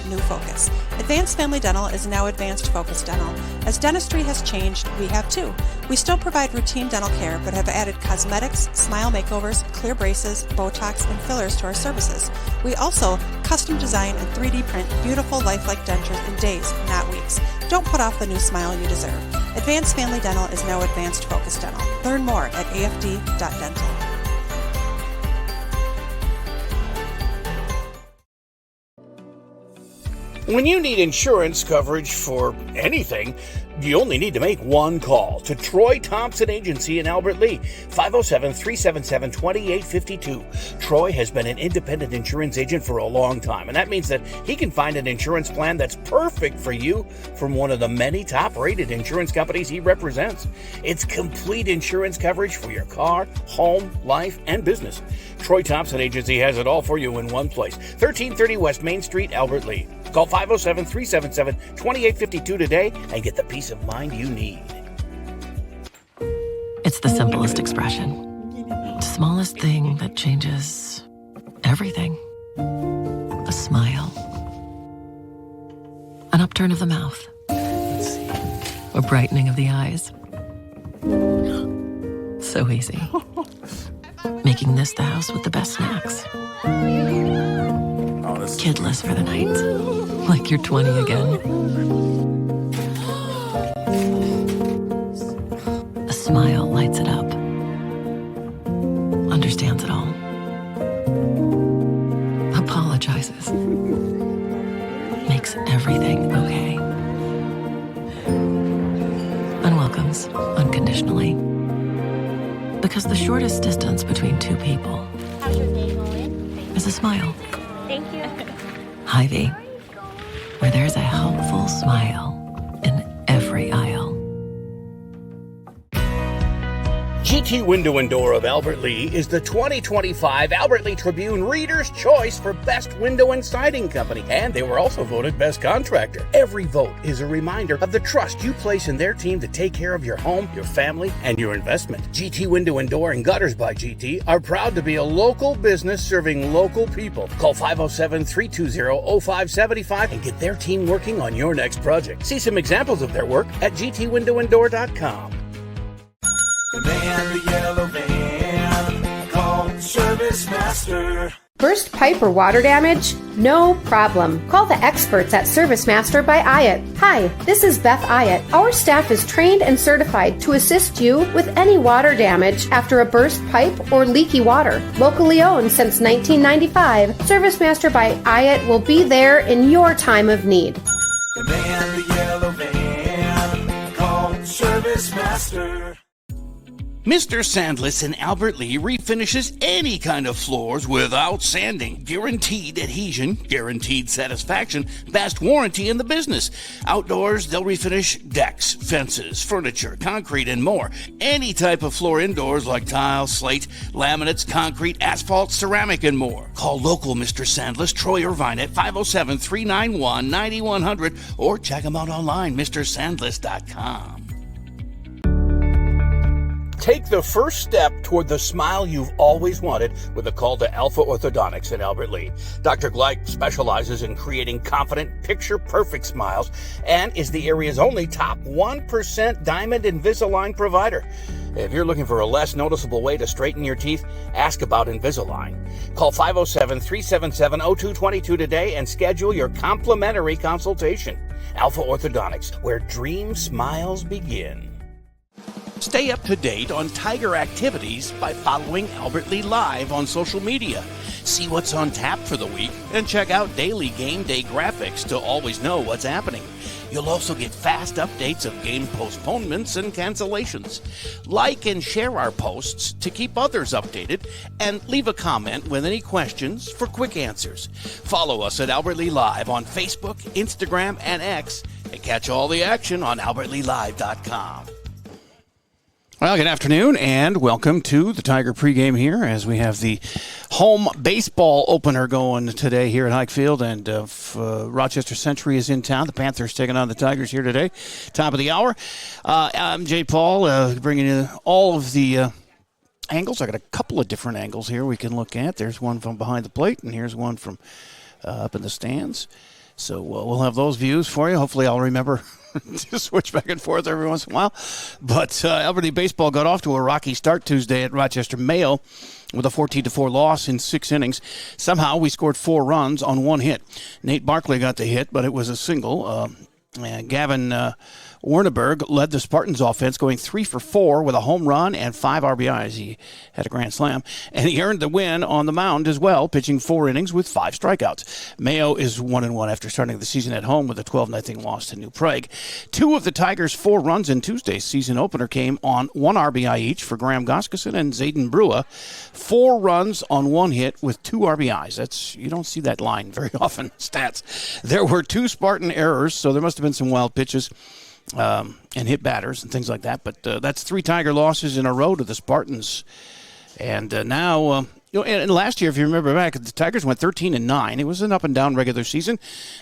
new focus. Advanced Family Dental is now Advanced Focus Dental. As dentistry has changed, we have too. We still provide routine dental care, but have added cosmetics, smile makeovers, clear braces, Botox, and fillers to our services. We also custom design and 3D print beautiful lifelike dentures in days, not weeks. Don't put off the new smile you deserve. Advanced Family Dental is now Advanced Focus Dental. Learn more at afd.dental. When you need insurance coverage for anything, you only need to make one call to Troy Thompson Agency in Albert Lea, 507-377-2852. Troy has been an independent insurance agent for a long time, and that means that he can find an insurance plan that's perfect for you from one of the many top-rated insurance companies he represents. It's complete insurance coverage for your car, home, life, and business. Troy Thompson Agency has it all for you in one place, 1330 West Main Street, Albert Lea. Call 507-377-2852 today and get the peace of mind you need. It's the simplest expression. The smallest thing that changes everything. A smile. An upturn of the mouth. A brightening of the eyes. So easy. Making this the house with the best snacks. Kidless for the night. Like you're 20 again. A smile lights it up. Understands it all. Apologizes. Makes everything okay. And welcomes unconditionally. Because the shortest distance between two people is a smile. Thank you. Hy-Vee, where there's a helpful smile in every aisle. GT Window and Door of Albert Lea is the 2025 Albert Lea Tribune Reader's Choice for Best Window and Siding Company, and they were also voted Best Contractor. Every vote is a reminder of the trust you place in their team to take care of your home, your family, and your investment. GT Window and Door and Gutters by GT are proud to be a local business serving local people. Call 507-320-0575 and get their team working on your next project. See some examples of their work at gtwindowanddoor.com. The man, the yellow van, call Service Master. Burst pipe or water damage? No problem. Call the experts at Service Master by Ayatt. Hi, this is Beth Ayatt. Our staff is trained and certified to assist you with any water damage after a burst pipe or leaky water. Locally owned since 1995, Service Master by Ayatt will be there in your time of need. The man, the yellow van, call Service Master. Mr. Sandless in Albert Lea refinishes any kind of floors without sanding. Guaranteed adhesion, guaranteed satisfaction, best warranty in the business. Outdoors, they'll refinish decks, fences, furniture, concrete, and more. Any type of floor indoors like tile, slate, laminates, concrete, asphalt, ceramic, and more. Call local Mr. Sandless, Troy Irvine at 507-391-9100 or check him out online, mrsandless.com. Take the first step toward the smile you've always wanted with a call to Alpha Orthodontics in Albert Lea. Dr. Gleich specializes in creating confident, picture-perfect smiles and is the area's only top 1% Diamond Invisalign provider. If you're looking for a less noticeable way to straighten your teeth, ask about Invisalign. Call 507-377-0222 today and schedule your complimentary consultation. Alpha Orthodontics, where dream smiles begin. Stay up to date on Tiger activities by following Albert Lea Live on social media. See what's on tap for the week and check out daily game day graphics to always know what's happening. You'll also get fast updates of game postponements and cancellations. Like and share our posts to keep others updated and leave a comment with any questions for quick answers. Follow us at Albert Lea Live on Facebook, Instagram, and X, and catch all the action on albertlealive.com. Well, good afternoon, and welcome to the Tiger pregame here as we have the home baseball opener going today here at Hike Field, and Rochester Century is in town. The Panthers taking on the Tigers here today, top of the hour. I'm Jay Paul, bringing you all of the angles. I got a couple of different angles here we can look at. There's one from behind the plate, and here's one from up in the stands. So we'll have those views for you. Hopefully I'll remember to switch back and forth every once in a while. But Albany baseball got off to a rocky start Tuesday at Rochester Mayo with a 14-4 loss in 6 innings. Somehow we scored 4 runs on 1 hit. Nate Barkley got the hit, but it was a single. Gavin Werneberg led the Spartans offense, going 3 for 4 with a home run and 5 RBIs. He had a grand slam, and he earned the win on the mound as well, pitching 4 innings with 5 strikeouts. Mayo is 1-1 after starting the season at home with a 12-0 loss to New Prague. 2 of the Tigers' 4 runs in Tuesday's season opener came on 1 RBI each for Graham Goskeson and Zayden Brua. 4 runs on 1 hit with 2 RBIs. You don't see that line very often. Stats. There were 2 Spartan errors, so there must have been some wild pitches and hit batters and things like that. But that's 3 Tiger losses in a row to the Spartans. And now, and last year, if you remember back, the Tigers went 13-9. It was an up and down regular season,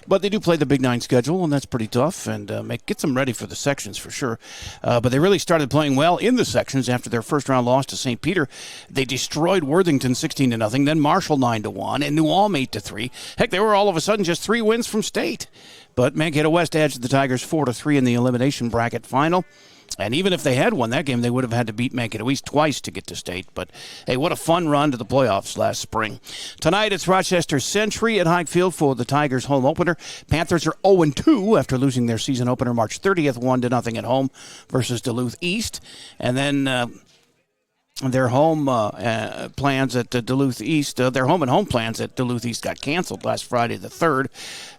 but they do play the Big 9 schedule, and that's pretty tough, and gets them ready for the sections for sure. But they really started playing well in the sections after their first round loss to St. Peter. They destroyed Worthington 16-0, then Marshall 9-1, and New Ulm 8-3. Heck, they were all of a sudden just 3 wins from state. But Mankato West edged the Tigers 4-3 in the elimination bracket final. And even if they had won that game, they would have had to beat Mankato East twice to get to state. But, hey, what a fun run to the playoffs last spring. Tonight, it's Rochester Century at Hike Field for the Tigers' home opener. Panthers are 0-2 after losing their season opener March 30th, 1-0 at home versus Duluth East. And then their home plans at Duluth East, their home and home plans at Duluth East got canceled last Friday the 3rd.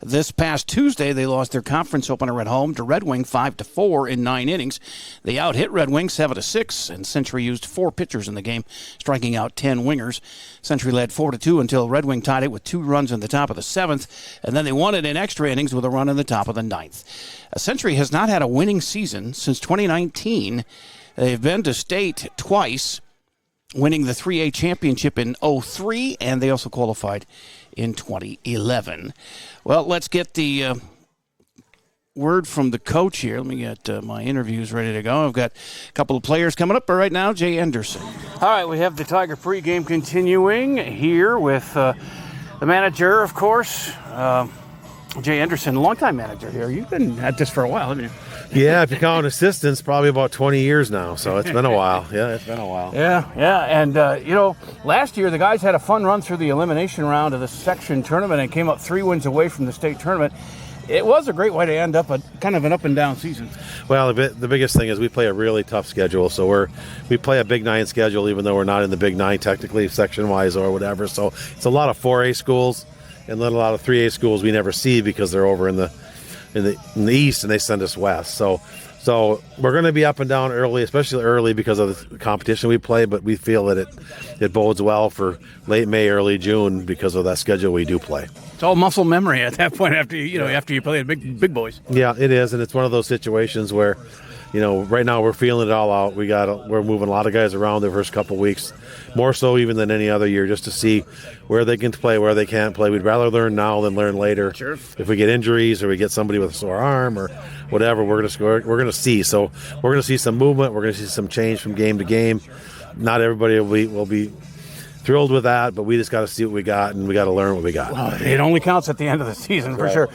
This past Tuesday, they lost their conference opener at home to Red Wing 5-4 in 9 innings. They out-hit Red Wing 7-6, and Century used 4 pitchers in the game, striking out 10 wingers. Century led 4-2 until Red Wing tied it with 2 runs in the top of the 7th, and then they won it in extra innings with a run in the top of the 9th. Century has not had a winning season since 2019. They've been to state twice, winning the 3A championship in 2003, and they also qualified in 2011. Well, let's get the word from the coach here. Let me get my interviews ready to go. I've got a couple of players coming up, but right now, Jay Anderson. All right, we have the Tiger pregame continuing here with the manager, of course, Jay Anderson, longtime manager here. You've been at this for a while, haven't you? Yeah, if you count assistants, probably about 20 years now, so it's been a while. Yeah, it's been a while. Yeah, and, last year the guys had a fun run through the elimination round of the section tournament and came up 3 wins away from the state tournament. It was a great way to end up a kind of an up-and-down season. Well, the biggest thing is we play a really tough schedule, so we play a Big 9 schedule even though we're not in the Big 9 technically, section-wise or whatever, so it's a lot of 4A schools and then a lot of 3A schools we never see because they're over in the east and they send us west. So we're going to be up and down early, especially early because of the competition we play, but we feel that it bodes well for late May, early June because of that schedule we do play. It's all muscle memory at that point after you play the big boys. Yeah, it is, and it's one of those situations where, right now we're feeling it all out. We're moving a lot of guys around the first couple weeks, more so even than any other year, just to see where they can play, where they can't play. We'd rather learn now than learn later. Sure. If we get injuries or we get somebody with a sore arm or whatever, we're going to see. So we're going to see some movement. We're going to see some change from game to game. Not everybody will be thrilled with that, but we just got to see what we got, and we got to learn what we got. Well, it only counts at the end of the season, for sure.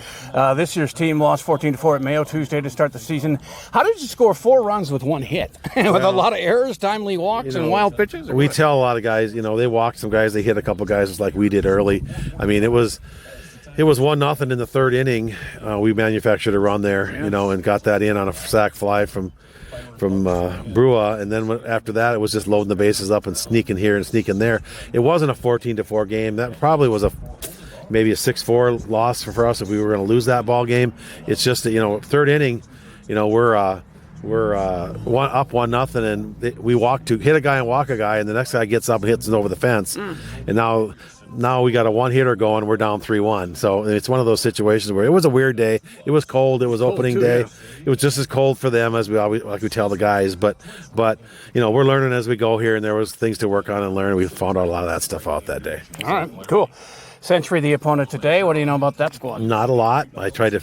This year's team lost 14-4 at Mayo Tuesday to start the season. How did you score 4 runs with 1 hit? With a lot of errors, timely walks, and wild pitches? We tell a lot of guys, they walked some guys, they hit a couple guys just like we did early. I mean, it was 1-0 in the 3rd inning. We manufactured a run there, and got that in on a sac fly from Brua, and then after that it was just loading the bases up and sneaking here and sneaking there. It wasn't a 14-4 game. That probably was maybe a 6-4 loss for us if we were going to lose that ball game. It's just that 3rd inning, we're up 1-0, and we hit a guy and walk a guy, and the next guy gets up and hits it over the fence, and now we got a 1-hitter going. We're down 3-1. So it's one of those situations where it was a weird day. It was cold. It was opening day. Yeah. It was just as cold for them as we tell the guys. But we're learning as we go here, and there was things to work on and learn. We found out a lot of that stuff out that day. All right, cool. Century, the opponent today. What do you know about that squad? Not a lot. I tried to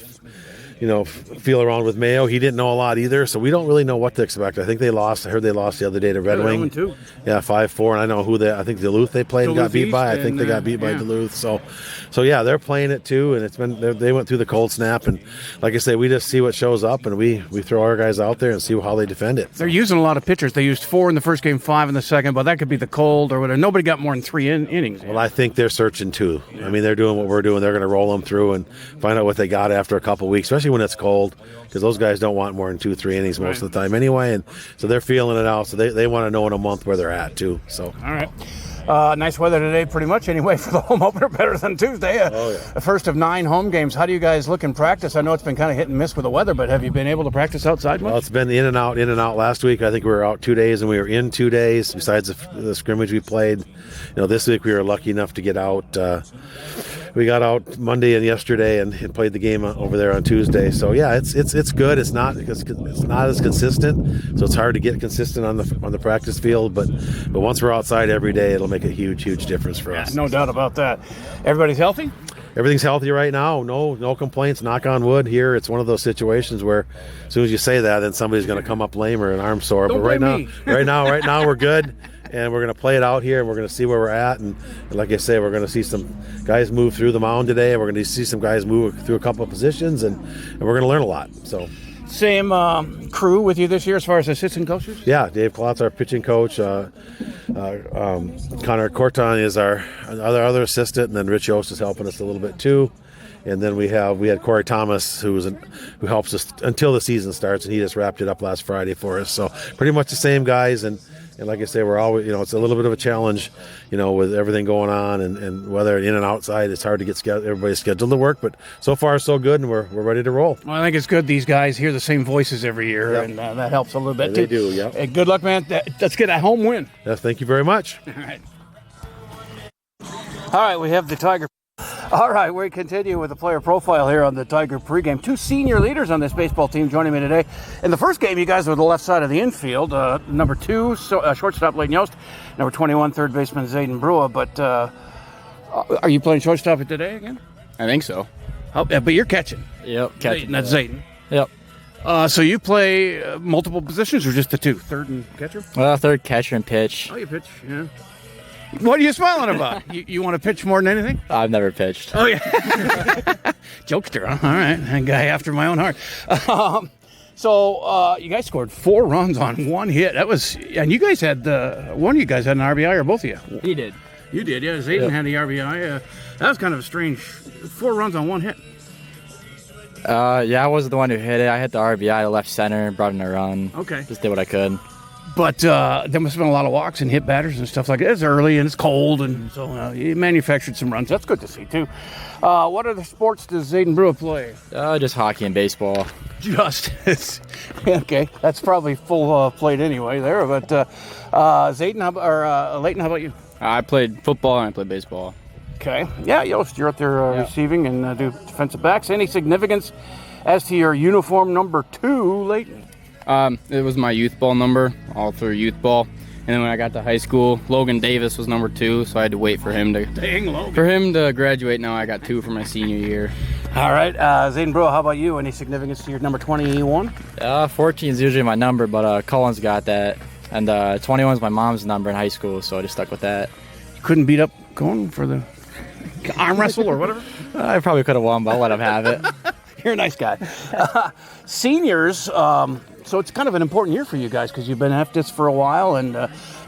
feel around with Mayo. He didn't know a lot either, so we don't really know what to expect. I think they lost. I heard they lost the other day to Red Wing. Too. Yeah, 5-4, and I know who I think Duluth they played and got beat by. I think they got beat by Duluth. So yeah, they're playing it too, and it's been they went through the cold snap, and like I say, we just see what shows up, and we throw our guys out there and see how they defend it. They're using a lot of pitchers. They used 4 in the first game, 5 in the second, but that could be the cold or whatever. Nobody got more than 3 innings. Well, I think they're searching too. Yeah. I mean, they're doing what we're doing. They're going to roll them through and find out what they got after a couple weeks, especially when it's cold, because those guys don't want more than 2-3 innings most of the time anyway, and so they're feeling it out. So they want to know in a month where they're at too. So all right. Nice weather today, pretty much anyway, for the home opener. Better than Tuesday. The first of 9 home games. How do you guys look in practice? I know it's been kind of hit and miss with the weather, but have you been able to practice outside much? Well, it's been in and out. Last week, I think we were out 2 days, and we were in 2 days. Besides the scrimmage we played, this week we were lucky enough to get out. We got out Monday and yesterday, and played the game over there on Tuesday. So yeah, it's good. It's not as consistent, so it's hard to get consistent on the practice field. But once we're outside every day, it'll make a huge difference for us. No doubt about that. Everybody's healthy? Everything's healthy right now. No complaints. Knock on wood here. It's one of those situations where as soon as you say that, then somebody's going to come up lame or an arm sore. Don't but blame me. right now we're good. And we're going to play it out here, and we're going to see where we're at. And like I say, we're going to see some guys move through the mound today, and we're going to see some guys move through a couple of positions, and we're going to learn a lot. So, same crew with you this year as far as assistant coaches? Yeah, Dave Klott's our pitching coach. Connor Corton is our other assistant, and then Rich Yost is helping us a little bit too. And then we had Corey Thomas, who helps us until the season starts, and he just wrapped it up last Friday for us. So pretty much the same guys, and like I say, we're always, it's a little bit of a challenge, with everything going on and whether in and outside, it's hard to get everybody scheduled to work. But so far, so good, and we're ready to roll. Well, I think it's good these guys hear the same voices every year, and that helps a little bit too. They do, yeah. Hey, good luck, man. Let's get a home win. Yes, thank you very much. All right, we have the Tiger. All right, we continue with the player profile here on the Tiger pregame. 2 senior leaders on this baseball team joining me today. In the first game, you guys were the left side of the infield. Number 2, shortstop Leighton Yost. Number 21, third baseman Zayden Brua. But are you playing shortstop today again? I think so. But you're catching. Yep, catching. That's Zayden. Yep. So you play multiple positions or just the 2? Third and catcher? Well, third catcher and pitch. Oh, you pitch, yeah. What are you smiling about? You want to pitch more than anything? I've never pitched. Oh, yeah. Jokester, huh? All right. A guy after my own heart. So you guys scored 4 runs on 1 hit. And you guys had one of you guys had an RBI, or both of you? He did. You did, yeah. Zayden had the RBI. That was kind of a strange 4 runs on 1 hit. Yeah, I wasn't the one who hit it. I hit the RBI to left center, brought in a run. Okay. Just did what I could. But there must have been a lot of walks and hit batters and stuff like that. It's early and it's cold, and so you manufactured some runs. That's good to see, too. What other sports does Zayden Brua play? Just hockey and baseball. Okay. That's probably full plate anyway there. But Leighton, how about you? I played football and I played baseball. Okay. Yeah, Yost, you're out there receiving and do defensive backs. Any significance as to your uniform number 2, Leighton? It was my youth ball number, all through youth ball. And then when I got to high school, Logan Davis was number 2, so I had to wait for him to graduate. Now I got 2 for my senior year. All right, Zayden Brua, how about you? Any significance to your number 21? 14 is usually my number, but Cullen's got that. And 21 is my mom's number in high school, so I just stuck with that. You couldn't beat up Cohen for the arm wrestle or whatever? I probably could have won, but I'll let him have it. You're a nice guy. Seniors, so it's kind of an important year for you guys because you've been at this for a while, and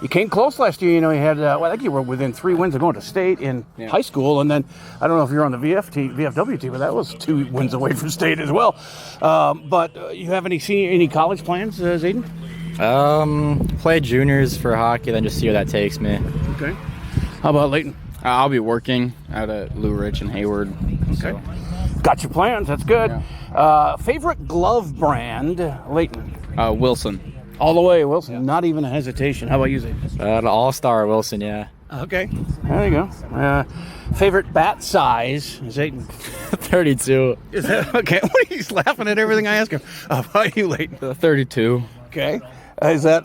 you came close last year. You had, I think you were within 3 wins of going to state in high school, and then I don't know if you're on the VFW team, but that was 2 wins away from state as well. But you have any college plans, Zayden? Play juniors for hockey, then just see where that takes me. Okay. How about Leighton? I'll be working out at Lou Rich and Hayward. Okay. So. Got your plans. That's good. Yeah. Favorite glove brand, Leighton? Wilson. All the way, Wilson. Yeah. Not even a hesitation. How about you, Zayden? An all-star Wilson, yeah. Okay. There you go. Favorite bat size, Zayden? 32. Is that okay? He's laughing at everything I ask him. How about you, Leighton? 32. Okay. Is that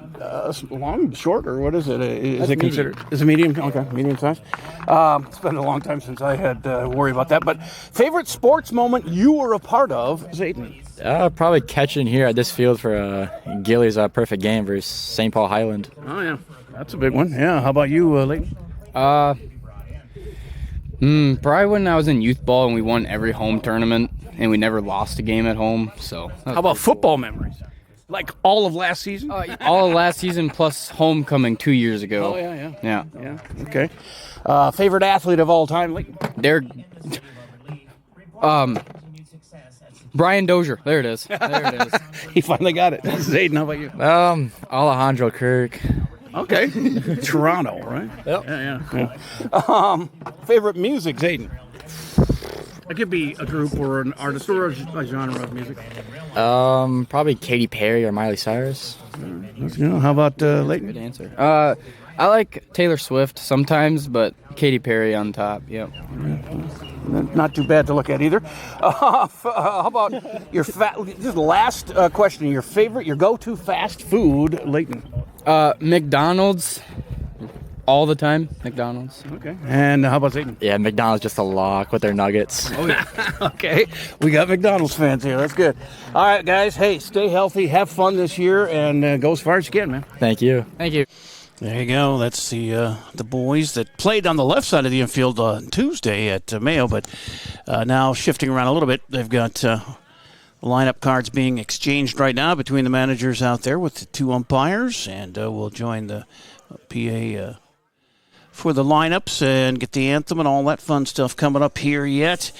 long, short, or what is it? Is it considered? Is it medium? Okay, medium size. It's been a long time since I had to worry about that. But favorite sports moment you were a part of, Zayden? Probably catching here at this field for Gilly's perfect game versus St. Paul Highland. Oh, yeah. That's a big one. Yeah. How about you, Leighton? Probably when I was in youth ball and we won every home tournament and we never lost a game at home. So how about football memories? Like all of last season? All of last season plus homecoming 2 years ago. Oh, yeah. Yeah. Okay. Favorite athlete of all time, Leighton? Brian Dozier. There it is. He finally got it. Zayden, how about you? Alejandro Kirk. Okay. Toronto, right? Yep. Yeah. Favorite music, Zayden? It could be a group or an artist or a genre of music. Probably Katy Perry or Miley Cyrus. How about Leighton? Good answer. I like Taylor Swift sometimes, but Katy Perry on top. Yep. Not too bad to look at either. How about your just last question? Your go-to fast food, Leighton? McDonald's. All the time, McDonald's. Okay. And how about Zayden? Yeah, McDonald's just a lock with their nuggets. Oh, yeah. Okay. We got McDonald's fans here. That's good. All right, guys. Hey, stay healthy. Have fun this year, and go as far as you can, man. Thank you. Thank you. There you go. That's the boys that played on the left side of the infield on Tuesday at Mayo, but now shifting around a little bit. They've got the lineup cards being exchanged right now between the managers out there with the two umpires, and we'll join the PA for the lineups and get the anthem and all that fun stuff coming up here yet.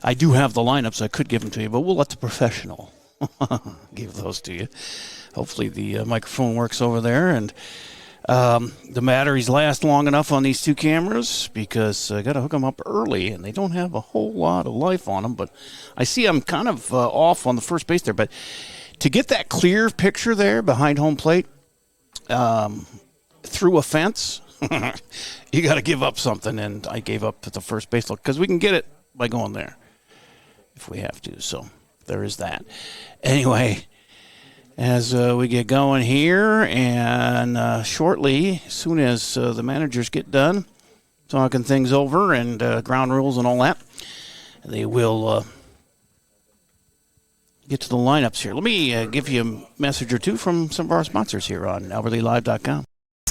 I do have the lineups. I could give them to you, but we'll let the professional give those to you. Hopefully the microphone works over there, and the batteries last long enough on these two cameras because I got to hook them up early, and they don't have a whole lot of life on them, but I see I'm kind of off on the first base there. But to get that clear picture there behind home plate through a fence, you got to give up something, and I gave up at the first base look because we can get it by going there if we have to. So there is that. Anyway, as we get going here, and shortly, as soon as the managers get done talking things over and ground rules and all that, they will get to the lineups here. Let me give you a message or two from some of our sponsors here on AlbertLeeLive.com.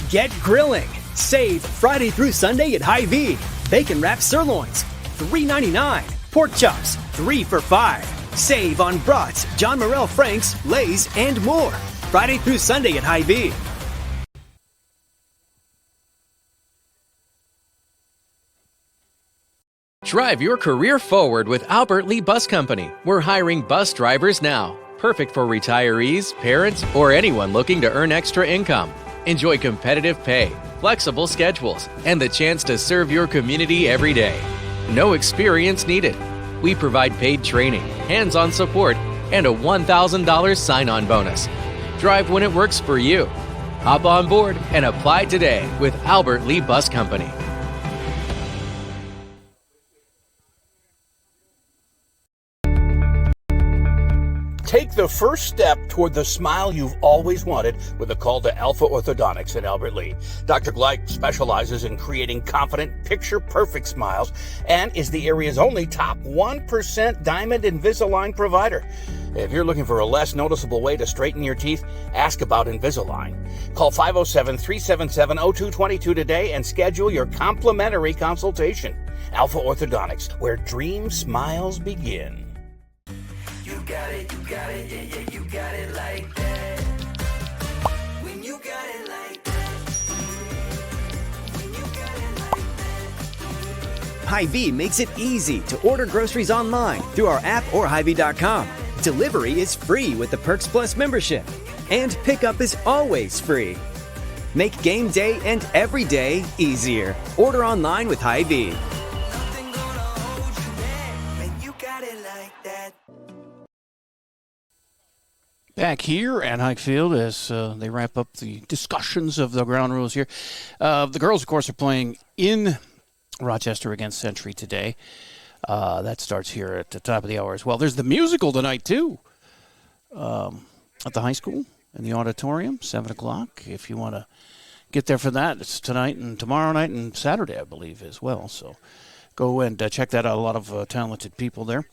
Get grilling. Save Friday through Sunday at Hy-Vee. Bacon wrapped sirloins, $3.99. Pork chops, 3 for $5. Save on brats, John Morrell Franks, Lay's, and more. Friday through Sunday at Hy-Vee. Drive your career forward with Albert Lee Bus Company. We're hiring bus drivers now. Perfect for retirees, parents, or anyone looking to earn extra income. Enjoy competitive pay, flexible schedules, and the chance to serve your community every day. No experience needed. We provide paid training, hands-on support, and a $1,000 sign-on bonus. Drive when it works for you. Hop on board and apply today with Albert Lee Bus Company. Take the first step toward the smile you've always wanted with a call to Alpha Orthodontics at Albert Lee. Dr. Gleich specializes in creating confident, picture-perfect smiles and is the area's only top 1% Diamond Invisalign provider. If you're looking for a less noticeable way to straighten your teeth, ask about Invisalign. Call 507-377-0222 today and schedule your complimentary consultation. Alpha Orthodontics, where dream smiles begin. You got it, yeah, you got it like that. When you got it like that. When you got it like that. Hy-Vee makes it easy to order groceries online through our app or Hy-Vee.com. Delivery is free with the Perks Plus membership. And pickup is always free. Make game day and every day easier. Order online with Hy-Vee. Nothing gonna hold you back when you got it like that. Back here at Hike Field as they wrap up the discussions of the ground rules here. The girls, of course, are playing in Rochester against Century today. That starts here at the top of the hour as well. There's the musical tonight, too, at the high school. in the auditorium, 7 o'clock. If you want to get there for that, it's tonight and tomorrow night and Saturday, I believe, as well. So go and check that out. A lot of talented people there.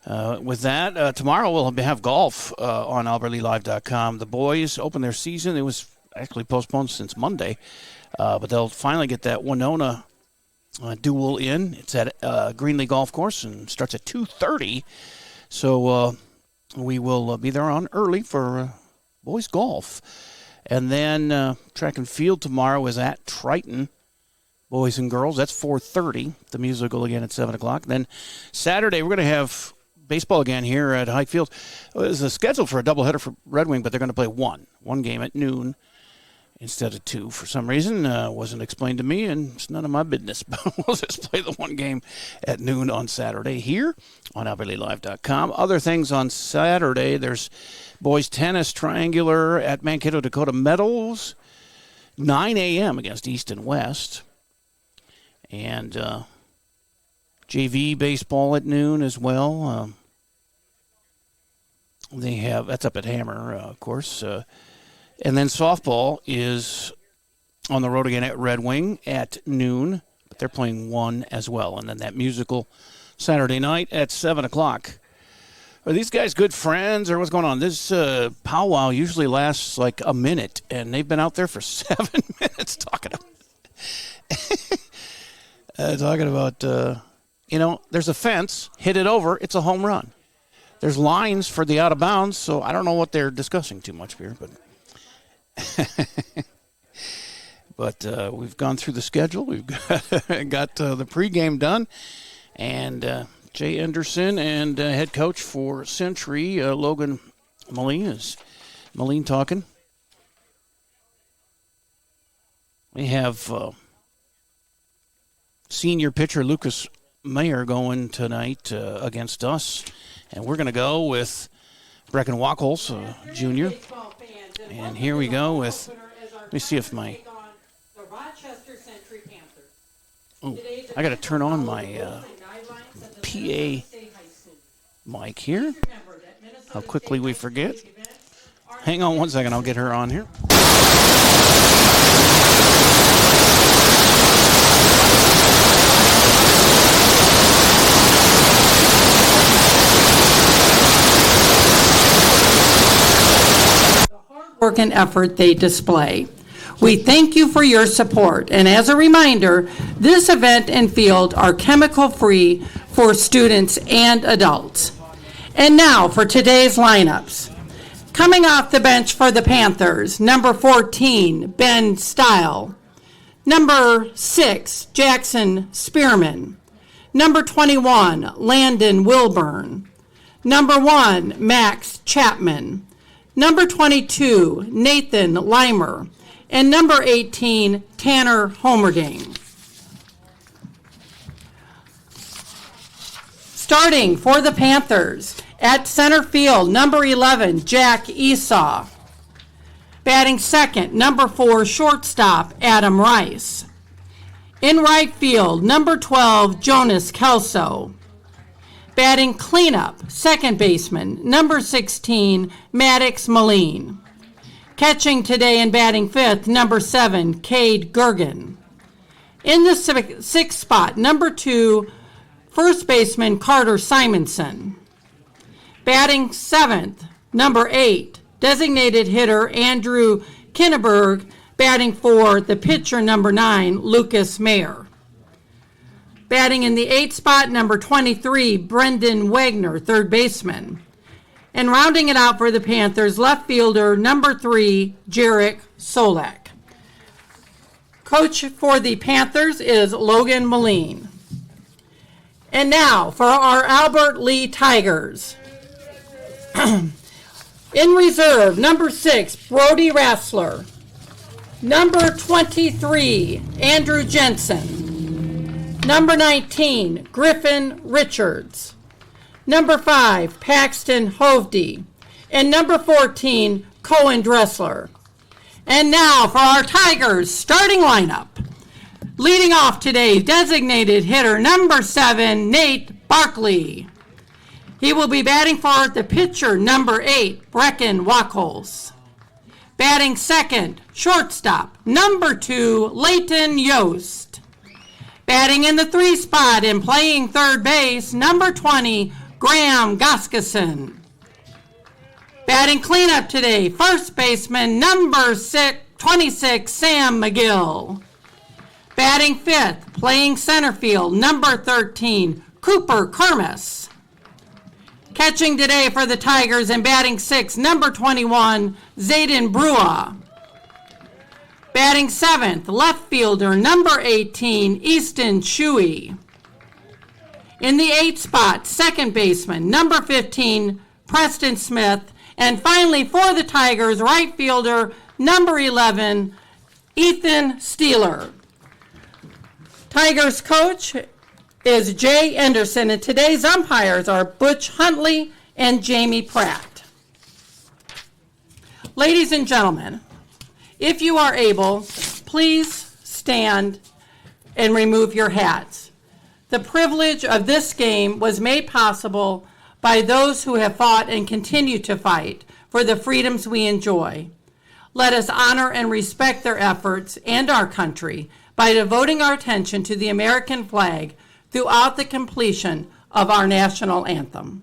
With that, tomorrow we'll have golf on AlbertLeeLive.com. The boys open their season. It was actually postponed since Monday, but they'll finally get that Winona duel in. It's at Greenlee Golf Course and starts at 2:30. So we will be there on early for boys golf. And then track and field tomorrow is at Triton, boys and girls. That's 4:30. The musical again at 7 o'clock. Then Saturday we're going to have baseball again here at Hike Field. There's a schedule for a doubleheader for Red Wing, but they're going to play one game at noon instead of two for some reason. Wasn't explained to me, and it's none of my business. But we'll just play the one game at noon on Saturday here on AlbertLeeLive.com. Other things on Saturday, there's boys tennis triangular at Mankato Dakota Meadows, 9 a.m. against East and West. And JV baseball at noon as well. They have, that's up at Hammer, of course. And then softball is on the road again at Red Wing at noon, but they're playing one as well. And then that musical Saturday night at 7 o'clock. Are these guys good friends or what's going on? This powwow usually lasts like a minute, and they've been out there for 7 minutes talking about, there's a fence, hit it over, it's a home run. There's lines for the out of bounds, so I don't know what they're discussing too much here, but but we've gone through the schedule. We've got the pregame done, and Jay Anderson and head coach for Century, Logan Moline, is Moline talking. We have senior pitcher Lucas Mayer going tonight against us, and we're going to go with Brecken Wachholz, Jr. And here we go with, let me see if my, I got to turn on my PA mic here. How quickly we forget. Hang on one second, I'll get her on here. Work and effort they display. We thank you for your support, and as a reminder, this event and field are chemical-free for students and adults. And now for today's lineups. Coming off the bench for the Panthers, number 14, Ben Stile. Number 6, Jackson Spearman. Number 21, Landon Wilburn. Number 1, Max Chapman. Number 22, Nathan Limer. And number 18, Tanner Homerding. Starting for the Panthers, at center field, number 11, Jack Esau. Batting second, number 4, shortstop, Adam Rice. In right field, number 12, Jonas Kelso. Batting cleanup, second baseman, number 16, Maddox Moline. Catching today and batting fifth, number 7, Cade Gergen. In the sixth spot, number 2, first baseman Carter Simonson. Batting seventh, number 8, designated hitter Andrew Kinneberg. Batting for the pitcher, number 9, Lucas Mayer. Batting in the 8th spot, number 23, Brendan Wagner, third baseman. And rounding it out for the Panthers, left fielder, number 3, Jarek Solak. Coach for the Panthers is Logan Moline. And now for our Albert Lee Tigers. In reserve, number 6, Brody Rassler. Number 23, Andrew Jensen. Number 19, Griffin Richards. Number 5, Paxton Hovde. And number 14, Cohen Dressler. And now for our Tigers starting lineup. Leading off today, designated hitter number 7, Nate Barkley. He will be batting for the pitcher number 8, Brecken Wachholz. Batting second, shortstop, number 2, Leighton Yost. Batting in the 3 spot and playing third base, number 20, Graham Goskeson. Batting cleanup today, first baseman, number 26, Sam McGill. Batting fifth, playing center field, number 13, Cooper Kermis. Catching today for the Tigers and batting sixth, number 21, Zayden Brua. Batting seventh, left fielder, number 18, Easton Shuey. In the 8th spot, second baseman, number 15, Preston Smith. And finally, for the Tigers, right fielder, number 11, Ethan Steeler. Tigers coach is Jay Anderson, and today's umpires are Butch Huntley and Jamie Pratt. Ladies and gentlemen, if you are able, please stand and remove your hats. The privilege of this game was made possible by those who have fought and continue to fight for the freedoms we enjoy. Let us honor and respect their efforts and our country by devoting our attention to the American flag throughout the completion of our national anthem.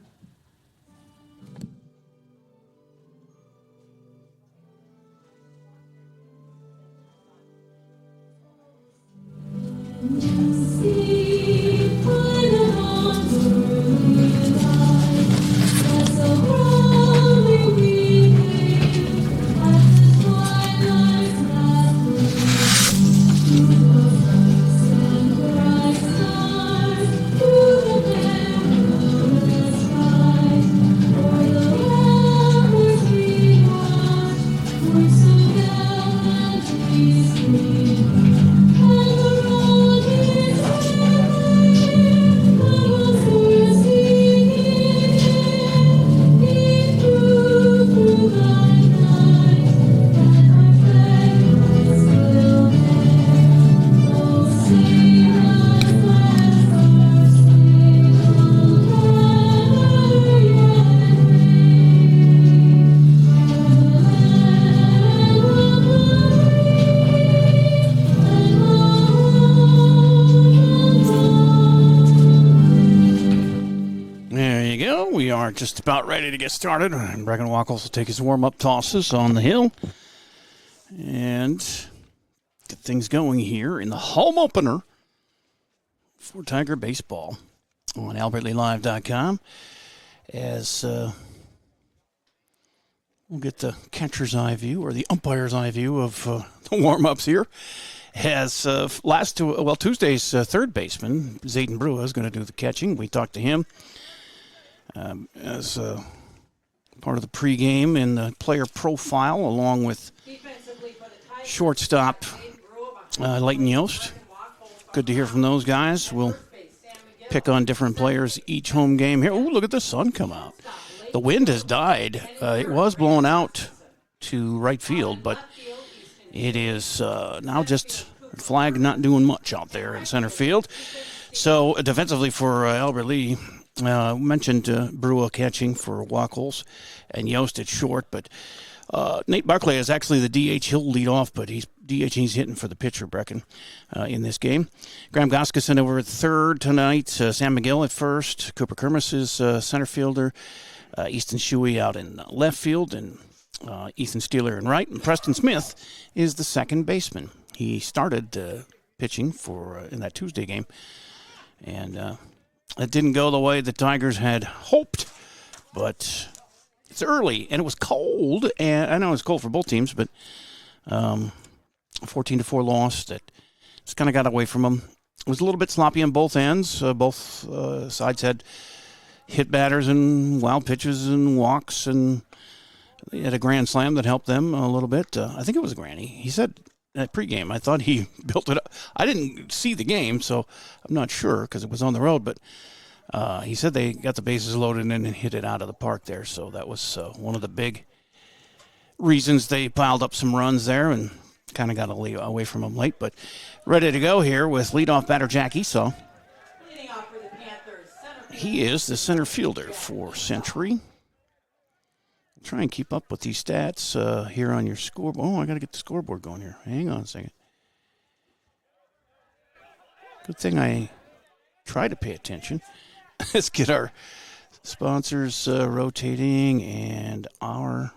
Just about ready to get started. Brecken Wackles will take his warm-up tosses on the hill and get things going here in the home opener for Tiger Baseball on AlbertLeeLive.com as we'll get the catcher's eye view or the umpire's eye view of the warm-ups here. As Tuesday's third baseman, Zayden Brua, is going to do the catching. We talked to him as part of the pregame in the player profile, along with shortstop Leighton Yost. Good to hear from those guys. We'll pick on different players each home game here. Oh, look at the sun come out. The wind has died. It was blowing out to right field, but it is now just flag not doing much out there in center field. So defensively for Albert Lee, mentioned Brua catching for Wackles and Yost at short, but Nate Barclay is actually the DH. He'll lead off, but he's hitting for the pitcher, Brecken, in this game. Graham Goskeson over at third tonight. Sam McGill at first. Cooper Kermis is center fielder. Easton Shuey out in left field, and Ethan Steeler in right. And Preston Smith is the second baseman. He started pitching for in that Tuesday game, and it didn't go the way the Tigers had hoped, but it's early, and it was cold. And I know it was cold for both teams, but 14-4 loss that just kind of got away from them. It was a little bit sloppy on both ends. Both sides had hit batters and wild pitches and walks, and they had a grand slam that helped them a little bit. I think it was a granny. He said at pregame, I thought he built it up. I didn't see the game, so I'm not sure because it was on the road, but he said they got the bases loaded and hit it out of the park there. So that was one of the big reasons they piled up some runs there and kind of got away from them late. But ready to go here with leadoff batter Jack Esau. He is the center fielder for Century. Try and keep up with these stats here on your scoreboard. Oh, I got to get the scoreboard going here. Hang on a second. Good thing I try to pay attention. Let's get our sponsors rotating and our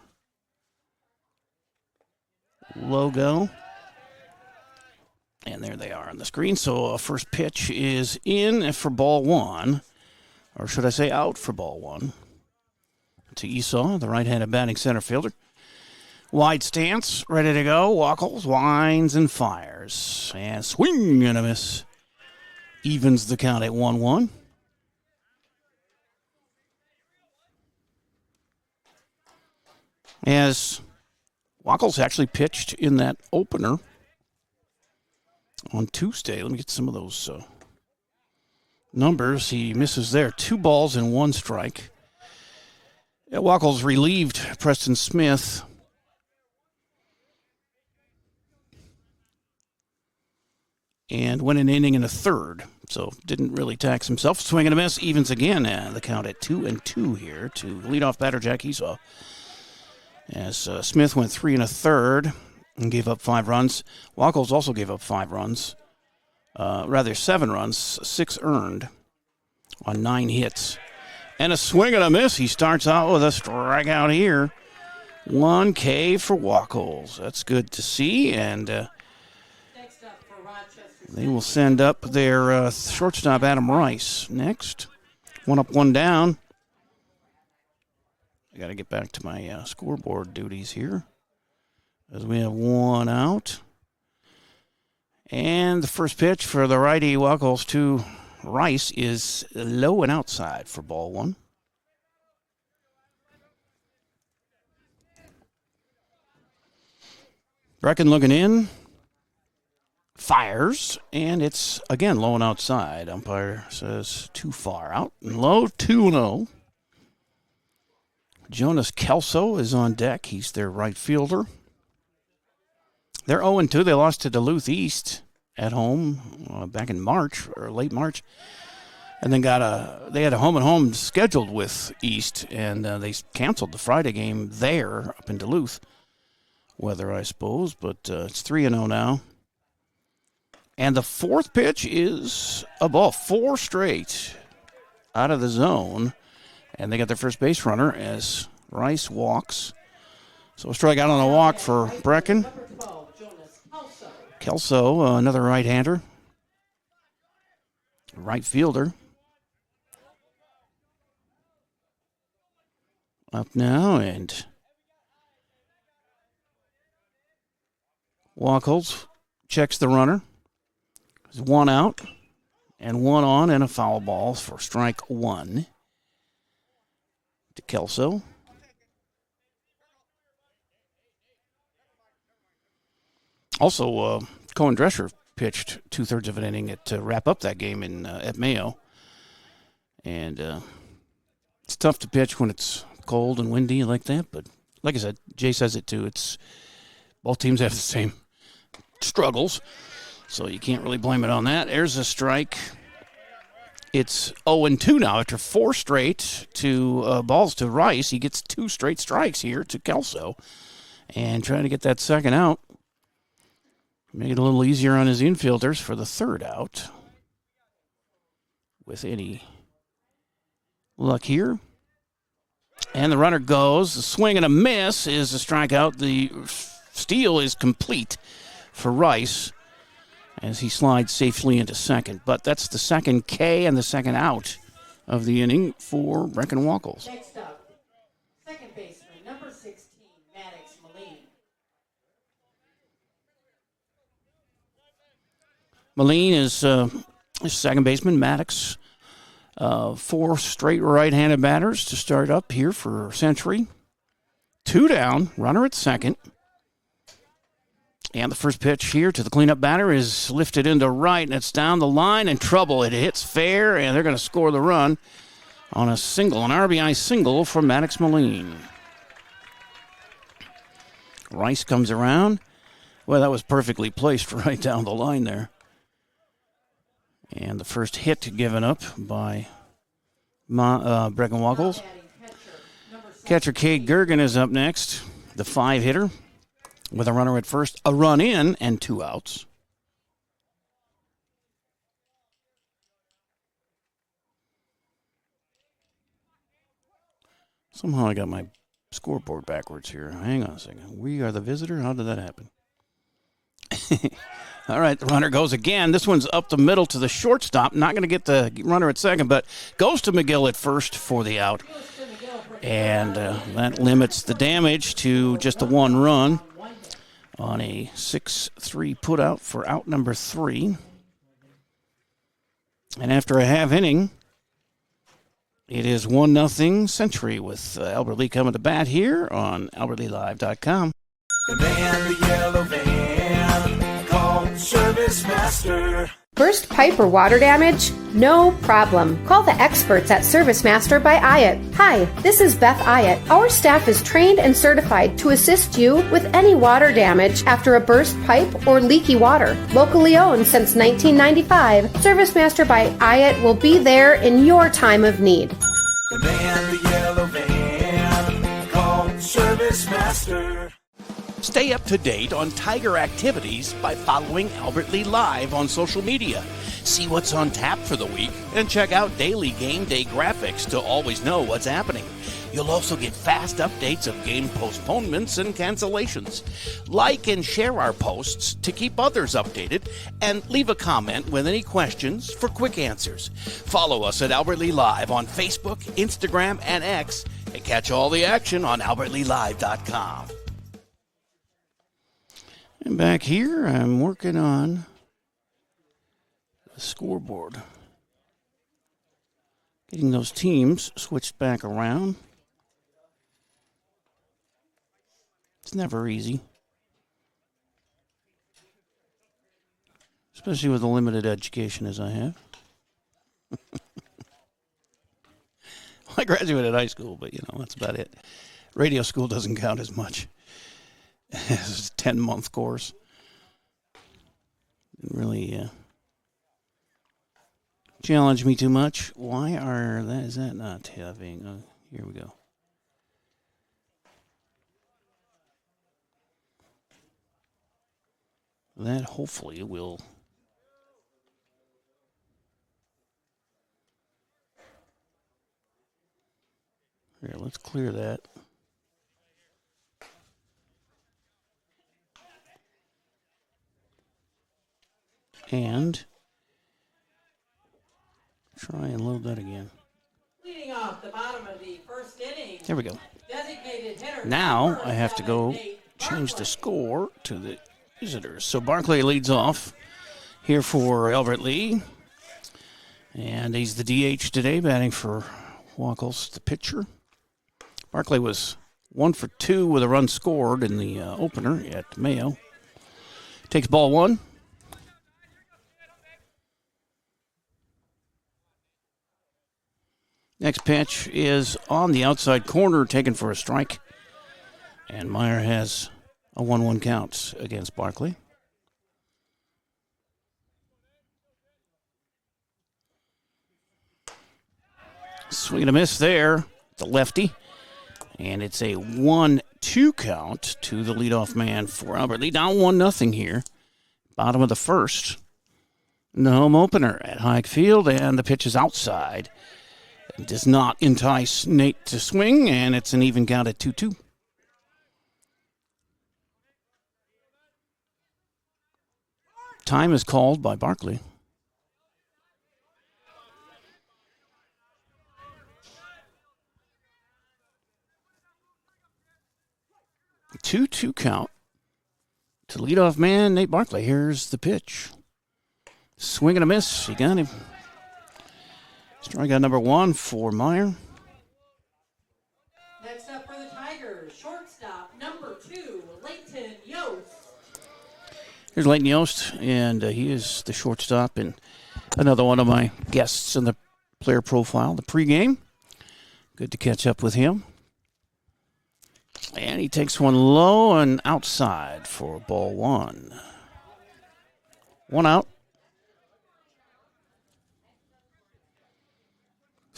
logo. And there they are on the screen. So first pitch is in for ball one, or should I say out for ball one. To Esau, the right-handed batting center fielder. Wide stance, ready to go. Wackles, winds, and fires. And swing and a miss. Evens the count at 1-1. As Wackles actually pitched in that opener on Tuesday. Let me get some of those numbers. He misses there. 2 balls and 1 strike. Wackles relieved Preston Smith. And went an inning and a third, so didn't really tax himself. Swing and a miss, evens again. The count at 2-2 here to leadoff batter Jack Esau. As Smith went 3 1/3 and gave up 5 runs. Wackles also gave up 5 runs, 7 runs, 6 earned on 9 hits. And a swing and a miss. He starts out with a strikeout here. 1 K for Wackles. That's good to see. And they will send up their shortstop, Adam Rice, next. 1 up, 1 down. I got to get back to my scoreboard duties here, as we have 1 out. And the first pitch for the righty Wackles to Rice is low and outside for ball 1. Brecken looking in. Fires, and it's again low and outside. Umpire says too far out and low, 2-0. Jonas Kelso is on deck. He's their right fielder. They're 0-2. They lost to Duluth East at home back in March or late March, and then they had a home-and-home scheduled with East, and they canceled the Friday game there up in Duluth. Weather, I suppose, but it's 3-0 now. And the fourth pitch is a ball, 4 straight out of the zone. And they got their first base runner as Rice walks. So a strikeout on a walk for Brecken. Kelso, another right-hander. Right fielder. Up now, and Wackles checks the runner. 1 out and 1 on and a foul ball for strike 1 to Kelso. Also, Cohen Drescher pitched 2/3 of an inning to wrap up that game at Mayo. And it's tough to pitch when it's cold and windy like that. But like I said, Jay says it too. Both teams have the same struggles. So you can't really blame it on that. There's a strike. It's 0-2 now after 4 straight to balls to Rice. He gets 2 straight strikes here to Kelso. And trying to get that second out. Make it a little easier on his infielders for the 3rd out. With any luck here. And the runner goes. The swing and a miss is a strikeout. The steal is complete for Rice as he slides safely into second. But that's the second K and the second out of the inning for Brecken Wackles. Next up, second baseman, number 16, Maddox Moline. Moline is second baseman. Maddox, 4 straight right-handed batters to start up here for Century. 2 down, runner at second. And the first pitch here to the cleanup batter is lifted into right, and it's down the line in trouble. It hits fair, and they're going to score the run on a single, an RBI single for Maddox Moline. Rice comes around. Well, that was perfectly placed right down the line there. And the first hit given up by Brecken Wackles. Catcher Cade Gergen is up next, the 5-hitter, with a runner at first, a run in, and 2 outs. Somehow I got my scoreboard backwards here. Hang on a second. We are the visitor? How did that happen? All right, the runner goes again. This one's up the middle to the shortstop. Not going to get the runner at second, but goes to McGill at first for the out. And that limits the damage to just the 1 run on a 6-3 putout for out number 3. And after a half inning, it is 1-0 Century with Albert Lee coming to bat here on AlbertLeeLive.com. The man, the yellow van, called Service Master. Burst pipe or water damage? No problem. Call the experts at Service Master by Ayat. Hi, this is Beth Ayat. Our staff is trained and certified to assist you with any water damage after a burst pipe or leaky water. Locally owned since 1995, Service Master by Ayat will be there in your time of need. The man, the yellow van, called Service Master. Stay up to date on Tiger activities by following Albert Lee Live on social media. See what's on tap for the week and check out daily game day graphics to always know what's happening. You'll also get fast updates of game postponements and cancellations. Like and share our posts to keep others updated and leave a comment with any questions for quick answers. Follow us at Albert Lee Live on Facebook, Instagram, and X, and catch all the action on AlbertLeeLive.com. And back here, I'm working on the scoreboard. Getting those teams switched back around. It's never easy. Especially with a limited education as I have. I graduated high school, but, that's about it. Radio school doesn't count as much. It's a 10-month course. Didn't really challenge me too much. Is that not having? Oh, here we go. That hopefully will. Here, let's clear that. And try and load that again. Leading off the bottom of the first inning. There we go. Designated hitter. Now I have to go change the score to the visitors. So Barclay leads off here for Albert Lee. And he's the DH today, batting for Wackles, the pitcher. Barclay was 1 for 2 with a run scored in the opener at Mayo. Takes ball 1. Next pitch is on the outside corner, taken for a strike. And Meyer has a 1-1 count against Barclay. Swing and a miss there, the lefty. And it's a 1-2 count to the leadoff man for Albert Lee. Down 1-0 here. Bottom of the first. The home opener at Hike Field, and the pitch is outside. It does not entice Nate to swing, and it's an even count at 2-2. Time is called by Barclay. A 2-2 count to leadoff man Nate Barclay. Here's the pitch. Swing and a miss. You got him. Strikeout number 1 for Meyer. Next up for the Tigers, shortstop number 2, Leighton Yost. Here's Leighton Yost, and he is the shortstop and another one of my guests in the player profile, the pregame. Good to catch up with him. And he takes one low and outside for ball 1. 1 out.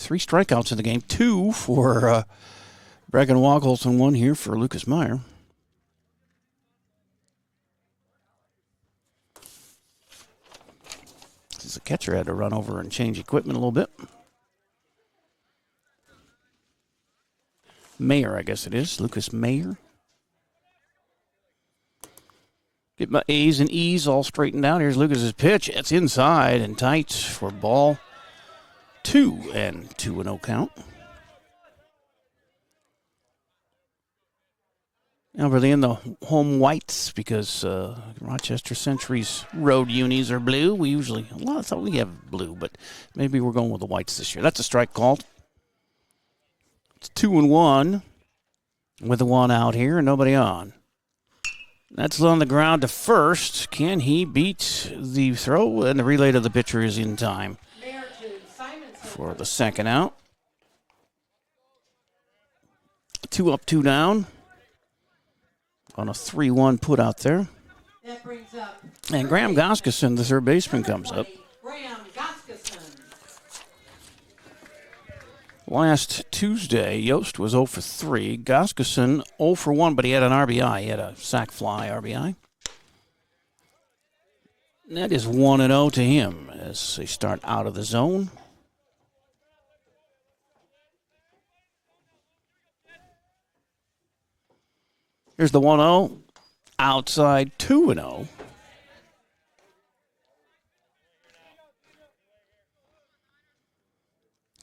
3 strikeouts in the game, 2 for Brecken Wackles on one here for Lucas Meyer. The catcher had to run over and change equipment a little bit. Mayer, I guess it is. Lucas Mayer. Get my A's and E's all straightened out. Here's Lucas's pitch. It's inside and tight for ball 2 and 2-0 count. Now we're in the home whites because Rochester Century's road unis are blue. I thought we have blue, but maybe we're going with the whites this year. That's a strike called. It's 2-1 with the one out here and nobody on. That's on the ground to first. Can he beat the throw? And the relay to the pitcher is in time for the second out. 2 up, 2 down. On a 3-1 put out there. And Graham Goskeson, the third baseman, comes up. Last Tuesday, Yost was 0 for 3. Goskeson 0 for 1, but he had an RBI. He had a sac fly RBI. And that is 1-0 to him as they start out of the zone. Here's the 1-0. Outside 2-0.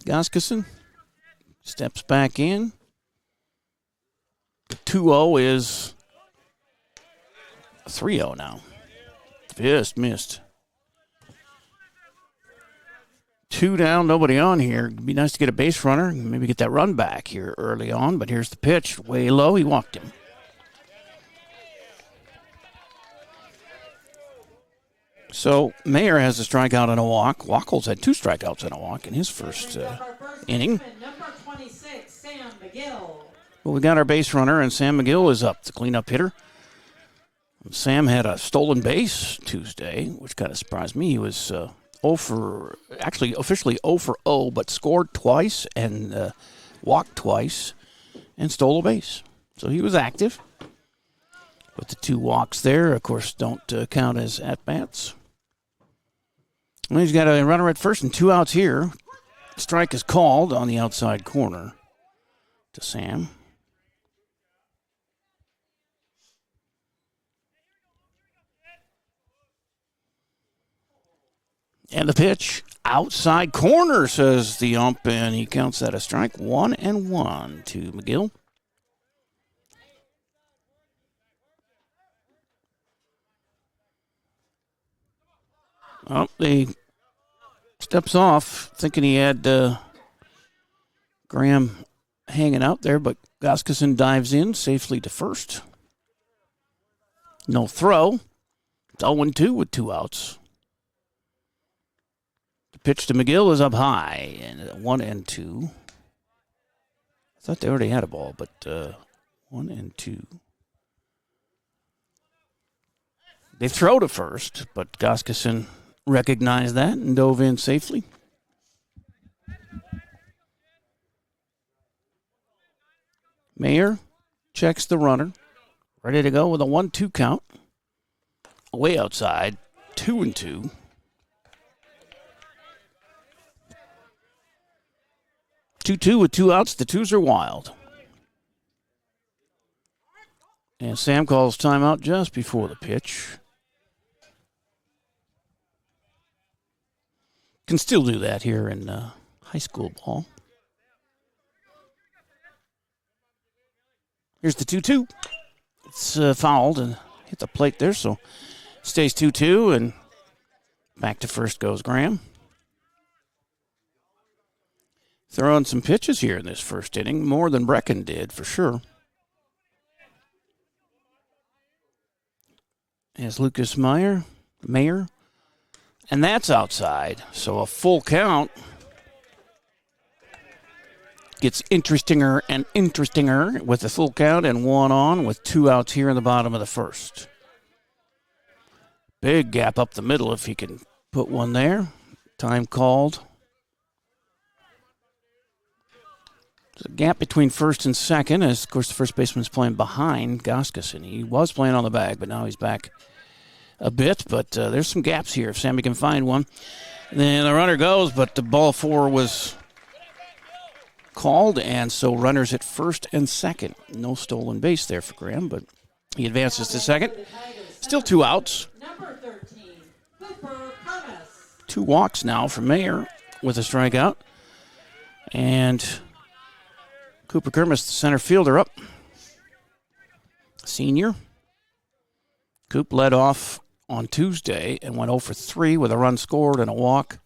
Goskeson steps back in. The 2-0 is a 3-0 now. Just missed. 2 down, nobody on here. It'd be nice to get a base runner, maybe get that run back here early on, but here's the pitch. Way low, he walked him. So Mayer has a strikeout and a walk. Wackles had 2 strikeouts and a walk in his first inning. Well, we got our base runner, and Sam McGill is up, the cleanup hitter. Sam had a stolen base Tuesday, which kind of surprised me. He was officially 0 for 0, but scored twice and walked twice and stole a base. So he was active. But the 2 walks there, of course, don't count as at-bats. Well, he's got a runner at first and 2 outs here. Strike is called on the outside corner to Sam. And the pitch, outside corner, says the ump, and he counts that a strike. 1-1 to McGill. Well, he steps off, thinking he had Graham hanging out there, but Goskeson dives in safely to first. No throw. It's 0-2 with 2 outs. The pitch to McGill is up high, and 1-2. I thought they already had a ball, but 1-2. They throw to first, but Goskeson recognized that and dove in safely. Mayer checks the runner. Ready to go with a 1-2 count. Way outside. 2-2. Two with 2 outs. The 2s are wild. And Sam calls timeout just before the pitch. Can still do that here in high school ball. Here's the 2-2. It's fouled and hit the plate there, so stays 2-2, and back to first goes Graham. Throwing some pitches here in this first inning, more than Brecken did for sure. As Lucas Mayer, and that's outside. So a full count gets interestinger and interestinger with a full count and 1 on with 2 outs here in the bottom of the first. Big gap up the middle if he can put one there. Time called There's a gap between first and second, as, of course, the first baseman's playing behind Goskason. He was playing on the bag, but now he's back a bit. But there's some gaps here if Sammy can find one. Then the runner goes, but the ball 4 was called, and so runners at first and second. No stolen base there for Graham, but he advances to second. Still 2 outs. Number 13, Cooper Kermis. 2 walks now for Mayer with a strikeout. And Cooper Kermis, the center fielder, up. Senior. Coop led off on Tuesday and went 0 for 3 with a run scored and a walk.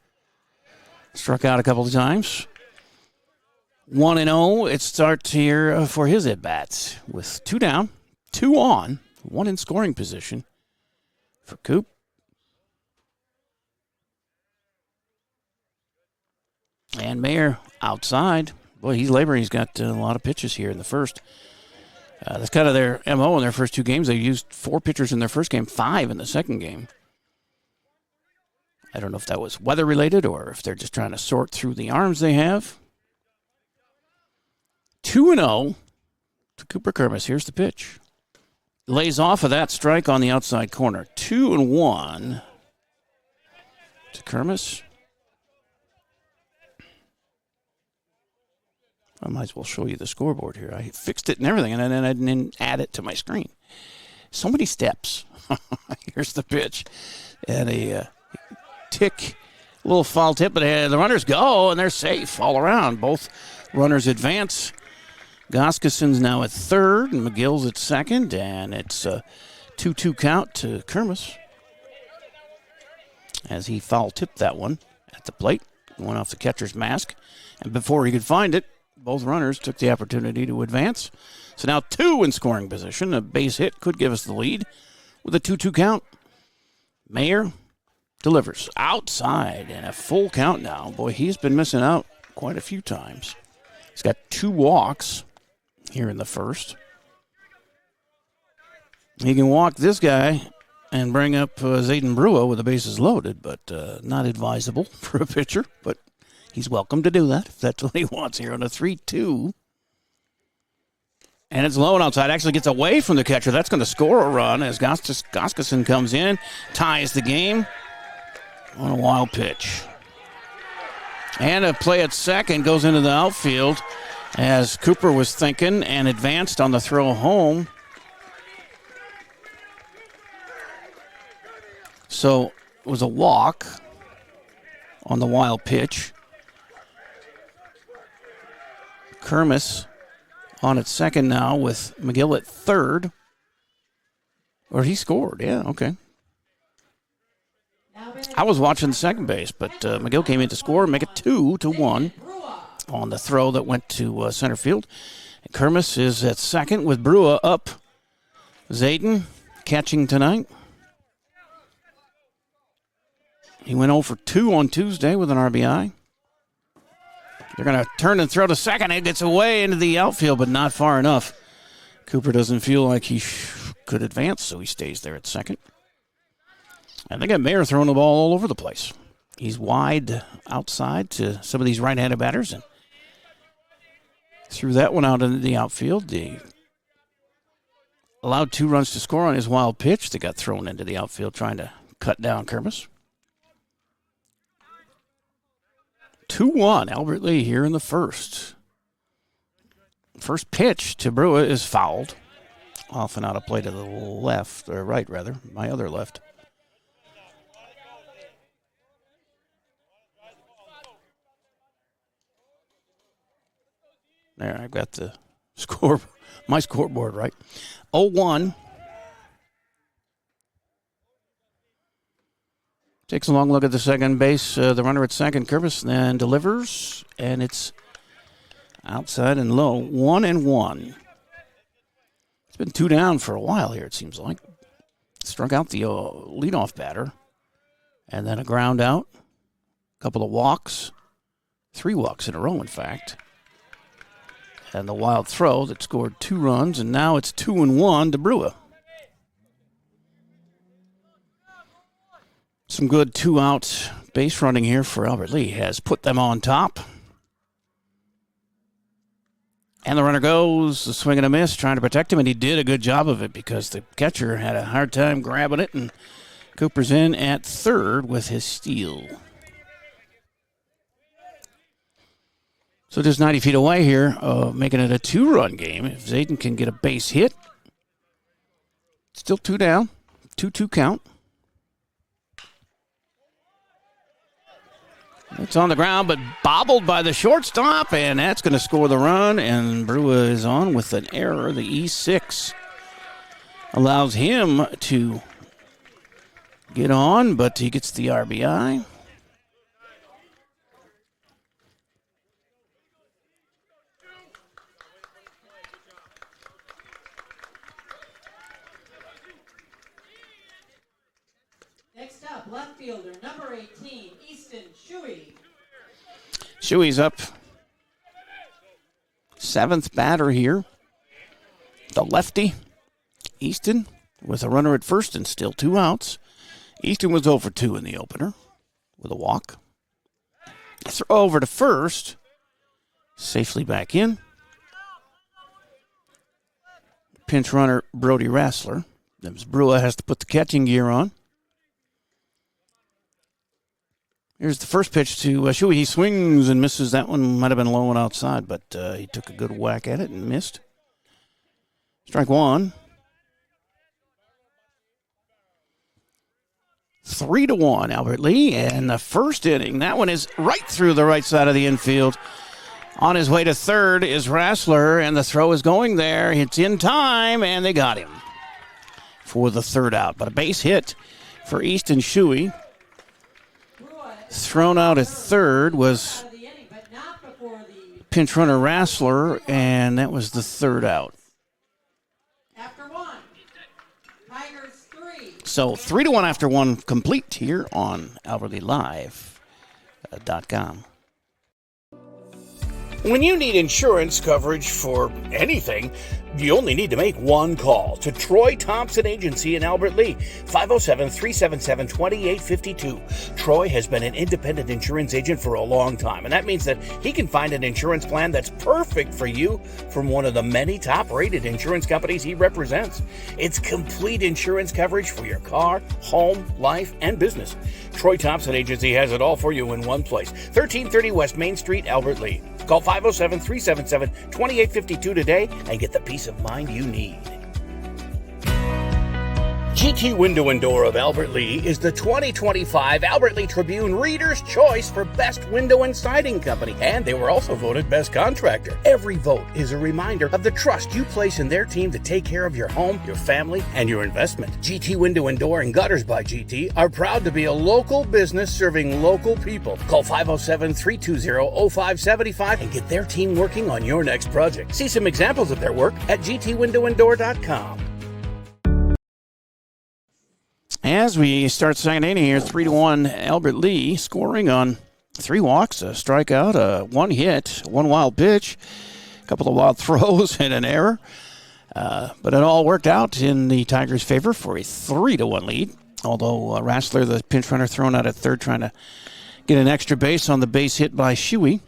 Struck out a couple of times. 1-0. It starts here for his at-bats with 2 down, 2 on, 1 in scoring position for Coop. And Mayer outside. Boy, he's laboring. He's got a lot of pitches here in the first. That's kind of their MO in their first 2 games. They used 4 pitchers in their first game, 5 in the second game. I don't know if that was weather-related or if they're just trying to sort through the arms they have. 2-0 to Cooper Kermis. Here's the pitch. Lays off of that strike on the outside corner. 2-1 to Kermis. I might as well show you the scoreboard here. I fixed it and everything, and then I didn't add it to my screen. So many steps. Here's the pitch. And a tick, little foul tip, but the runners go, and they're safe all around. Both runners advance. Goskason's now at third, and McGill's at second, and it's a 2-2 count to Kermis as he foul tipped that one at the plate. Went off the catcher's mask, and before he could find it, both runners took the opportunity to advance. So now 2 in scoring position. A base hit could give us the lead with a 2-2 count. Mayer delivers outside and a full count now. Boy, he's been missing out quite a few times. He's got 2 walks here in the first. He can walk this guy and bring up Zayden Brua with the bases loaded, but not advisable for a pitcher. But he's welcome to do that if that's what he wants here on a 3-2. And it's low and outside. Actually gets away from the catcher. That's going to score a run as Goskason comes in, ties the game on a wild pitch. And a play at second goes into the outfield as Cooper was thinking and advanced on the throw home. So it was a walk on the wild pitch. Kermis on at second now with McGill at third. Or he scored, yeah, okay. I was watching second base, but McGill came in to score and make it 2-1 on the throw that went to center field. And Kermis is at second with Brua up. Zayden catching tonight. He went 0 for 2 on Tuesday with an RBI. They're going to turn and throw to second. It gets away into the outfield, but not far enough. Cooper doesn't feel like he could advance, so he stays there at second. And they got Mayer throwing the ball all over the place. He's wide outside to some of these right-handed batters and threw that one out into the outfield. They allowed 2 runs to score on his wild pitch that got thrown into the outfield trying to cut down Kermis. 2-1, Albert Lee here in the first. First pitch to Brua is fouled. Off and out of play to the left, or right rather, my other left. There, I've got the score, my scoreboard right. 0-1. Takes a long look at the second base. The runner at second, Kermis, then delivers, and it's outside and low. 1-1. It's been 2 down for a while here, it seems like. Struck out the leadoff batter, and then a ground out, a couple of walks, 3 walks in a row, in fact. And the wild throw that scored 2 runs, and now it's 2-1 to Brua. Some good 2-out base running here for Albert Lee has put them on top. And the runner goes, a swing and a miss, trying to protect him, and he did a good job of it because the catcher had a hard time grabbing it, and Cooper's in at third with his steal. So just 90 feet away here, making it a 2-run game. If Zayden can get a base hit, still 2 down, 2-2 count. It's on the ground, but bobbled by the shortstop, and that's going to score the run, and Brua is on with an error. The E6 allows him to get on, but he gets the RBI. Next up, left fielder, number 18, Easton Shuey. Shuey's up. 7th batter here. The lefty, Easton, with a runner at first and still 2 outs. Easton was 0 for 2 in the opener with a walk. Throw over to first. Safely back in. Pinch runner, Brody Rassler. Brua has to put the catching gear on. Here's the first pitch to Shuey. He swings and misses. That one might have been low and outside, but he took a good whack at it and missed. Strike one. 3-1, Albert Lee. And the first inning, that one is right through the right side of the infield. On his way to third is Rassler, and the throw is going there. It's in time, and they got him for the third out. But a base hit for Easton Shuey. Thrown out at third was pinch runner Rassler, and that was the third out. After 1, Tigers 3. So 3-1 after 1 complete here on AlbertlyLive.com. When you need insurance coverage for anything, you only need to make one call to Troy Thompson Agency in Albert Lee, 507-377-2852. Troy has been an independent insurance agent for a long time, and that means that he can find an insurance plan that's perfect for you from one of the many top-rated insurance companies he represents. It's complete insurance coverage for your car, home, life, and business. Troy Thompson Agency has it all for you in one place, 1330 West Main Street, Albert Lee. Call 507-377-2852 today and get the peace of mind you need. GT Window and Door of Albert Lee is the 2025 Albert Lee Tribune Reader's Choice for Best Window and Siding Company, and they were also voted Best Contractor. Every vote is a reminder of the trust you place in their team to take care of your home, your family, and your investment. GT Window and Door and Gutters by GT are proud to be a local business serving local people. Call 507-320-0575 and get their team working on your next project. See some examples of their work at gtwindowanddoor.com. As we start second inning here, 3-1 Albert Lee, scoring on 3 walks, a strikeout, 1 hit, 1 wild pitch, a couple of wild throws, and an error. But it all worked out in the Tigers' favor for a 3-1 lead. Although Rassler, the pinch runner, thrown out at third, trying to get an extra base on the base hit by Shuey,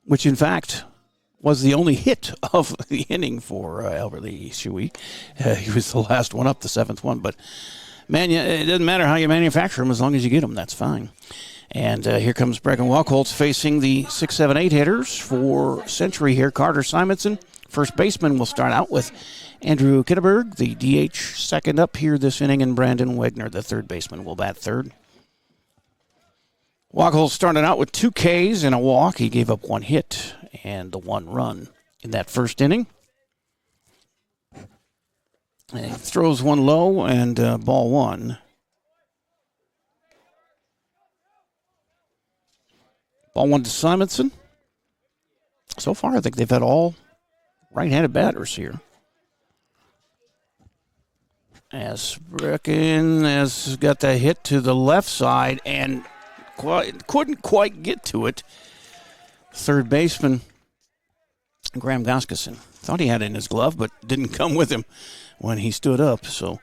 which in fact was the only hit of the inning for Albert Lee Shuey. He was the last one up, the 7th one. But, man, it doesn't matter how you manufacture them as long as you get them. That's fine. And here comes Brecken Wacholtz facing the 6, 7, 8 hitters for Century here. Carter Simonson, first baseman, will start out with Andrew Kitteberg, the DH, second up here this inning, and Brandon Wegner, the third baseman, will bat third. Wacholtz started out with 2 Ks and a walk. He gave up 1 hit and the 1 run in that first inning. And he throws 1 low and ball 1. Ball 1 to Simonson. So far, I think they've had all right-handed batters here. As Brecken has got the hit to the left side and couldn't quite get to it. Third baseman Graham Goskeson thought he had it in his glove, but didn't come with him when he stood up. So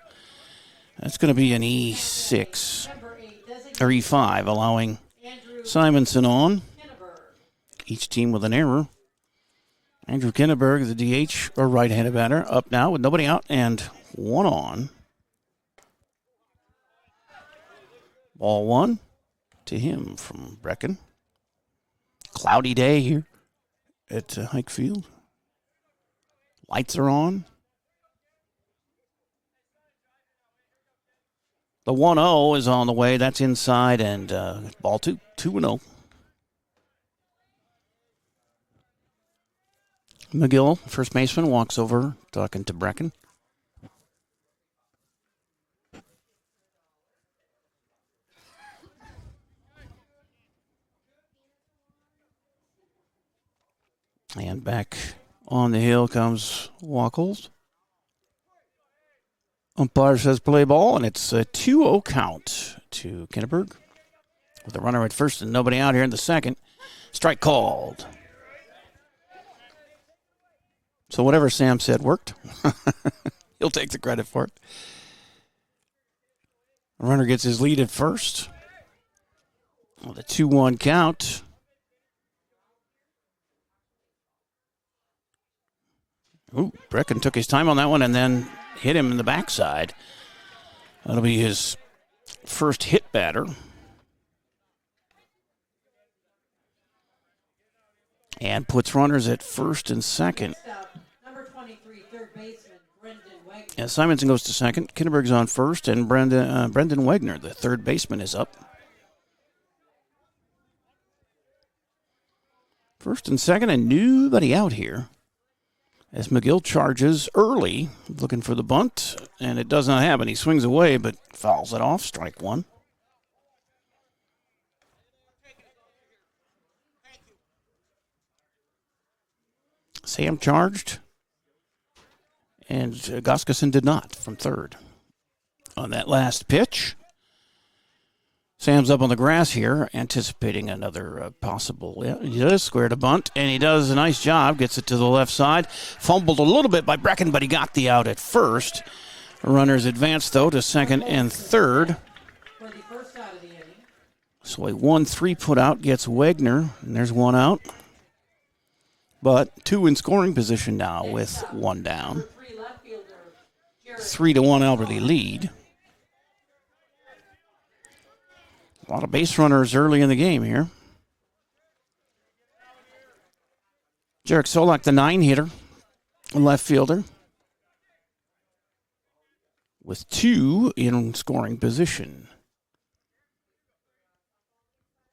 that's going to be an E6 or E5, allowing Simonson on. each team with an error. Andrew Kinneberg, the DH, or right-handed batter, up now with nobody out and one on. Ball one to him from Brecken. Cloudy day here at Hike Field. Lights are on. The 1-0 is on the way. That's inside, and ball 2-0. McGill, first baseman, walks over, talking to Brecken. And back on the hill comes Wackles. Umpire says play ball, and it's a 2-0 count to Kinneberg. With a runner at first and nobody out here in the second. Strike called. So whatever Sam said worked. He'll take the credit for it. The runner gets his lead at first. With a 2-1 count. Ooh, Brecken took his time on that one and then hit him in the backside. That'll be his first hit batter. And puts runners at first and second. Number 23, third baseman, Brendan Wagner. Yeah, Simonson goes to second. Kinneberg's on first, and Brendan Wagner, the third baseman, is up. First and second, and nobody out here. As McGill charges early, looking for the bunt, and it does not happen. He swings away, but fouls it off. Strike one. Sam charged, and Gustafson did not from third. On that last pitch, Sam's up on the grass here, anticipating another possible. Yeah, he does square to bunt, and he does a nice job. Gets it to the left side. Fumbled a little bit by Brecken, but he got the out at first. Runners advance, though, to second and third. So a 1-3 put out gets Wagner, and there's one out. But two in scoring position now with one down. 3-1 Alberti lead. A lot of base runners early in the game here. Jarek Solak, the 9-hitter, left fielder, with two in scoring position.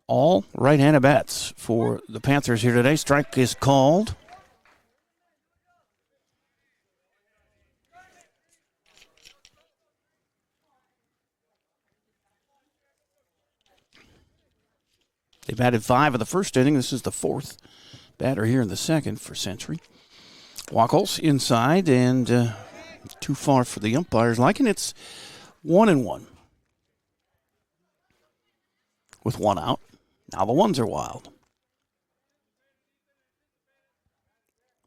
All right-handed bats for the Panthers here today. Strike is called. They batted 5 of the first inning. This is the fourth batter here in the second for Century. Wackles inside and too far for the umpires. Liking it's 1-1 with one out. Now the ones are wild.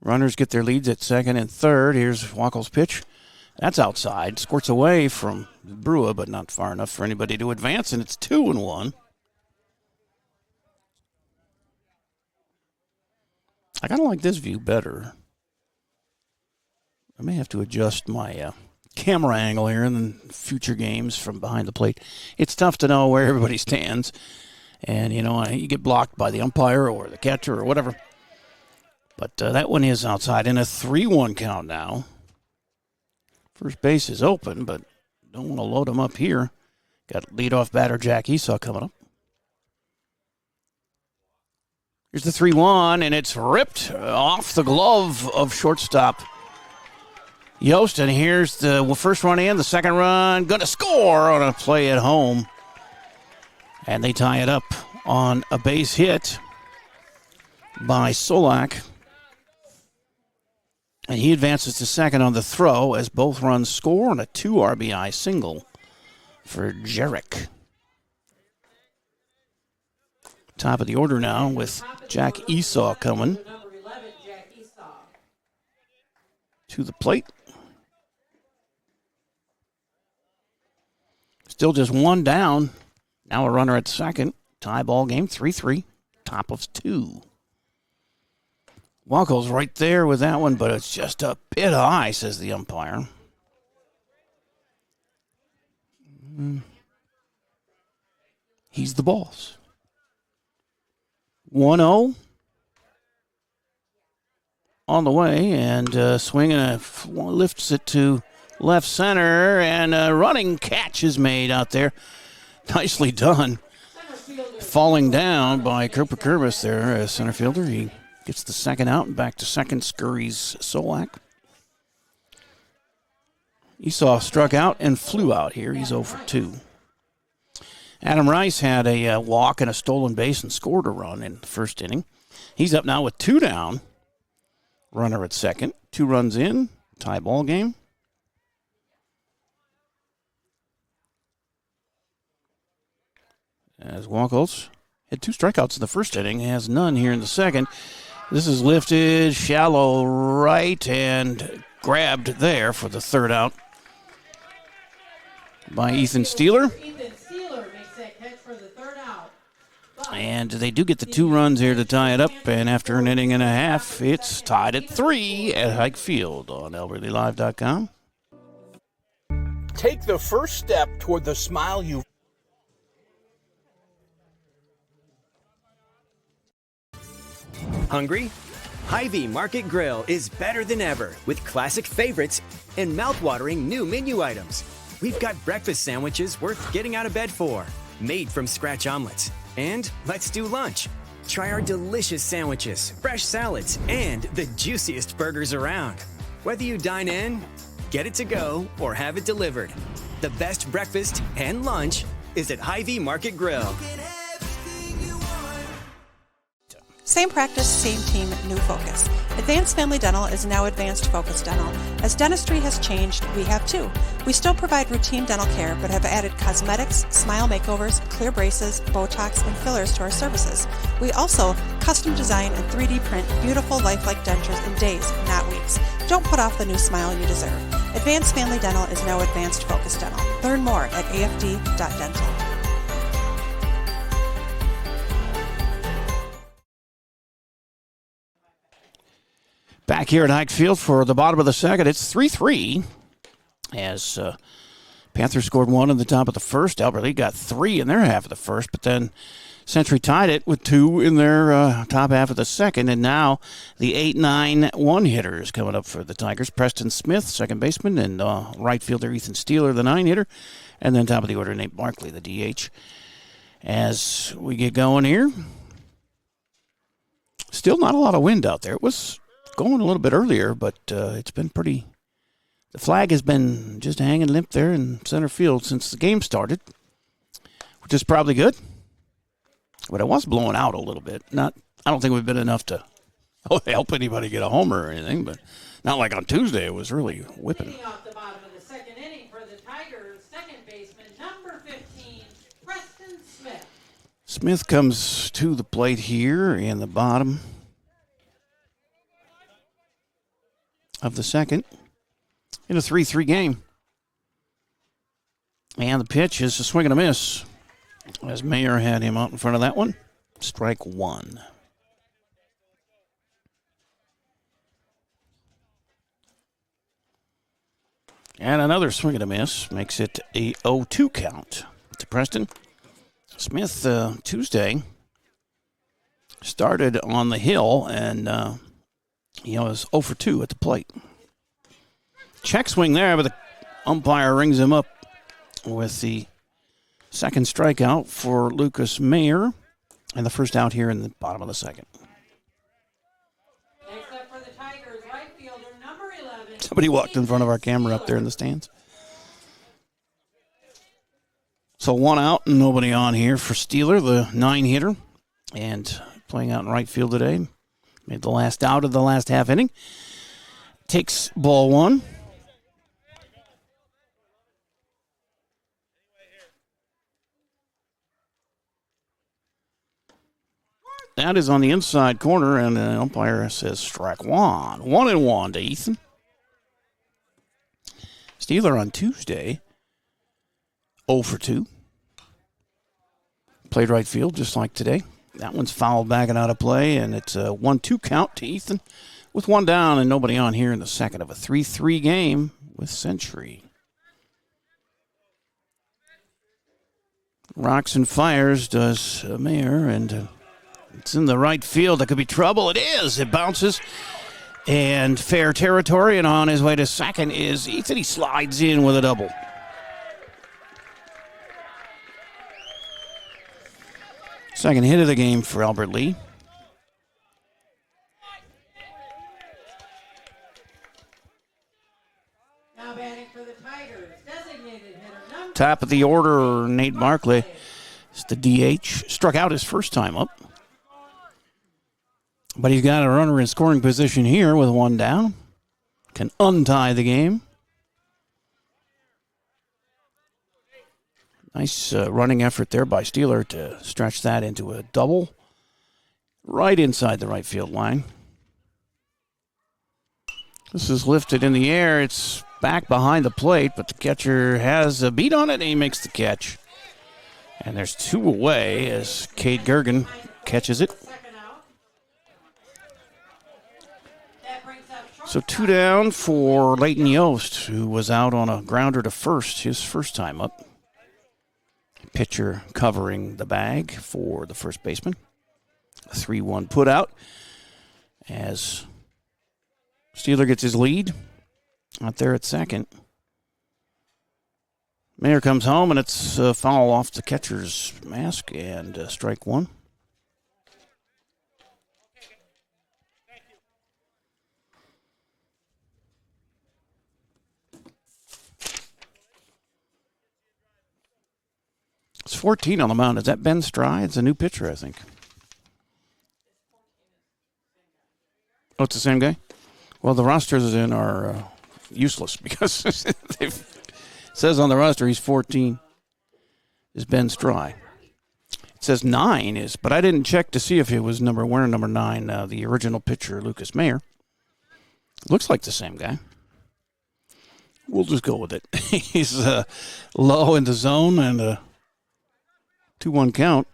Runners get their leads at second and third. Here's Wackles' pitch. That's outside. Squirts away from Brewer, but not far enough for anybody to advance, and it's 2-1. I kind of like this view better. I may have to adjust my camera angle here in future games from behind the plate. It's tough to know where everybody stands. And, you know, you get blocked by the umpire or the catcher or whatever. But that one is outside in a 3-1 count now. First base is open, but don't want to load him up here. Got leadoff batter Jack Esau coming up. Here's the 3-1, and it's ripped off the glove of shortstop Yost. And here's the first run in, the second run. Going to score on a play at home. And they tie it up on a base hit by Solak. And he advances to second on the throw as both runs score on a 2 RBI single for Jarek. Top of the order now with Jack Esau coming to the plate. Still just one down. Now a runner at second. Tie ball game, 3-3. Top of 2. Wackel's right there with that one, but it's just a bit high, says the umpire. He's the boss. 1-0 on the way, and swinging lifts it to left center, and a running catch is made out there. Nicely done. Falling down by Cooper Kervis there as center fielder. He gets the second out and back to second, scurries Solak. Esau struck out and flew out here. He's 0 for 2. Adam Rice had a walk and a stolen base and scored a run in the first inning. He's up now with 2 down. Runner at second. 2 runs in. Tie ball game. As Wackles had 2 strikeouts in the first inning, has none here in the second. This is lifted shallow right and grabbed there for the third out by Ethan Steeler. And they do get the 2 runs here to tie it up, and after an inning and a half, it's tied at 3 at Hike Field on ElberlyLive.com. Take the first step toward the smile you. Hungry? Hy-Vee Market Grill is better than ever with classic favorites and mouthwatering new menu items. We've got breakfast sandwiches worth getting out of bed for, made from scratch omelets. And let's do lunch. Try our delicious sandwiches, fresh salads, and the juiciest burgers around. Whether you dine in, get it to go, or have it delivered, the best breakfast and lunch is at Hy-Vee Market Grill. Same practice, same team, new focus. Advanced Family Dental is now Advanced Focus Dental. As dentistry has changed, we have too. We still provide routine dental care, but have added cosmetics, smile makeovers, clear braces, Botox, and fillers to our services. We also custom design and 3D print beautiful lifelike dentures in days, not weeks. Don't put off the new smile you deserve. Advanced Family Dental is now Advanced Focus Dental. Learn more at afd.dental. Back here at Hike Field for the bottom of the second, it's 3-3 as Panthers scored 1 in the top of the first. Elberly got 3 in their half of the first, but then Century tied it with 2 in their top half of the second, and now the 8-9 one-hitter is coming up for the Tigers. Preston Smith, second baseman, and right fielder Ethan Steeler, the 9-hitter, and then top of the order Nate Barkley, the DH. As we get going here, still not a lot of wind out there. It was going a little bit earlier, but it's been pretty. The flag has been just hanging limp there in center field since the game started, which is probably good. But it was blowing out a little bit. I don't think we've been enough to help anybody get a homer or anything, but not like on Tuesday. It was really whipping. Off the bottom of the second inning for the Tigers, second baseman, number 15, Preston Smith. Smith comes to the plate here in the bottom of the second in a 3-3 game. And the pitch is a swing and a miss as Mayer had him out in front of that one. Strike 1. And another swing and a miss makes it a 0-2 count to Preston. Smith Tuesday started on the hill and was 0 for 2 at the plate. Check swing there, but the umpire rings him up with the second strikeout for Lucas Mayer and the first out here in the bottom of the second. Next up for the Tigers, right fielder, number 11. Somebody walked in front of our camera up there in the stands. So 1 out and nobody on here for Steeler, the 9-hitter, and playing out in right field today. Made the last out of the last half inning. Takes ball 1. That is on the inside corner, and the umpire says strike 1. 1-1 to Ethan. Steeler on Tuesday, 0 for 2. Played right field just like today. That one's fouled back and out of play, and it's a 1-2 count to Ethan with one down and nobody on here in the second of a 3-3 game with Century. Rocks and fires does Mayer, and it's in the right field. That could be trouble. It is. It bounces. And fair territory, and on his way to second is Ethan. He slides in with a double. Second hit of the game for Albert Lee. Now batting for the Tigers, designated hitter number. Top of the order, Nate Barkley is the DH. Struck out his first time up. But he's got a runner in scoring position here with one down. Can untie the game. Nice running effort there by Steeler to stretch that into a double right inside the right field line. This is lifted in the air. It's back behind the plate, but the catcher has a beat on it, and he makes the catch. And there's two away as Cade Gergen catches it. So two down for Leighton Yost, who was out on a grounder to first, his first time up. Pitcher covering the bag for the first baseman. A 3-1 put out as Steeler gets his lead out there at second. Mayer comes home, and it's a foul off the catcher's mask, and strike one. It's 14 on the mound. Is that Ben Stride? It's a new pitcher, I think. Oh, it's the same guy? Well, the rosters in are useless because it says on the roster he's 14 is Ben Stride. It says 9 is, but I didn't check to see if it was number 1 or number 9, the original pitcher, Lucas Mayer. Looks like the same guy. We'll just go with it. He's low in the zone and 2-1 count.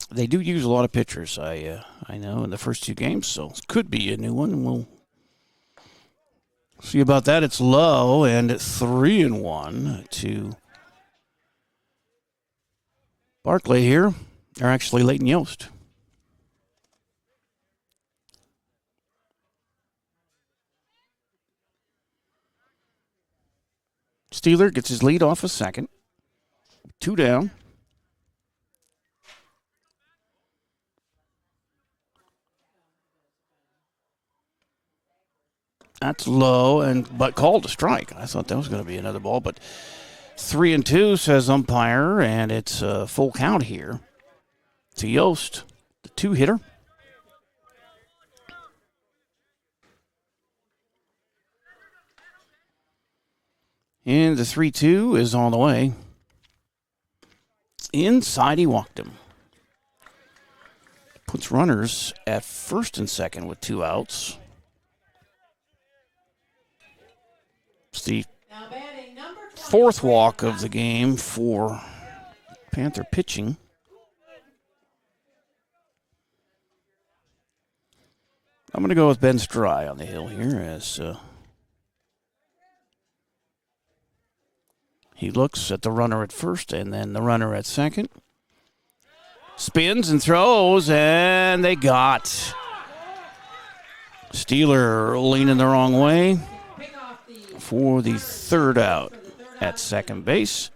They do use a lot of pitchers, I know, in the first two games, so it could be a new one, and we'll see about that. It's low, and 3-1 to Barkley here, or actually Leighton Yost. Steeler gets his lead off a second. 2 down. That's low, but called a strike. I thought that was going to be another ball, but 3-2 says umpire, and it's a full count here to Yost, the 2-hitter. And the 3-2 is on the way. Inside, he walked him. Puts runners at first and second with 2 outs. It's the 4th walk of the game for Panther pitching. I'm going to go with Ben Stride on the hill here as he looks at the runner at first and then the runner at second. Spins and throws, and they got Steeler leaning the wrong way for the 3rd out at second base.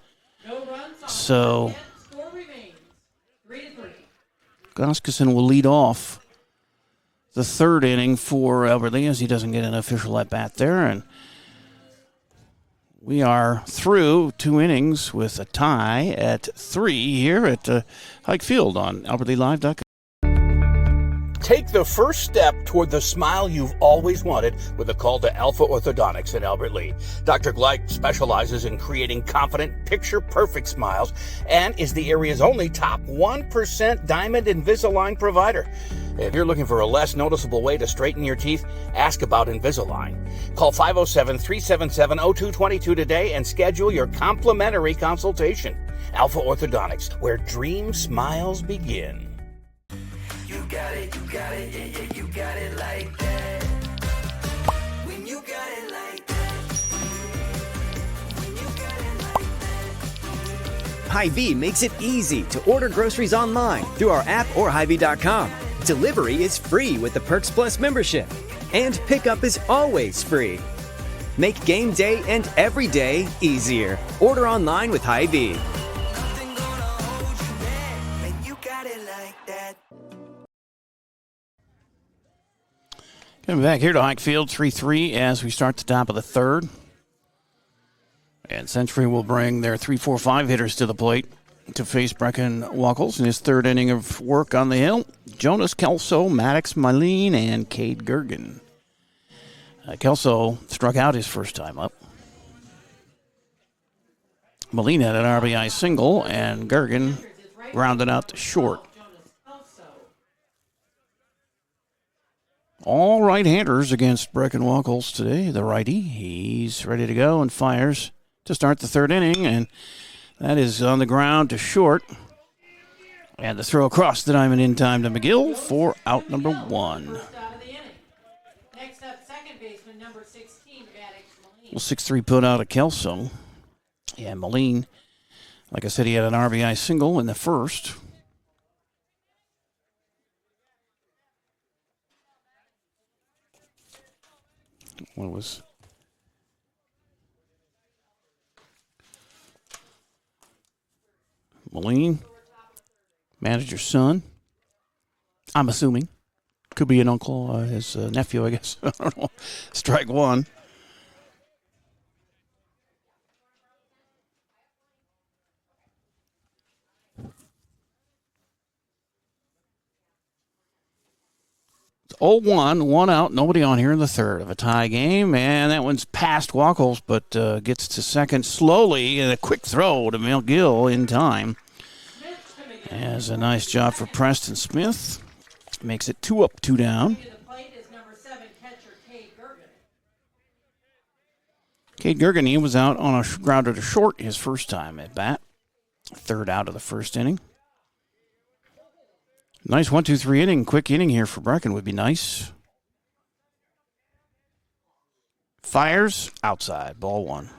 So Goskeson will lead off the 3rd inning for Albert Lee as he doesn't get an official at-bat there. And we are through 2 innings with a tie at 3 here at Hike Field on AlbertLeeLive.com. Take the first step toward the smile you've always wanted with a call to Alpha Orthodontics in Albert Lea. Dr. Gleich specializes in creating confident, picture-perfect smiles and is the area's only top 1% Diamond Invisalign provider. If you're looking for a less noticeable way to straighten your teeth, ask about Invisalign. Call 507-377-0222 today and schedule your complimentary consultation. Alpha Orthodontics, where dream smiles begin. You got it, yeah, you got it like that. When you got it like that. When you got it like that. Hy-Vee makes it easy to order groceries online through our app or Hy-Vee.com. Delivery is free with the Perks Plus membership. And pickup is always free. Make game day and every day easier. Order online with Hy-Vee. Nothing gonna hold you back when you got it like that. Coming back here to Hike Field, 3-3 as we start the top of the third. And Century will bring their 3-4-5 hitters to the plate to face Brecken Wackles in his third inning of work on the hill. Jonas Kelso, Maddox Mylene, and Cade Gergen. Kelso struck out his first time up. Mylene had an RBI single, and Gergen grounded out to short. All right-handers against Brecken Wackles today. The righty, he's ready to go and fires to start the third inning, and that is on the ground to short. And the throw across the diamond in time to McGill for out number one. Next up, second baseman, number 16, Maddox Mylene. Well, 6-3 put out of Kelso. Yeah, Mylene, like I said, he had an RBI single in the first. What was... Mylene, manager's son, I'm assuming. Could be an uncle, his nephew, I guess. I don't know. Strike one. It's 0-1, one out, nobody on here in the third of a tie game. And that one's past Wackles, but gets to second slowly. And a quick throw to McGill in time. As a nice job for Preston Smith. Makes it 2 up, 2 down. Cade Gergen, he was out on a grounder to short his first time at bat. Third out of the first inning. Nice 1-2-3 inning. Quick inning here for Brecken would be nice. Fires outside. Ball one.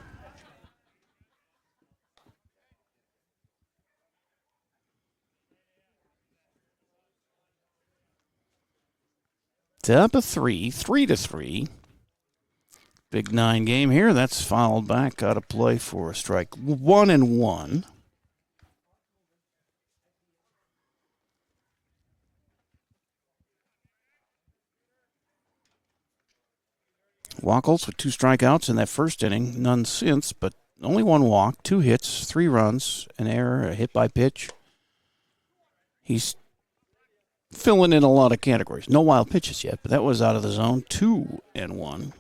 Top of 3-3. Big 9 game here. That's fouled back. Got to play for a strike. 1-1. Wackles with 2 strikeouts in that first inning. None since, but only 1 walk, 2 hits, 3 runs, an error, a hit by pitch. He's filling in a lot of categories. No wild pitches yet, but that was out of the zone. 2-1.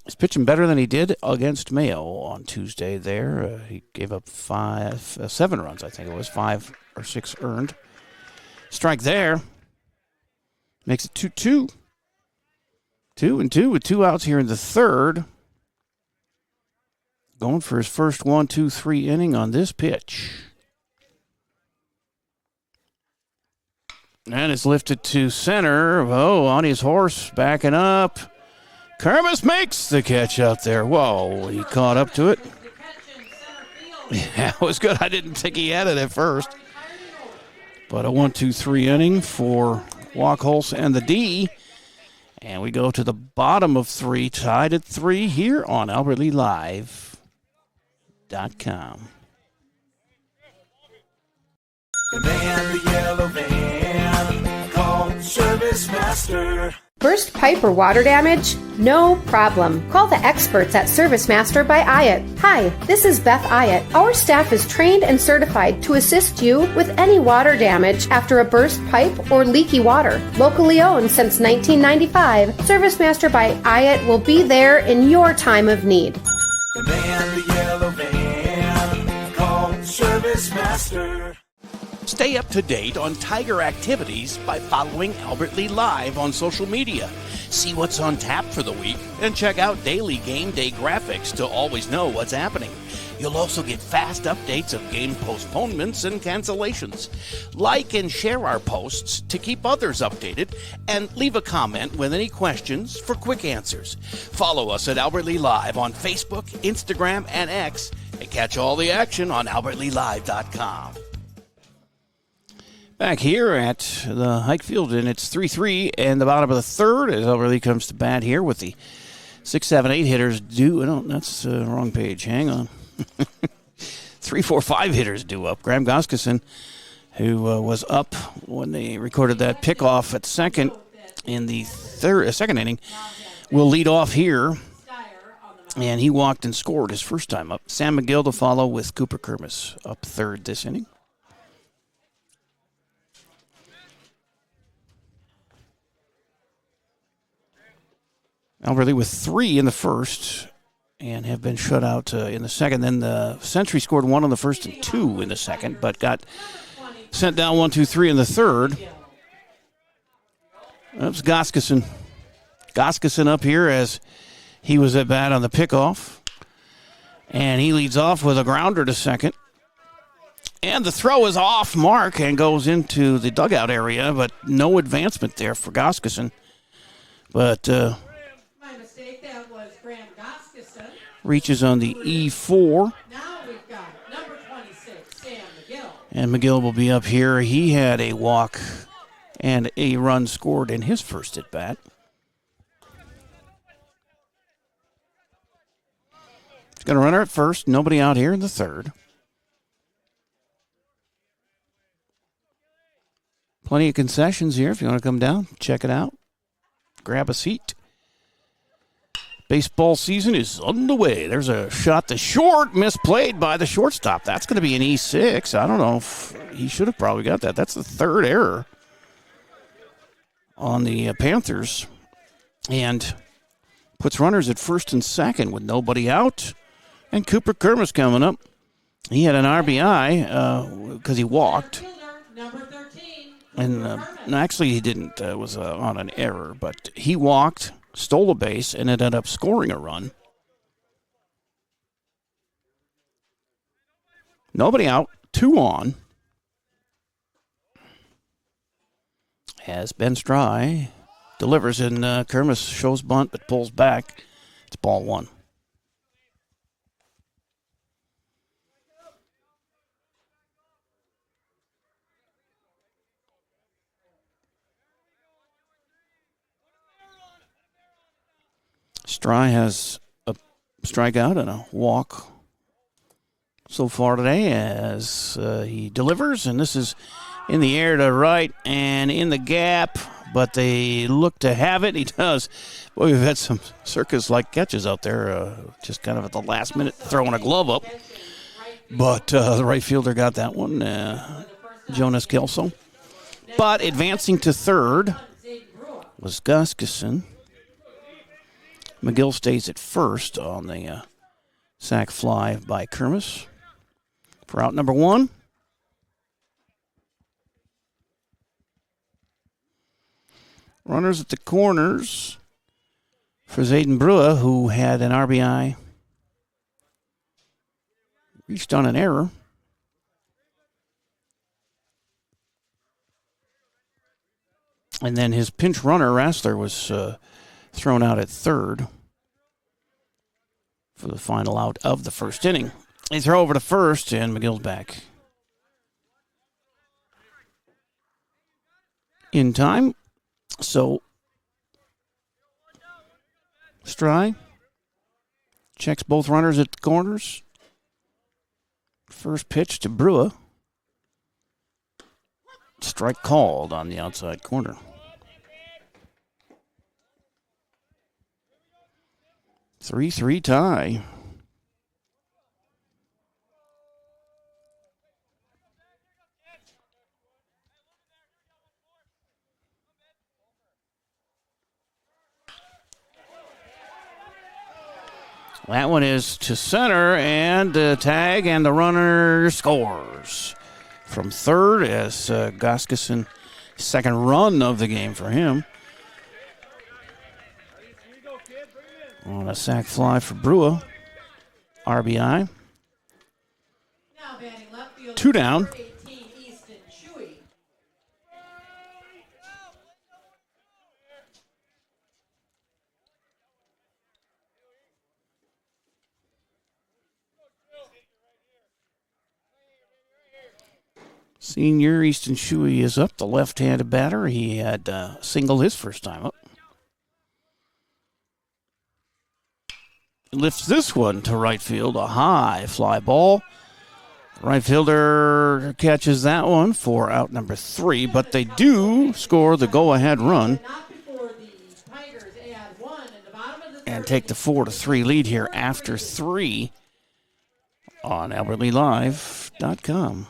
He's pitching better than he did against Mayo on Tuesday there. He gave up 7 runs, I think it was, 5 or 6 earned. Strike there. Makes it 2-2. 2-2 with 2 outs here in the third. Going for his first 1-2-3 inning on this pitch. And it's lifted to center. Oh, on his horse, backing up. Kermis makes the catch out there. Whoa, he caught up to it. Yeah, it was good. I didn't think he had it at first. But a 1-2-3 inning for Wackles and the D. And we go to the bottom of 3, tied at 3 here on AlbertLeeLive.com. The man, the yellow van, call Service Master. Burst pipe or water damage? No problem. Call the experts at Service Master by Ayat. Hi, this is Beth Ayat. Our staff is trained and certified to assist you with any water damage after a burst pipe or leaky water. Locally owned since 1995, Service Master by Ayat will be there in your time of need. The man, the yellow van, call Service Master. Stay up to date on Tiger activities by following Albert Lee Live on social media. See what's on tap for the week and check out daily game day graphics to always know what's happening. You'll also get fast updates of game postponements and cancellations. Like and share our posts to keep others updated, and leave a comment with any questions for quick answers. Follow us at Albert Lee Live on Facebook, Instagram, and X, and catch all the action on albertleelive.com. Back here at the Hike Field, and it's 3-3 and the bottom of the third as Albert Lee comes to bat here with the 6, 7, 8 hitters due. No, that's the wrong page. Hang on. 3, 4, 5 hitters due up. Graham Goskison, who was up when they recorded that pickoff at second in the second inning, will lead off here. And he walked and scored his first time up. Sam McGill to follow with Cooper Kermis up third this inning. Albert Lee with 3 in the first and have been shut out in the second. Then the Century scored 1 in the first and 2 in the second, but got sent down 1, 2, 3 in the third. That's Goskison. Goskison up here as he was at bat on the pickoff. And he leads off with a grounder to second. And the throw is off mark and goes into the dugout area, but no advancement there for Goskison. But My mistake, that was Graham Goskison. reaches on the E4. Now we've got number 26, Sam McGill. And McGill will be up here. He had a walk and a run scored in his first at bat. He's got a runner at first. Nobody out here in the third. Plenty of concessions here if you want to come down, check it out. Grab a seat. Baseball season is underway. There's a shot to short, misplayed by the shortstop. That's going to be an E6. I don't know if he should have probably got that. That's the third error on the Panthers. And puts runners at first and second with nobody out. And Cooper Kermis coming up. He had an RBI because he walked. Number 13. And no, actually he didn't. It was on an error. But he walked, stole a base, and ended up scoring a run. Nobody out. 2 on. As Ben Stry delivers, and Kermis shows bunt but pulls back. It's ball 1. Stry has a strikeout and a walk so far today as he delivers, and this is in the air to right and in the gap, but they look to have it. He does. Boy, we've had some circus-like catches out there, just kind of at the last minute throwing a glove up. But the right fielder got that one, Jonas Kelso. But advancing to third was Guskison. McGill stays at first on the sac fly by Kermis for out number 1. Runners at the corners for Zayden Brua, who had an RBI. Reached on an error. And then his pinch runner, Rassler, was thrown out at third for the final out of the first inning. They throw over to first, and McGill's back in time. So, Stry checks both runners at the corners. First pitch to Brua. Strike called on the outside corner. 3-3 tie. That one is to center and tag, and the runner scores. from third as Goskeson, second run of the game for him. On a sac fly for Brewer. RBI. 2 down. Senior Easton Shuey is up, the left-handed batter. He had singled his first time up. Lifts this one to right field, a high fly ball. Right fielder catches that one for out number 3, but they do score the go-ahead run and take the 4-3 lead here after 3 on AlbertLeeLive.com.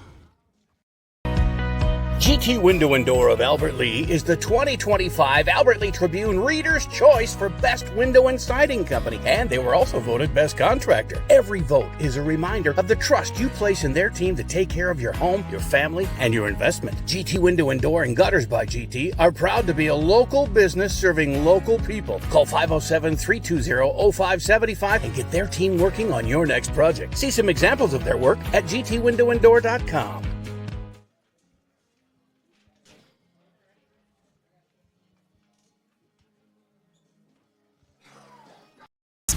GT Window and Door of Albert Lee is the 2025 Albert Lee Tribune Reader's Choice for Best Window and Siding Company, and they were also voted Best Contractor. Every vote is a reminder of the trust you place in their team to take care of your home, your family, and your investment. GT Window and Door and Gutters by GT are proud to be a local business serving local people. Call 507-320-0575 and get their team working on your next project. See some examples of their work at gtwindowanddoor.com.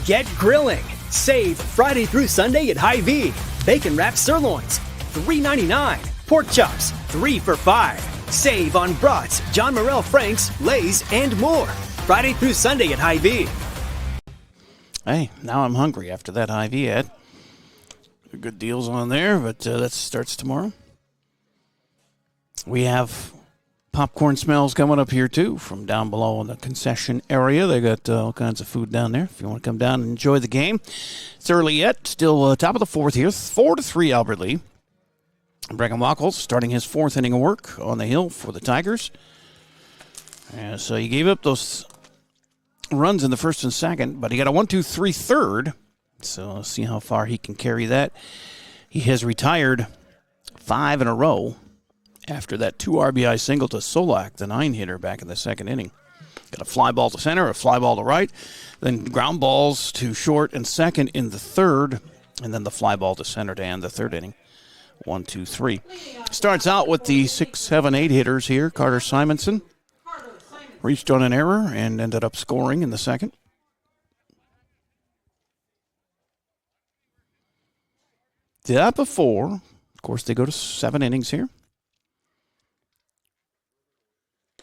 Get grilling. Save Friday through Sunday at Hy-Vee. Bacon wrapped sirloins, $3.99. Pork chops, 3 for $5. Save on brats, John Morrell Franks, Lay's, and more. Friday through Sunday at Hy-Vee. Hey, now I'm hungry after that Hy-Vee ad. Good deals on there, but that starts tomorrow. We have popcorn smells coming up here, too, from down below in the concession area. They got all kinds of food down there if you want to come down and enjoy the game. It's early yet. Still top of the 4th here. 4-3 Albert Lee. Brecken Wackles starting his 4th inning of work on the hill for the Tigers. And so he gave up those runs in the first and second, but he got a 1-2-3 third. So let's see how far he can carry that. He has retired 5 in a row after that 2 RBI single to Solak, the 9-hitter, back in the second inning. Got a fly ball to center, a fly ball to right, then ground balls to short and second in the third, and then the fly ball to center to end the third inning. 1, 2, 3. Starts out with the 6, 7, 8 hitters here. Carter Simonson reached on an error and ended up scoring in the second. That before, of course, they go to 7 innings here.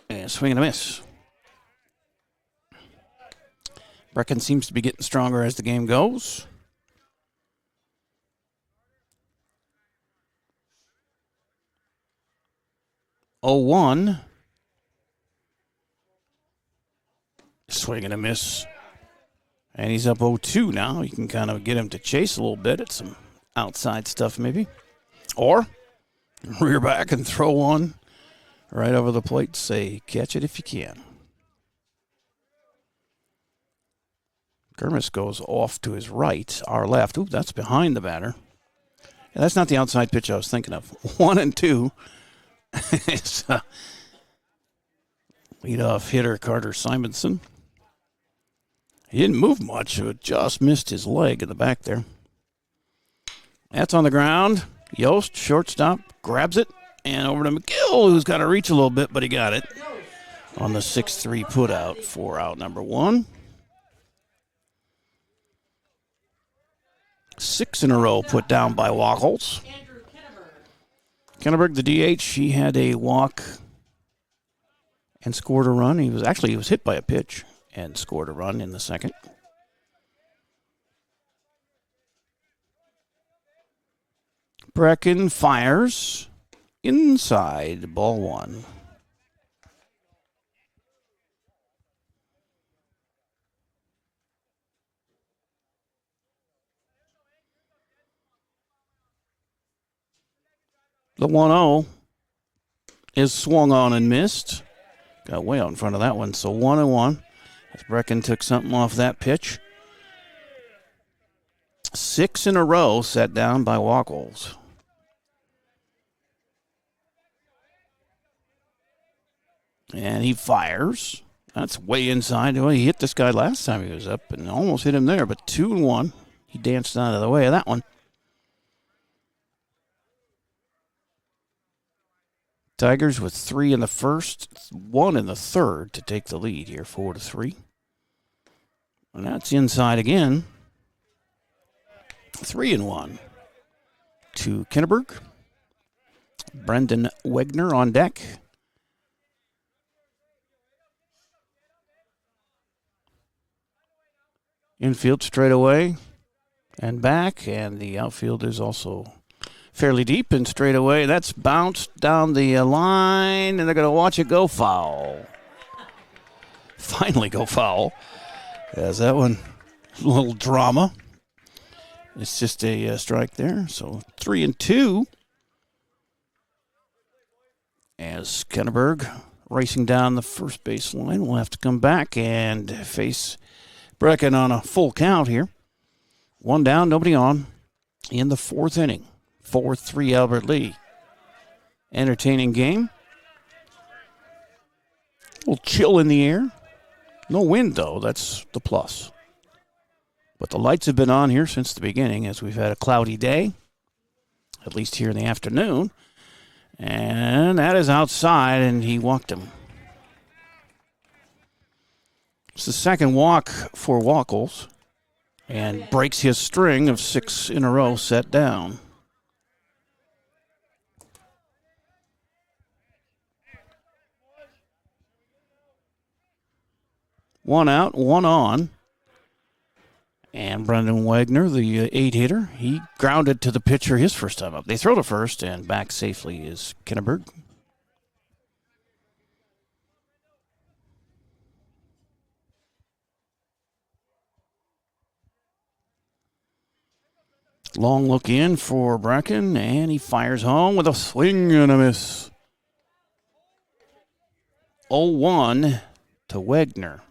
And swing and a miss. Brecken seems to be getting stronger as the game goes. Oh, 1. Swing and a miss. And he's up 0-2 now. You can kind of get him to chase a little bit at some outside stuff maybe. Or rear back and throw one right over the plate. Say, catch it if you can. Kermis goes off to his right, our left. Ooh, that's behind the batter. Yeah, that's not the outside pitch I was thinking of. 1 and 2. It's leadoff hitter Carter Simonson. He didn't move much, so it just missed his leg in the back there. That's on the ground. Yost, shortstop, grabs it, and over to McGill, who's got to reach a little bit, but he got it on the 6-3 putout for out number 1. 6 in a row put down by Wackles. Kenneberg, the DH, he had a walk and scored a run. He was hit by a pitch and scored a run in the second. Brecken fires inside, ball 1. The 1-0 is swung on and missed. Got way out in front of that one. So 1-1 as Brecken took something off that pitch. 6 in a row set down by Wackles. And he fires. That's way inside. Well, he hit this guy last time he was up and almost hit him there, but 2-1. He danced out of the way of that one. Tigers with 3 in the first, 1 in the third to take the lead here, 4-3. And that's inside again. 3-1 to Kinneberg. Brendan Wegner on deck. Infield straight away and back, and the outfield is also fairly deep and straight away. That's bounced down the line, and they're going to watch it go foul. Finally go foul. As that one, a little drama. It's just a strike there. So 3-2. As Kenneberg racing down the first base line will have to come back and face Brecken on a full count here. 1 down, nobody on in the 4th inning. 4-3 Albert Lee. Entertaining game. A little chill in the air. No wind, though. That's the plus. But the lights have been on here since the beginning as we've had a cloudy day, at least here in the afternoon. And that is outside, and he walked him. It's the second walk for Wackles, and breaks his string of 6 in a row set down. One out, 1 on. And Brendan Wagner, the 8-hitter, he grounded to the pitcher his first time up. They throw to first, and back safely is Kinneberg. Long look in for Brecken, and he fires home with a swing and a miss. 0-1 to Wagner.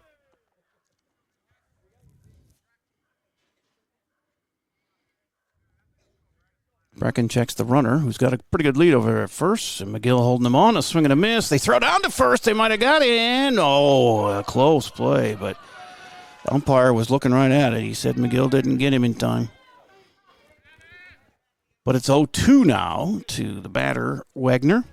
Brecken checks the runner, who's got a pretty good lead over at first. And McGill holding him on, a swing and a miss. They throw down to first. They might have got in. Oh, a close play, but the umpire was looking right at it. He said McGill didn't get him in time. But it's 0-2 now to the batter, Wagner.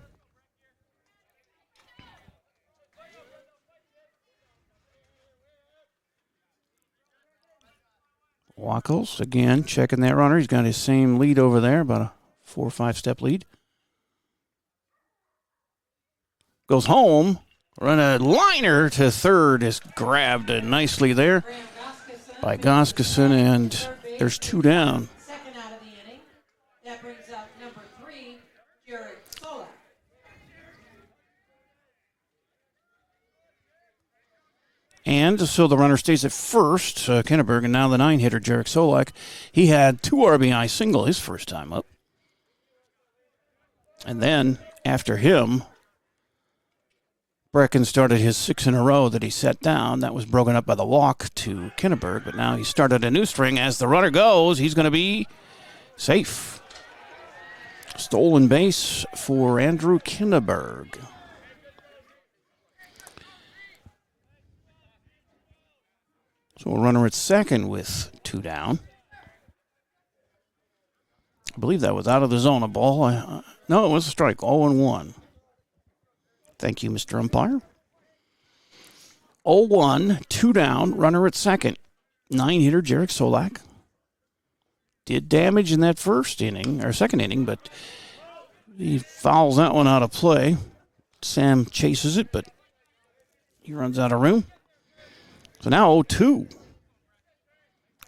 Wackles, again, checking that runner. He's got his same lead over there, about a 4 or 5 step lead. Goes home. Run a liner to third is grabbed nicely there by Goskeson, and there's 2 down. Second out of the inning. That brings up number 3, Jared Solak. And so the runner stays at first, Kinneberg, and now the 9-hitter, Jarek Solak. He had 2 RBI single his first time up. And then, after him, Brecken started his 6 in a row that he set down. That was broken up by the walk to Kinneberg, but now he started a new string. As the runner goes, he's going to be safe. Stolen base for Andrew Kinneberg. So a runner at second with 2 down. I believe that was out of the zone, a ball. No, it was a strike, 0-1. Thank you, Mr. Umpire. 0-1, 2 down, runner at second. 9-hitter Jarek Solak. Did damage in that first inning, or second inning, but he fouls that one out of play. Sam chases it, but he runs out of room. So now 0-2.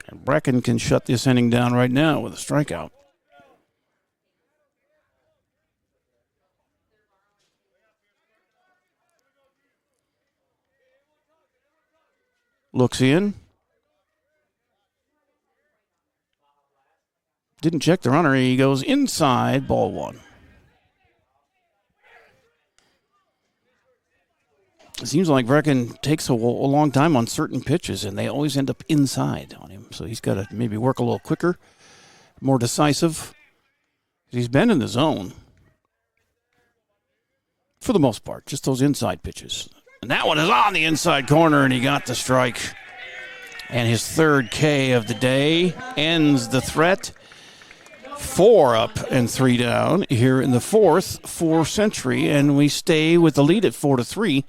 And Brecken can shut this inning down right now with a strikeout. Looks in. Didn't check the runner. He goes inside, ball 1. It seems like Brecken takes a long time on certain pitches, and they always end up inside on him. So he's got to maybe work a little quicker, more decisive. He's been in the zone. for the most part, just those inside pitches. And that one is on the inside corner, and he got the strike. And his third K of the day ends the threat. 4 up and 3 down here in the fourth for Century, and we stay with the lead at 4-3.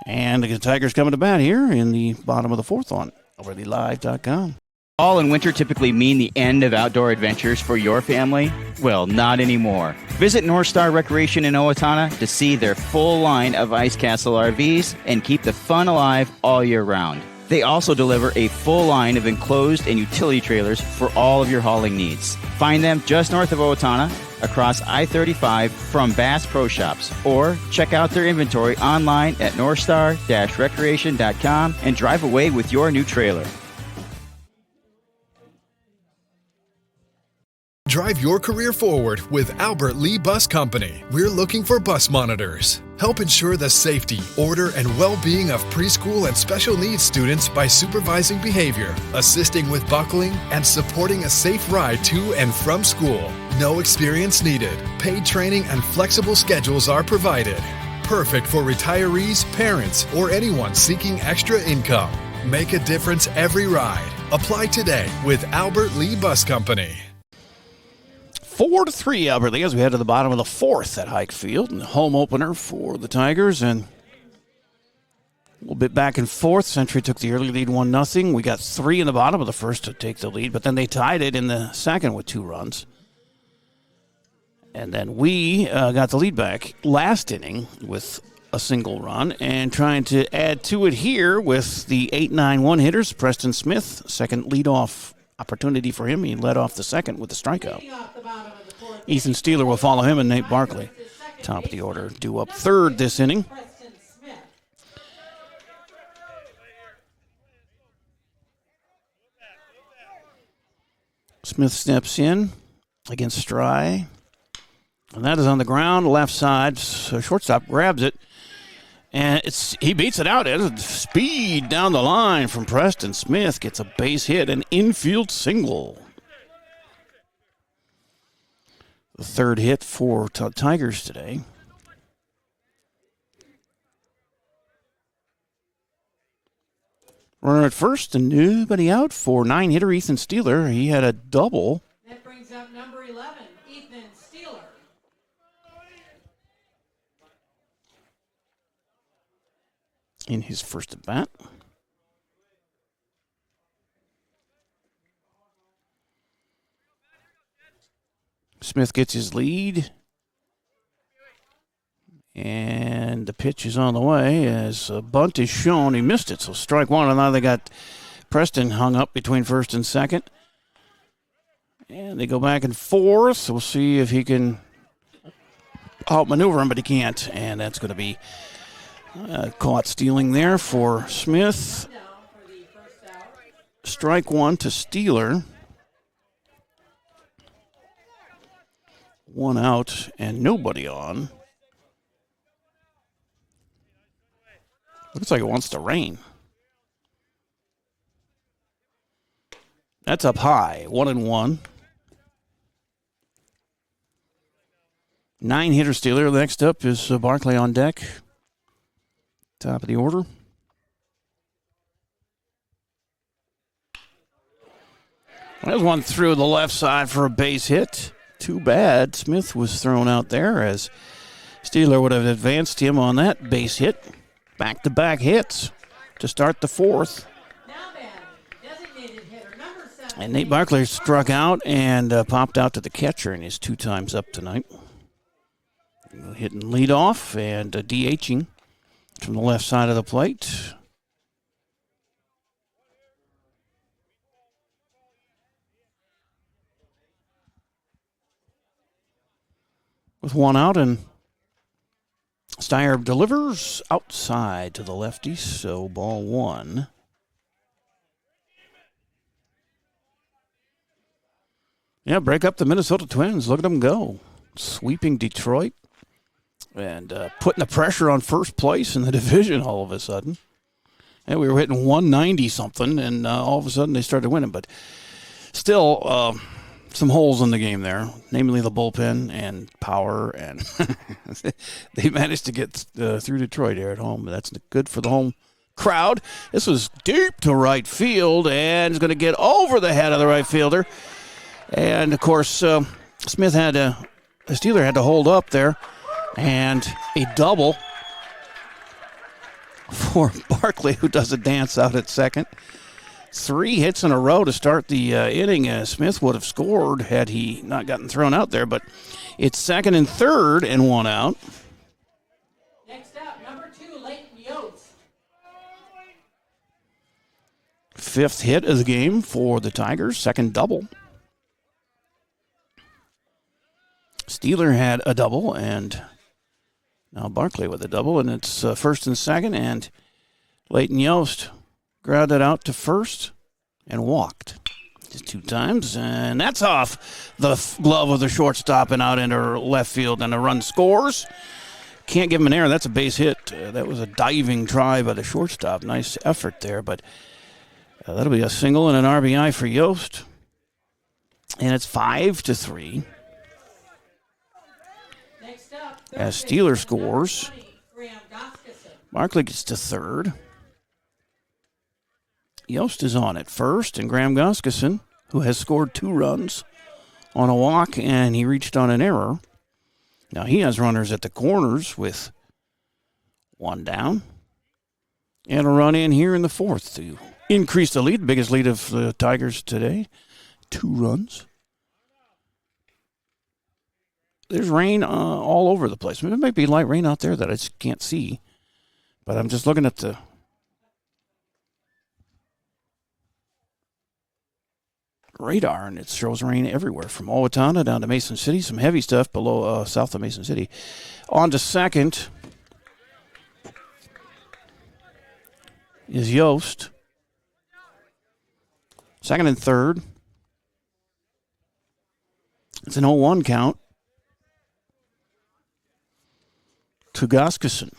And the Tigers coming to bat here in the bottom of the fourth on OverlyLive.com. Fall and winter typically mean the end of outdoor adventures for your family? Well, not anymore. Visit North Star Recreation in Owatonna to see their full line of Ice Castle RVs and keep the fun alive all year round. They also deliver a full line of enclosed and utility trailers for all of your hauling needs. Find them just north of Owatonna, across I-35 from Bass Pro Shops, or check out their inventory online at northstar-recreation.com and drive away with your new trailer. Drive your career forward with Albert Lee Bus Company. We're looking for bus monitors. Help ensure the safety, order, and well-being of preschool and special needs students by supervising behavior, assisting with buckling, and supporting a safe ride to and from school. No experience needed. Paid training and flexible schedules are provided. Perfect for retirees, parents, or anyone seeking extra income. Make a difference every ride. Apply today with Albert Lee Bus Company. 4-3 Albert Lee as we head to the bottom of the fourth at Hike Field, and the home opener for the Tigers. And a little bit back and forth. Century took the early lead 1-0. We got 3 in the bottom of the first to take the lead, but then they tied it in the second with 2 runs. And then we got the lead back last inning with a single run, and trying to add to it here with the 8-9 hitters. Preston Smith, second leadoff opportunity for him. He led off the second with the strikeout. Ethan Steeler will follow him, and Nate Barkley, top of the order, due up third this inning. Smith steps in against Stry, and that is on the ground, left side. So shortstop grabs it, and he beats it out. It's speed down the line from Preston Smith. Gets a base hit, an infield single. The third hit for Tigers today. Runner at first and nobody out for 9-hitter Ethan Steeler. He had a double. That brings up number 11, Ethan Steeler. In his first at bat. Smith gets his lead. And the pitch is on the way as a bunt is shown. He missed it, so strike one. And now they got Preston hung up between first and second. And they go back and forth. We'll see if he can outmaneuver him, but he can't. And that's going to be caught stealing there for Smith. Strike one to Steeler. 1 out and nobody on. Looks like it wants to rain. That's up high, 1-1. 9-hitter Steeler. Next up is Barkley on deck. Top of the order. There's one through the left side for a base hit. Too bad Smith was thrown out there, as Steeler would have advanced him on that base hit. Back-to-back hits to start the fourth. And Nate Barkley struck out and popped out to the catcher in his 2 times up tonight. Hitting lead off and DHing from the left side of the plate. With 1 out, and Steyer delivers outside to the lefty, so ball 1. Yeah, break up the Minnesota Twins. Look at them go. Sweeping Detroit and putting the pressure on first place in the division all of a sudden. And we were hitting 190-something, and all of a sudden they started winning. But still, some holes in the game there, namely the bullpen and power, and they managed to get through Detroit here at home. That's good for the home crowd. This was deep to right field, and is going to get over the head of the right fielder. And, of course, the Steeler had to hold up there, and a double for Barkley, who does a dance out at second. 3 hits in a row to start the inning. Smith would have scored had he not gotten thrown out there, but it's second and third and 1 out. Next up, number 2, Leighton Yost. 5th hit of the game for the Tigers, second double. Steeler had a double, and now Barkley with a double, and it's first and second, and Leighton Yost grounded out to first and walked just 2 times, and that's off the glove of the shortstop and out into left field, and a run scores. Can't give him an error. That's a base hit. That was a diving try by the shortstop. Nice effort there, but that'll be a single and an RBI for Yost, and it's 5-3. As Steeler scores, Barkley gets to third. Yost is on at first, and Graham Goskeson, who has scored 2 runs on a walk, and he reached on an error. Now he has runners at the corners with 1 down, and a run in here in the 4th to increase the lead, biggest lead of the Tigers today, 2 runs. There's rain all over the place. It might be light rain out there that I just can't see, but I'm just looking at the radar, and it shows rain everywhere from Owatonna down to Mason City. Some heavy stuff below south of Mason City. On to second is Yost. Second and third. It's an 0-1 count to Goskeson.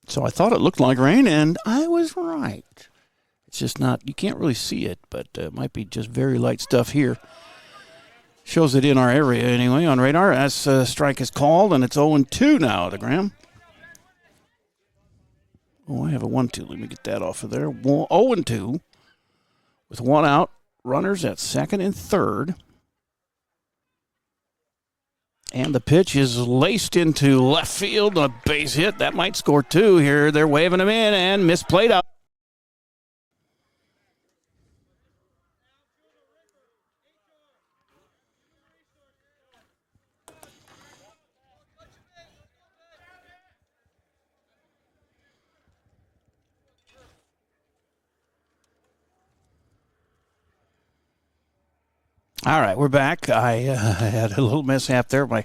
So I thought it looked like rain, and I was right. It's just not, you can't really see it, but it might be just very light stuff here. Shows it in our area anyway on radar. As strike is called, and it's 0-2 now to Graham. Oh, I have a 1-2. Let me get that off of there. 0-2 with 1 out. Runners at second and third. And the pitch is laced into left field. A base hit. That might score 2 here. They're waving him in and misplayed out. All right, we're back. I had a little mishap there. My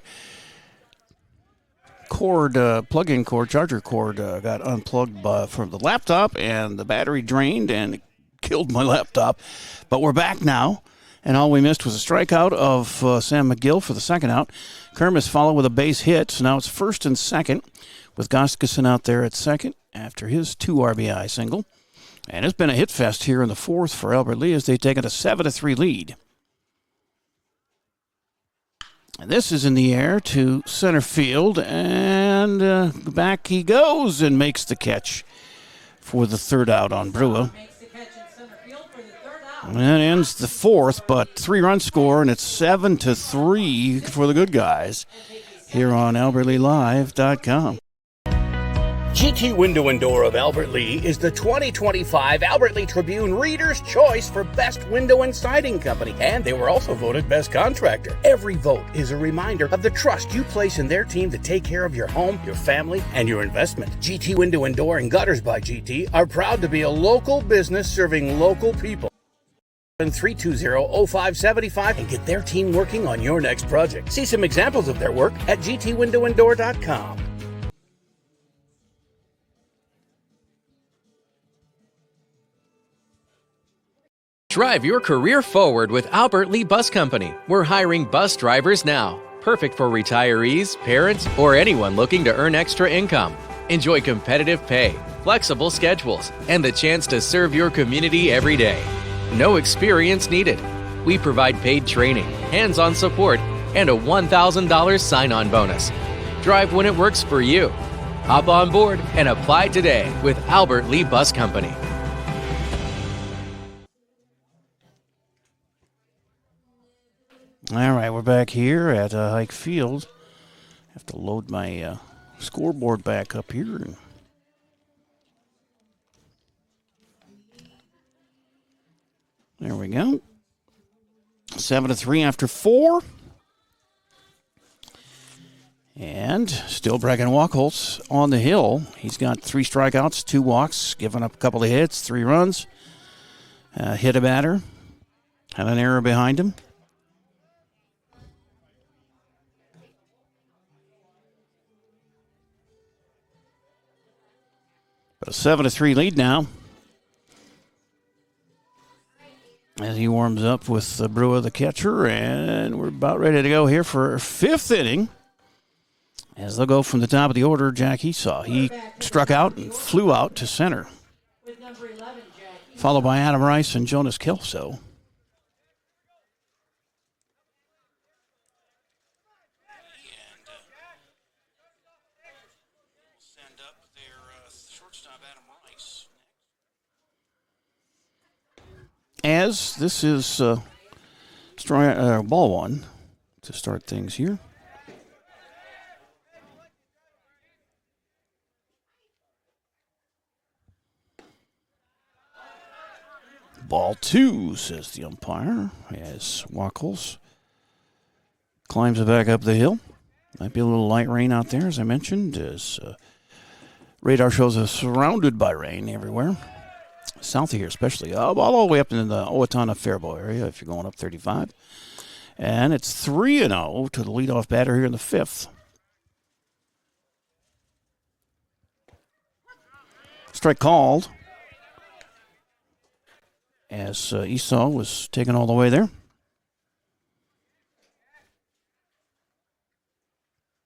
cord, plug-in cord, charger cord got unplugged from the laptop, and the battery drained, and it killed my laptop. But we're back now, and all we missed was a strikeout of Sam McGill for the second out. Kermis followed with a base hit, so now it's first and second with Goskeson out there at second after his 2 RBI single. And it's been a hit fest here in the 4th for Albert Lee as they take it a 7-3 lead. And this is in the air to center field, and back he goes and makes the catch for the 3rd out on Brewer. And that ends the 4th, but 3-run score, and it's 7-3 for the good guys here on AlbertLeeLive.com. GT Window and Door of Albert Lee is the 2025 Albert Lee Tribune Reader's Choice for Best Window and Siding Company, and they were also voted Best Contractor. Every vote is a reminder of the trust you place in their team to take care of your home, your family, and your investment. GT Window and Door and Gutters by GT are proud to be a local business serving local people. 320-0575 and get their team working on your next project. See some examples of their work at gtwindowanddoor.com. Drive your career forward with Albert Lee Bus Company. We're hiring bus drivers now. Perfect for retirees, parents, or anyone looking to earn extra income. Enjoy competitive pay, flexible schedules, and the chance to serve your community every day. No experience needed. We provide paid training, hands-on support, and a $1,000 sign-on bonus. Drive when it works for you. Hop on board and apply today with Albert Lee Bus Company. All right, we're back here at Hike Field. Have to load my scoreboard back up here. There we go. 7-3 after 4. And still Bracken Wachholz on the hill. He's got 3 strikeouts, 2 walks, given up a couple of hits, 3 runs. Hit a batter. Had an error behind him. But a 7-3 lead now. As he warms up with Brewer, the catcher, and we're about ready to go here for 5th inning. As they'll go from the top of the order, Jack Esau. He struck out and flew out to center. Followed by Adam Rice and Jonas Kelso. As this is ball 1 to start things here. Ball 2, says the umpire, as Wachholz climbs it back up the hill. Might be a little light rain out there, as I mentioned, as radar shows us surrounded by rain everywhere. South of here especially, all the way up in the Owatonna Faribault area if you're going up 35. And it's 3-0 to the leadoff batter here in the 5th. Strike called as Esau was taken all the way there.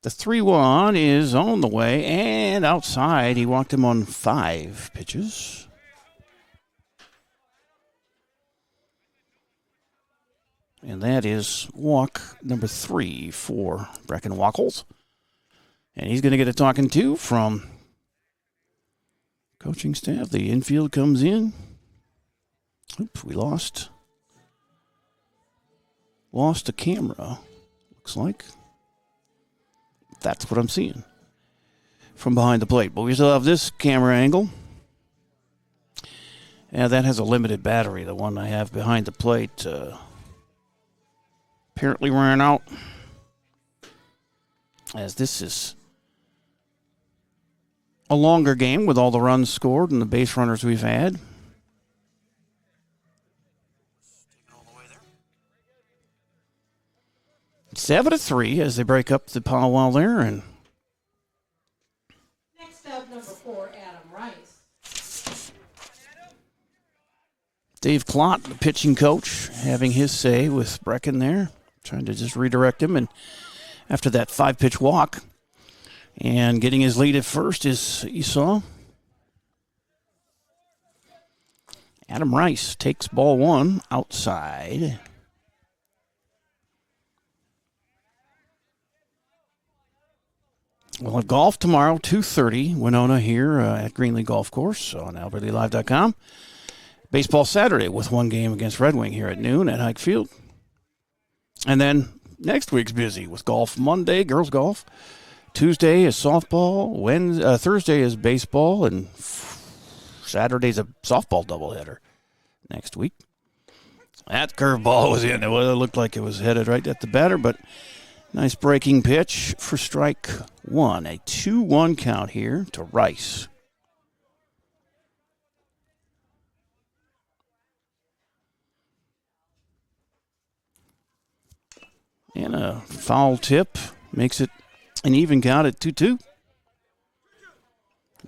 The 3-1 is on the way, and outside he walked him on 5 pitches. And that is walk number 3 for Bracken Wachholz. And he's going to get a talking to from coaching staff. The infield comes in. Oops, we lost a camera, looks like. That's what I'm seeing from behind the plate. But we still have this camera angle. And that has a limited battery. The one I have behind the plate apparently ran out. As this is a longer game with all the runs scored and the base runners we've had. 7-3 as they break up the powwow there. And Next up, number 4, Adam Rice. Dave Klott, the pitching coach, having his say with Bracken there, trying to just redirect him. And after that 5-pitch walk and getting his lead at first is Esau. Adam Rice takes ball 1 outside. We'll have golf tomorrow, 2:30, Winona here at Greenlee Golf Course on AlbertLeeLive.com. Baseball Saturday with one game against Red Wing here at noon at Hike Field. And then next week's busy with golf Monday, girls golf. Tuesday is softball. Thursday is baseball. And Saturday's a softball doubleheader next week. That curveball was in. It looked like it was headed right at the batter, but nice breaking pitch for strike 1. A 2-1 count here to Rice. And a foul tip makes it an even count at 2-2.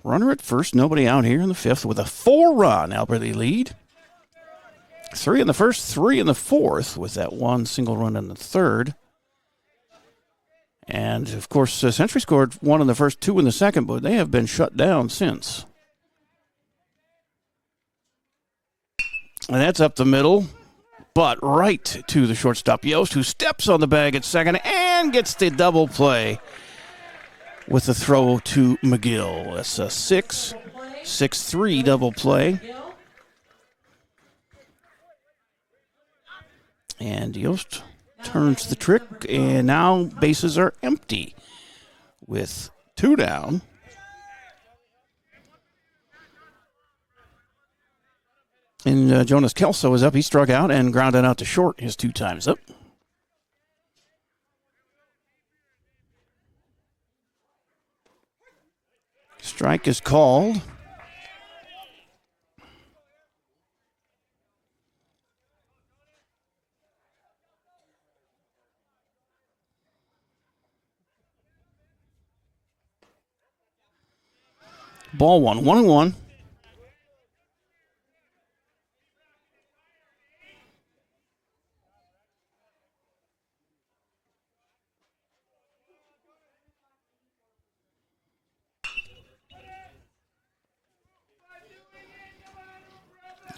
Runner at first, nobody out here in the 5th with a 4-run Albert Lee lead. 3 in the first, 3 in the 4th with that one single run in the 3rd. And, of course, Century scored one in the first, two in the second, but they have been shut down since. And that's up the middle, but right to the shortstop, Yost, who steps on the bag at second and gets the double play with the throw to McGill. That's a 6-3 double play. And Yost turns the trick, and now bases are empty with 2 down. And Jonas Kelso is up. He struck out and grounded out to short his 2 times up. Strike is called. Ball 1-1.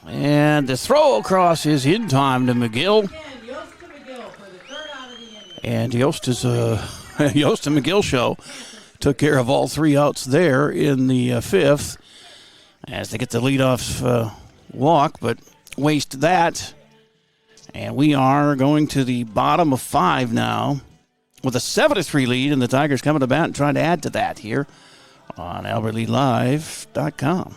And the throw across is in time to McGill. And Yost is Yost and McGill show. Took care of all 3 outs there in the 5th as they get the leadoff walk, but waste that. And we are going to the bottom of 5 now with a 7-3 lead, and the Tigers coming to bat and trying to add to that here on AlbertLeeLive.com.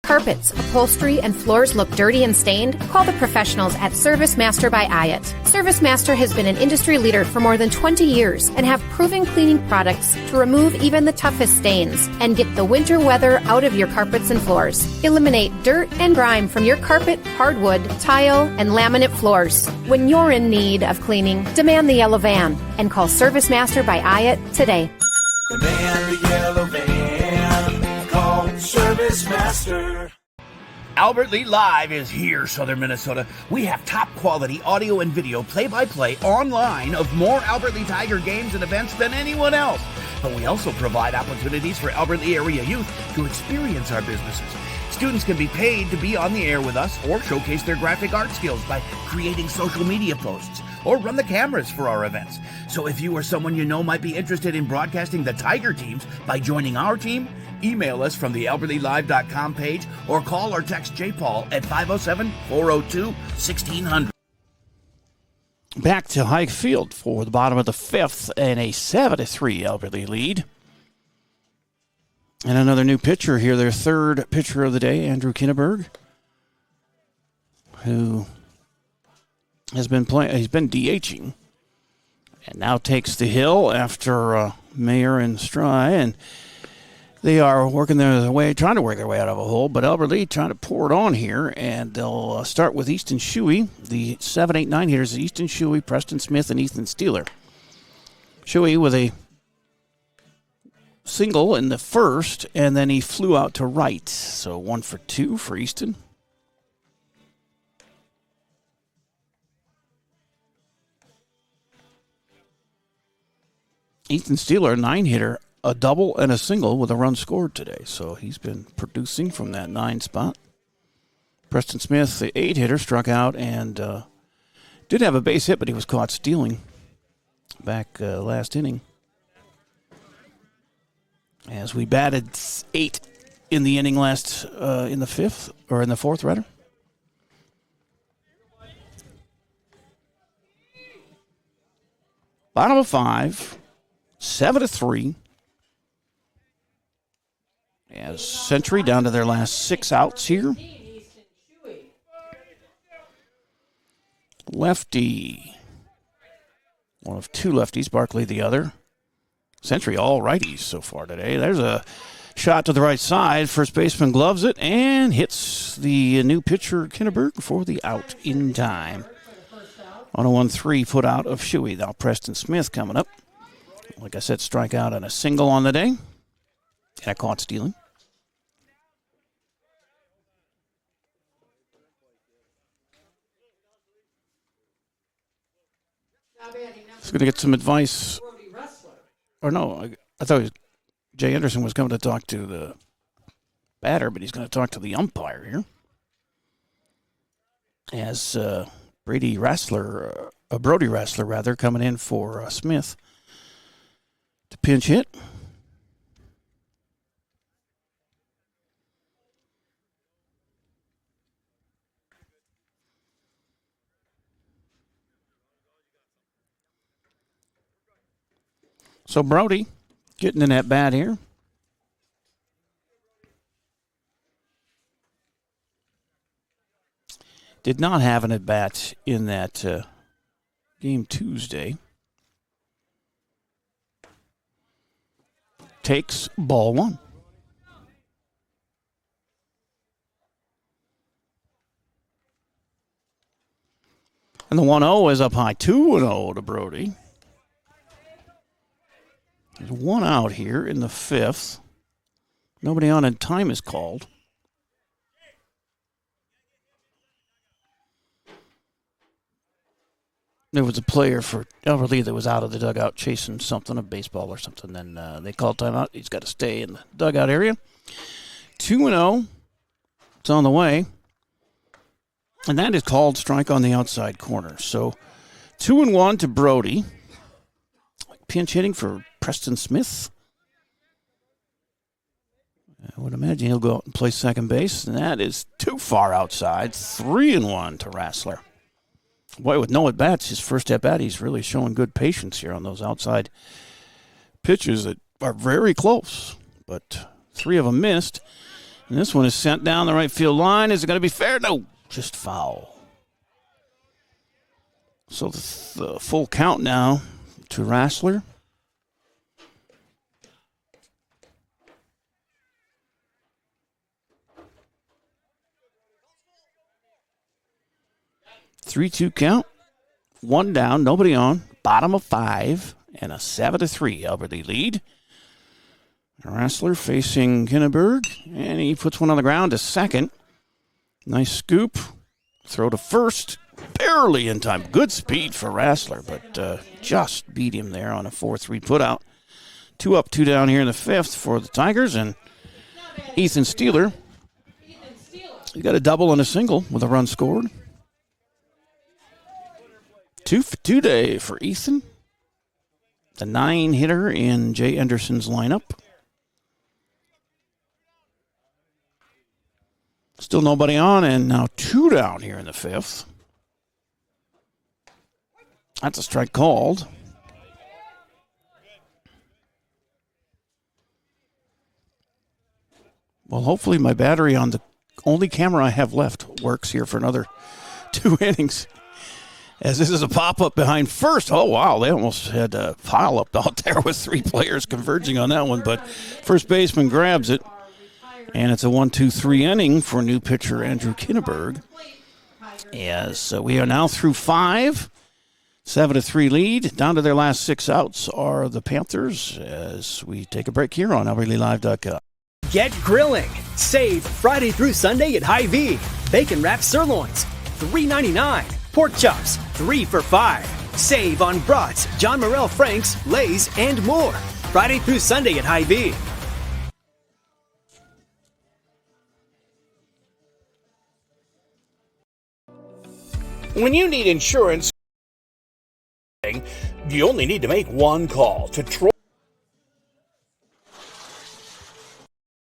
Carpets, upholstery, and floors look dirty and stained? Call the professionals at Service Master by Hyatt. Service Master has been an industry leader for more than 20 years and have proven cleaning products to remove even the toughest stains and get the winter weather out of your carpets and floors. Eliminate dirt and grime from your carpet, hardwood, tile, and laminate floors. When you're in need of cleaning, demand the yellow van and call Service Master by Hyatt today. Demand the yellow van. Call Service Master. Albert Lee Live is here, Southern Minnesota. We have top quality audio and video play-by-play online of more Albert Lee Tiger games and events than anyone else. But we also provide opportunities for Albert Lee area youth to experience our businesses. Students can be paid to be on the air with us or showcase their graphic art skills by creating social media posts or run the cameras for our events. So if you or someone you know might be interested in broadcasting the Tiger teams by joining our team, email us from the AlbertLeeLive.com page or call or text J. Paul at 507-402-1600. Back to High Field for the bottom of the 5th and a 7-3 Albert Lee lead. And another new pitcher here, their third pitcher of the day, Andrew Kinneberg, who has been playing. He's been DHing, and now takes the hill after Mayer and Stry, and they are working their way, trying to work their way out of a hole. But Albert Lee trying to pour it on here, and they'll start with Easton Shuey. The 7, 8, 9 hitters: Easton Shuey, Preston Smith, and Ethan Steeler. Shuey with a single in the first, and then he flew out to right. So 1 for 2 for Easton. Ethan Steeler, 9-hitter, a double and a single with a run scored today. So he's been producing from that 9 spot. Preston Smith, the 8-hitter, struck out and did have a base hit, but he was caught stealing back last inning. As we batted 8 in the inning last, in the 5th, or in the 4th, rather. Bottom of 5, 7-3. As Century down to their last 6 outs here. Lefty. One of 2 lefties, Barkley the other. Century all righties so far today. There's a shot to the right side. First baseman gloves it and hits the new pitcher Kinneberg for the out in time. On a 1-3 put out of Shuey. Now Preston Smith coming up. Like I said, strikeout and a single on the day. Got caught stealing. He's going to get some advice or no, I thought Jay Anderson was coming to talk to the batter, but he's going to talk to the umpire here. As Brody Wrestler, coming in for Smith to pinch hit. So Brody getting in that bat here. Did not have an at-bat in that game Tuesday. Takes ball one. And the 1-0 is up high. 2-0 to Brody. There's one out here in the fifth. Nobody on and time is called. There was a player for Elverly that was out of the dugout chasing something, a baseball or something. Then they called timeout. He's got to stay in the dugout area. 2-0. It's on the way. And that is called strike on the outside corner. So 2-1 to Brody. Pinch hitting for Preston Smith. I would imagine he'll go out and play second base. And that is too far outside. 3-1 to Wrestler. Boy, with no at-bats, his first at-bat, he's really showing good patience here on those outside pitches that are very close. But 3 of them missed. And this one is sent down the right field line. Is it going to be fair? No, just foul. So the full count now to Wrestler. Three-two count. One down, nobody on. Bottom of 5 and a 7-3 Alberti lead. Wrestler facing Kinneberg, and he puts one on the ground to second. Nice scoop. Throw to first. Barely in time. Good speed for Wrestler, but just beat him there on a 4-3 putout. 2 up, 2 down here in the fifth for the Tigers, and Ethan Steeler. He got a double and a single with a run scored. 2 for 2 day for Ethan. The 9-hitter in Jay Anderson's lineup. Still nobody on, and now 2 down here in the fifth. That's a strike called. Well, hopefully my battery on the only camera I have left works here for another 2 innings. As this is a pop-up behind first. Oh, wow, they almost had a pile-up out there with 3 players converging on that one. But first baseman grabs it, and it's a 1-2-3 inning for new pitcher Andrew Kinneberg. As we are now through 5, 7-3 lead. Down to their last 6 outs are the Panthers as we take a break here on AlbertlyLive.com. Get grilling. Save Friday through Sunday at Hy-Vee. Bacon wrapped sirloins, $3.99. Pork chops, 3 for $5. Save on brats, John Morrell Franks, Lay's, and more. Friday through Sunday at Hy-Vee. When you need insurance, you only need to make one call to Troy.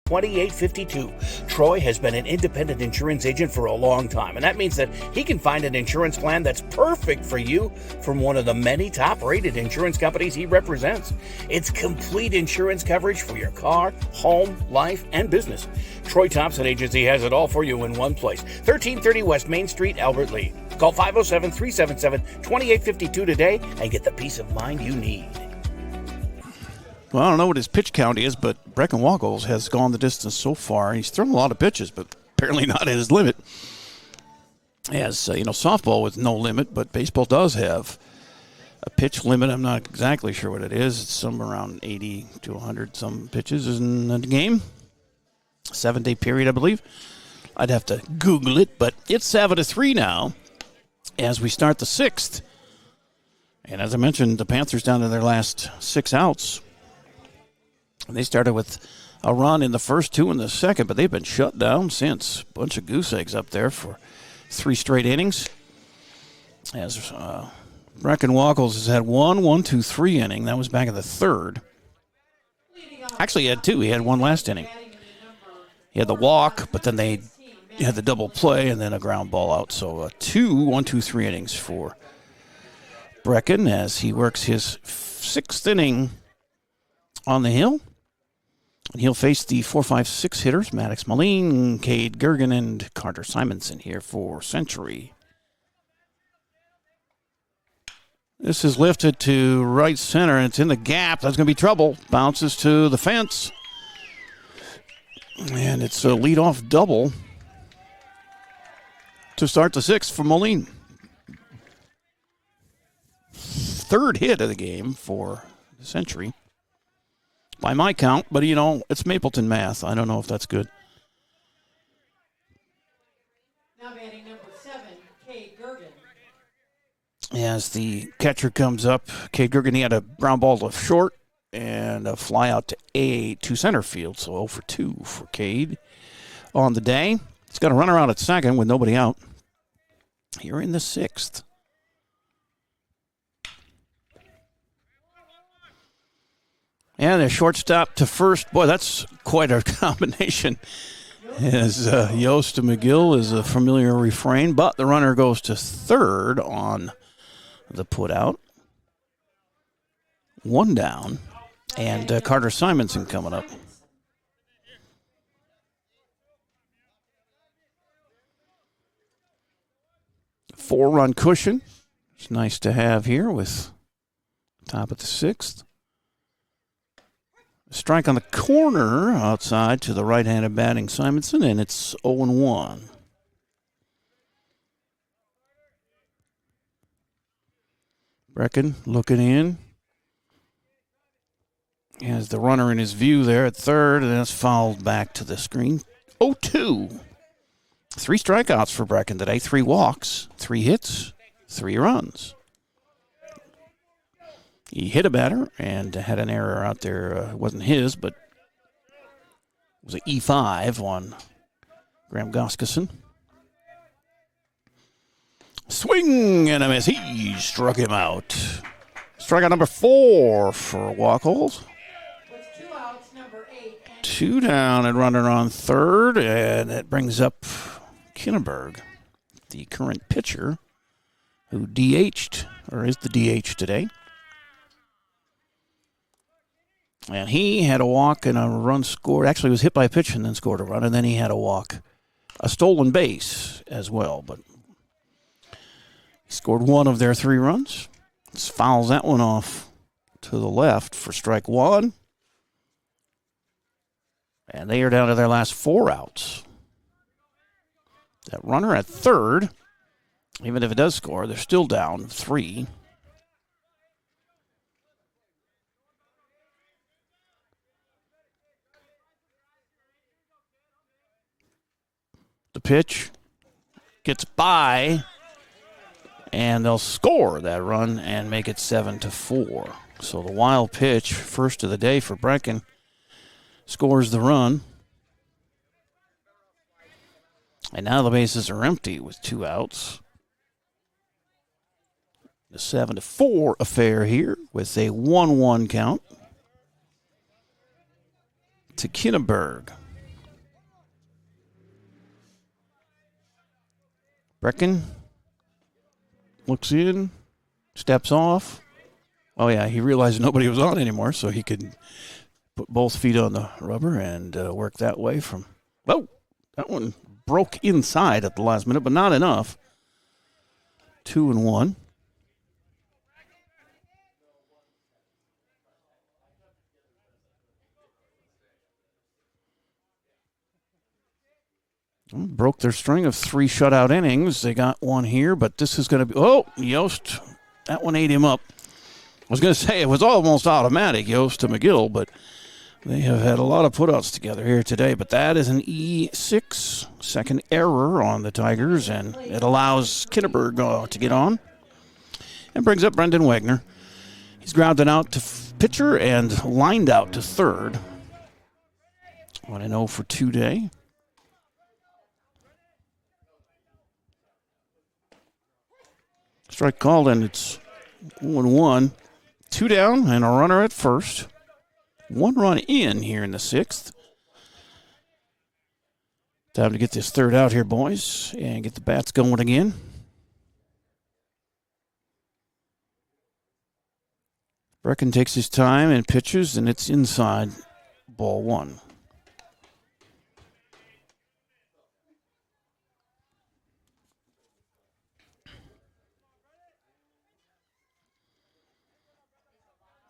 2852. Troy has been an independent insurance agent for a long time, and that means that he can find an insurance plan that's perfect for you from one of the many top-rated insurance companies he represents. It's complete insurance coverage for your car, home, life, and business. Troy Thompson Agency has it all for you in one place. 1330 West Main Street, Albert Lee. Call 507-377-2852 today and get the peace of mind you need. Well, I don't know what his pitch count is, but Brecken Waggles has gone the distance so far. He's thrown a lot of pitches, but apparently not at his limit. As softball with no limit, but baseball does have a pitch limit. I'm not exactly sure what it is. It's somewhere around 80 to 100 some pitches in the game. 7-day period, I believe. I'd have to Google it, but it's 7-3 now as we start the 6th. And as I mentioned, the Panthers down to their last 6 outs. They started with a run in the first, 2 in the second, but they've been shut down since. Bunch of goose eggs up there for 3 straight innings. As Brecken Wackles has had 1-2-3 inning. That was back in the third. Actually, he had 2. He had 1 last inning. He had the walk, but then they had the double play and then a ground ball out. So 1-2-3 innings for Brecken as he works his 6th inning on the hill. And he'll face the 4-5-6 hitters, Maddox Moline, Cade Gergen, and Carter Simonson here for Century. This is lifted to right center, and it's in the gap. That's going to be trouble. Bounces to the fence. And it's a leadoff double to start the 6th for Moline. 3rd hit of the game for Century. By my count, but, it's Mapleton math. I don't know if that's good. Now batting number 7, Cade Gergen. As the catcher comes up, Cade Gergen, he had a ground ball to short and a fly out to center field. So 0 for 2 for Cade on the day. He's got a runner out at second with nobody out. Here in the 6th. And a shortstop to first. Boy, that's quite a combination. As Yost to McGill is a familiar refrain, but the runner goes to third on the putout. 1 down, and Carter Simonson coming up. Four-run cushion. It's nice to have here with top of the 6th. Strike on the corner outside to the right-handed batting Simonson, and it's 0-1. Brecken looking in. He has the runner in his view there at third, and that's fouled back to the screen. 0-2. 3 strikeouts for Brecken today, 3 walks, 3 hits, 3 runs. He hit a batter and had an error out there. It wasn't his, but it was an E5 on Graham Goskeson. Swing and a miss. He struck him out. Strikeout number 4 for Wackles. With 2 outs, number 8. 2 down and runner on third, and it brings up Kinneberg, the current pitcher, who DH'd, or is the DH today. And he had a walk and a run scored. Actually, he was hit by a pitch and then scored a run, and then he had a walk, a stolen base as well. But he scored 1 of their 3 runs. Just fouls that one off to the left for strike 1. And they are down to their last 4 outs. That runner at third, even if it does score, they're still down 3. The pitch gets by, and they'll score that run and make it 7-4. So the wild pitch, first of the day for Brecken, scores the run. And now the bases are empty with 2 outs. The 7-4 affair here with a 1-1 count to Kinneberg. Brecken looks in, steps off. Oh, yeah, he realized nobody was on anymore, so he could put both feet on the rubber and work that way from... Oh, that one broke inside at the last minute, but not enough. 2-1. Broke their string of 3 shutout innings. They got 1 here, but this is going to be... Oh, Yost, that one ate him up. I was going to say it was almost automatic, Yost to McGill, but they have had a lot of putouts together here today. But that is an E6, second error on the Tigers, and it allows Kinneberg to get on. And brings up Brendan Wagner. He's grounded out to pitcher and lined out to third. 1-0 for today. Strike called, and it's 1-1. 2 down and a runner at first. 1 run in here in the 6th. Time to get this third out here, boys, and get the bats going again. Brecken takes his time and pitches, and it's inside, ball 1.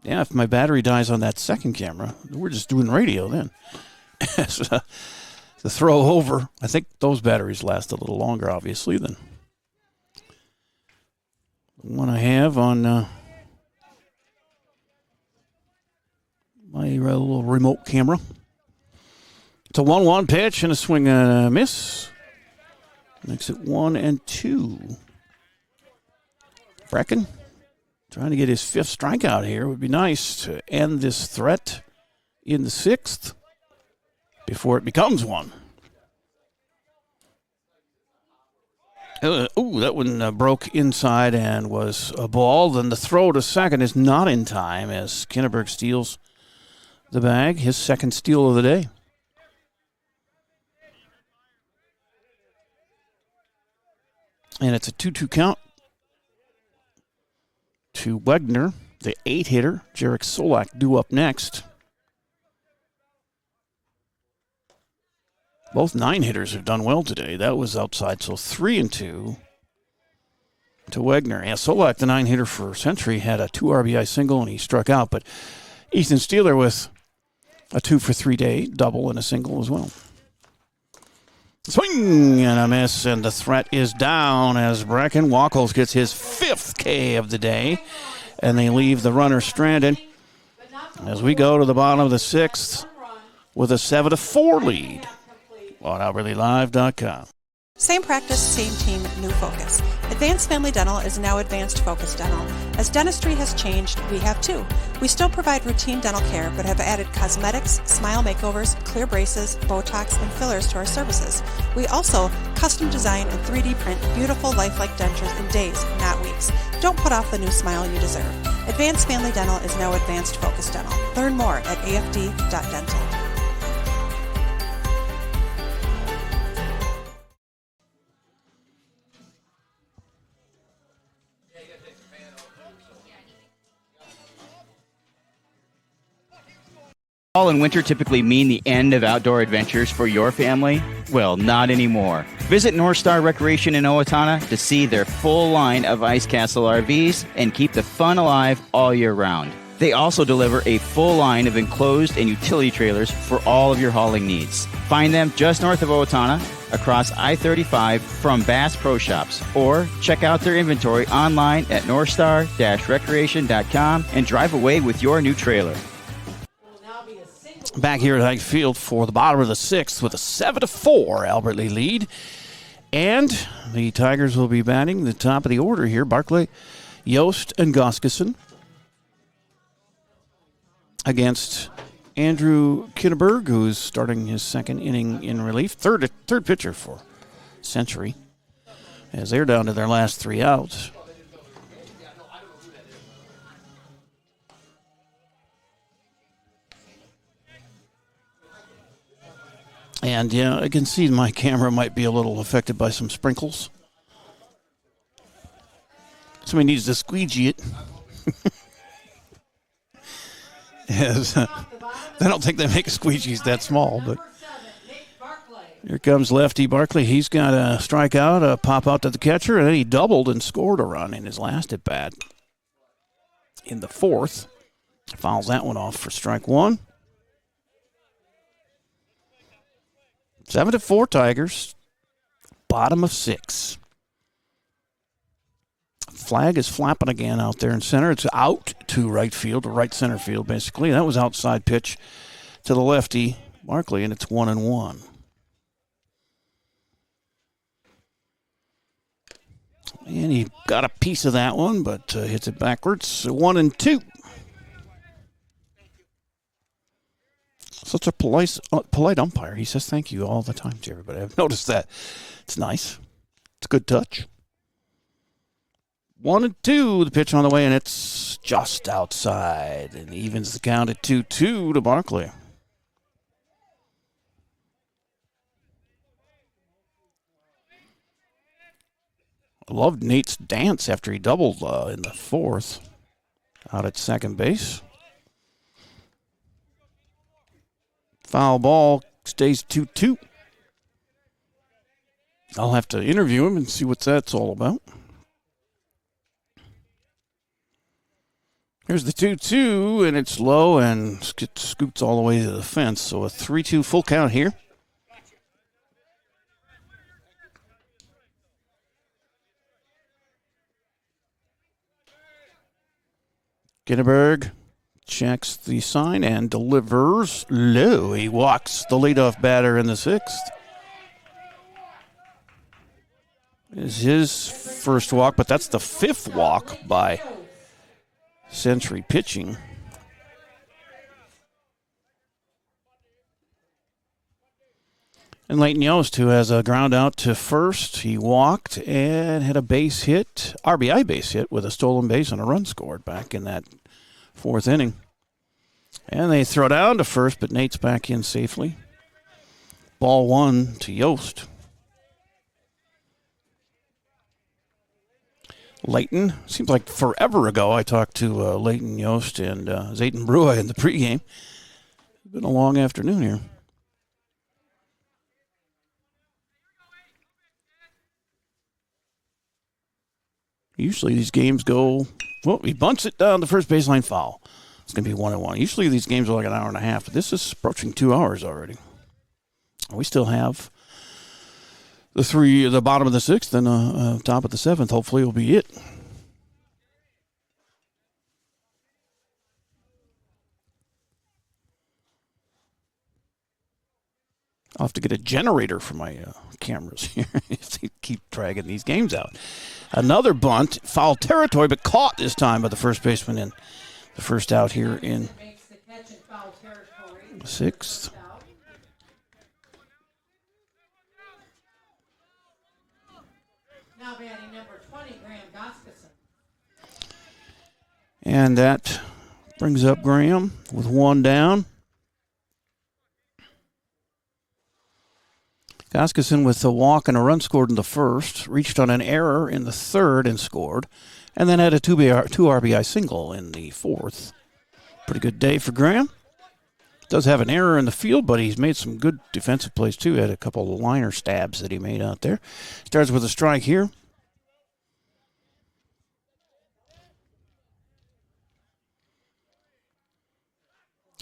Yeah, if my battery dies on that second camera, we're just doing radio then. So, the throw over, I think those batteries last a little longer, obviously, than the one I have on my little remote camera. It's a 1-1 pitch and a swing and a miss. Makes it 1-2. Brecken trying to get his 5th strikeout here. It would be nice to end this threat in the 6th before it becomes one. That one broke inside and was a ball. Then the throw to second is not in time as Kinneberg steals the bag, his 2nd steal of the day. And it's a 2-2 count to Wegner, the 8-hitter. Jarek Solak due up next. Both 9-hitters have done well today. That was outside, so 3-2 to Wegner. Yeah, Solak, the 9-hitter for Century, had a 2 RBI single and he struck out, but Ethan Steeler with a 2-for-3 day double and a single as well. Swing and a miss, and the threat is down as Brecken Wackles gets his 5th K of the day, and they leave the runner stranded as we go to the bottom of the 6th with a 7-4 lead on OutwardlyLive.com. Same practice, same team, new focus. Advanced Family Dental is now Advanced Focus Dental. As dentistry has changed, we have too. We still provide routine dental care, but have added cosmetics, smile makeovers, clear braces, Botox, and fillers to our services. We also custom design and 3D print beautiful lifelike dentures in days, not weeks. Don't put off the new smile you deserve. Advanced Family Dental is now Advanced Focus Dental. Learn more at afd.dental. Fall and winter typically mean the end of outdoor adventures for your family? Well, not anymore. Visit North Star Recreation in Owatonna to see their full line of Ice Castle RVs and keep the fun alive all year round. They also deliver a full line of enclosed and utility trailers for all of your hauling needs. Find them just north of Owatonna, across I-35 from Bass Pro Shops, or check out their inventory online at northstar-recreation.com and drive away with your new trailer. Back here at Hike Field for the bottom of the 6th with a 7-4 Albert Lee lead. And the Tigers will be batting the top of the order here. Barclay, Yost, and Goskison against Andrew Kinneberg, who's starting his 2nd inning in relief. Third pitcher for Century, as they're down to their last 3 outs. And yeah, I can see my camera might be a little affected by some sprinkles. Somebody needs to squeegee it. Yes, I don't think they make squeegees that small, but here comes lefty Barkley. He's got a strikeout, a pop out to the catcher, and then he doubled and scored a run in his last at bat in the 4th. Fouls that one off for strike 1. 7-4 Tigers, bottom of 6. Flag is flapping again out there in center. It's out to right field, or right center field, basically. That was outside pitch to the lefty, Barkley, and it's 1-1. And he got a piece of that one, but hits it backwards. 1-2. Such a polite umpire. He says thank you all the time to everybody. I've noticed that. It's nice. It's a good touch. 1-2, the pitch on the way, and it's just outside. And evens the count at 2-2 to Barkley. I loved Nate's dance after he doubled in the fourth out at second base. Foul ball, stays 2-2. I'll have to interview him and see what that's all about. Here's the 2-2, and it's low and scoots all the way to the fence. So a 3-2 full count here. Ginneberg checks the sign and delivers low. He walks the leadoff batter in the sixth. Is his first walk, but that's the fifth walk by Century pitching. And Leighton Yost, who has a ground out to first, he walked and had a base hit, RBI base hit with a stolen base and a run scored back in that fourth inning. And they throw down to first, but Nate's back in safely. Ball one to Yost. Leighton, seems like forever ago I talked to Leighton Yost and Zayton Brua in the pregame. It's been a long afternoon here. Usually these games go, well, he bunts it down the first baseline, foul. It's going to be 1-1. Usually these games are like an hour and a half, but this is approaching 2 hours already. We still have the bottom of the sixth and top of the seventh. Hopefully will be it. I'll have to get a generator for my cameras here to keep dragging these games out. Another bunt, foul territory, but caught this time by the first baseman in the first out here in the sixth. Now batting number 20, Graham Goskeson. And that brings up Graham with one down. Goskeson with a walk and a run scored in the first, reached on an error in the third and scored, and then had a two RBI single in the fourth. Pretty good day for Graham. Does have an error in the field, but he's made some good defensive plays too. Had a couple of liner stabs that he made out there. Starts with a strike here.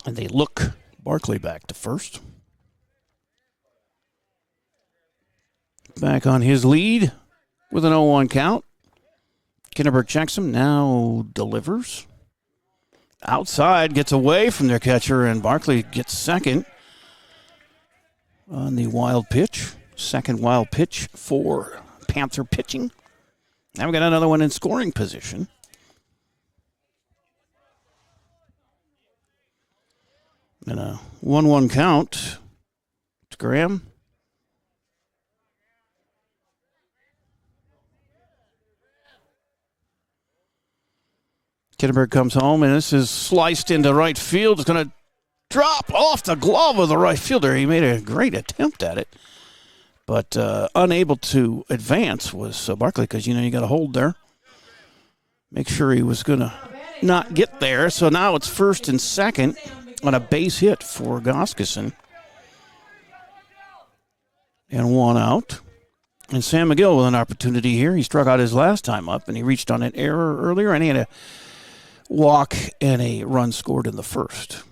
And they look Barkley back to first. Back on his lead with an 0-1 count. Kinneberg checks him, now delivers. Outside, gets away from their catcher, and Barkley gets second on the wild pitch. Second wild pitch for Panther pitching. Now we got another one in scoring position. And a 1-1 count to Graham. Kittenberg comes home, and this is sliced into right field. It's going to drop off the glove of the right fielder. He made a great attempt at it, but unable to advance was Barkley because, you got to hold there. Make sure he was going to not get there. So now it's first and second on a base hit for Goskeson. And one out. And Sam McGill with an opportunity here. He struck out his last time up, and he reached on an error earlier, and he had a walk and a run scored in the first.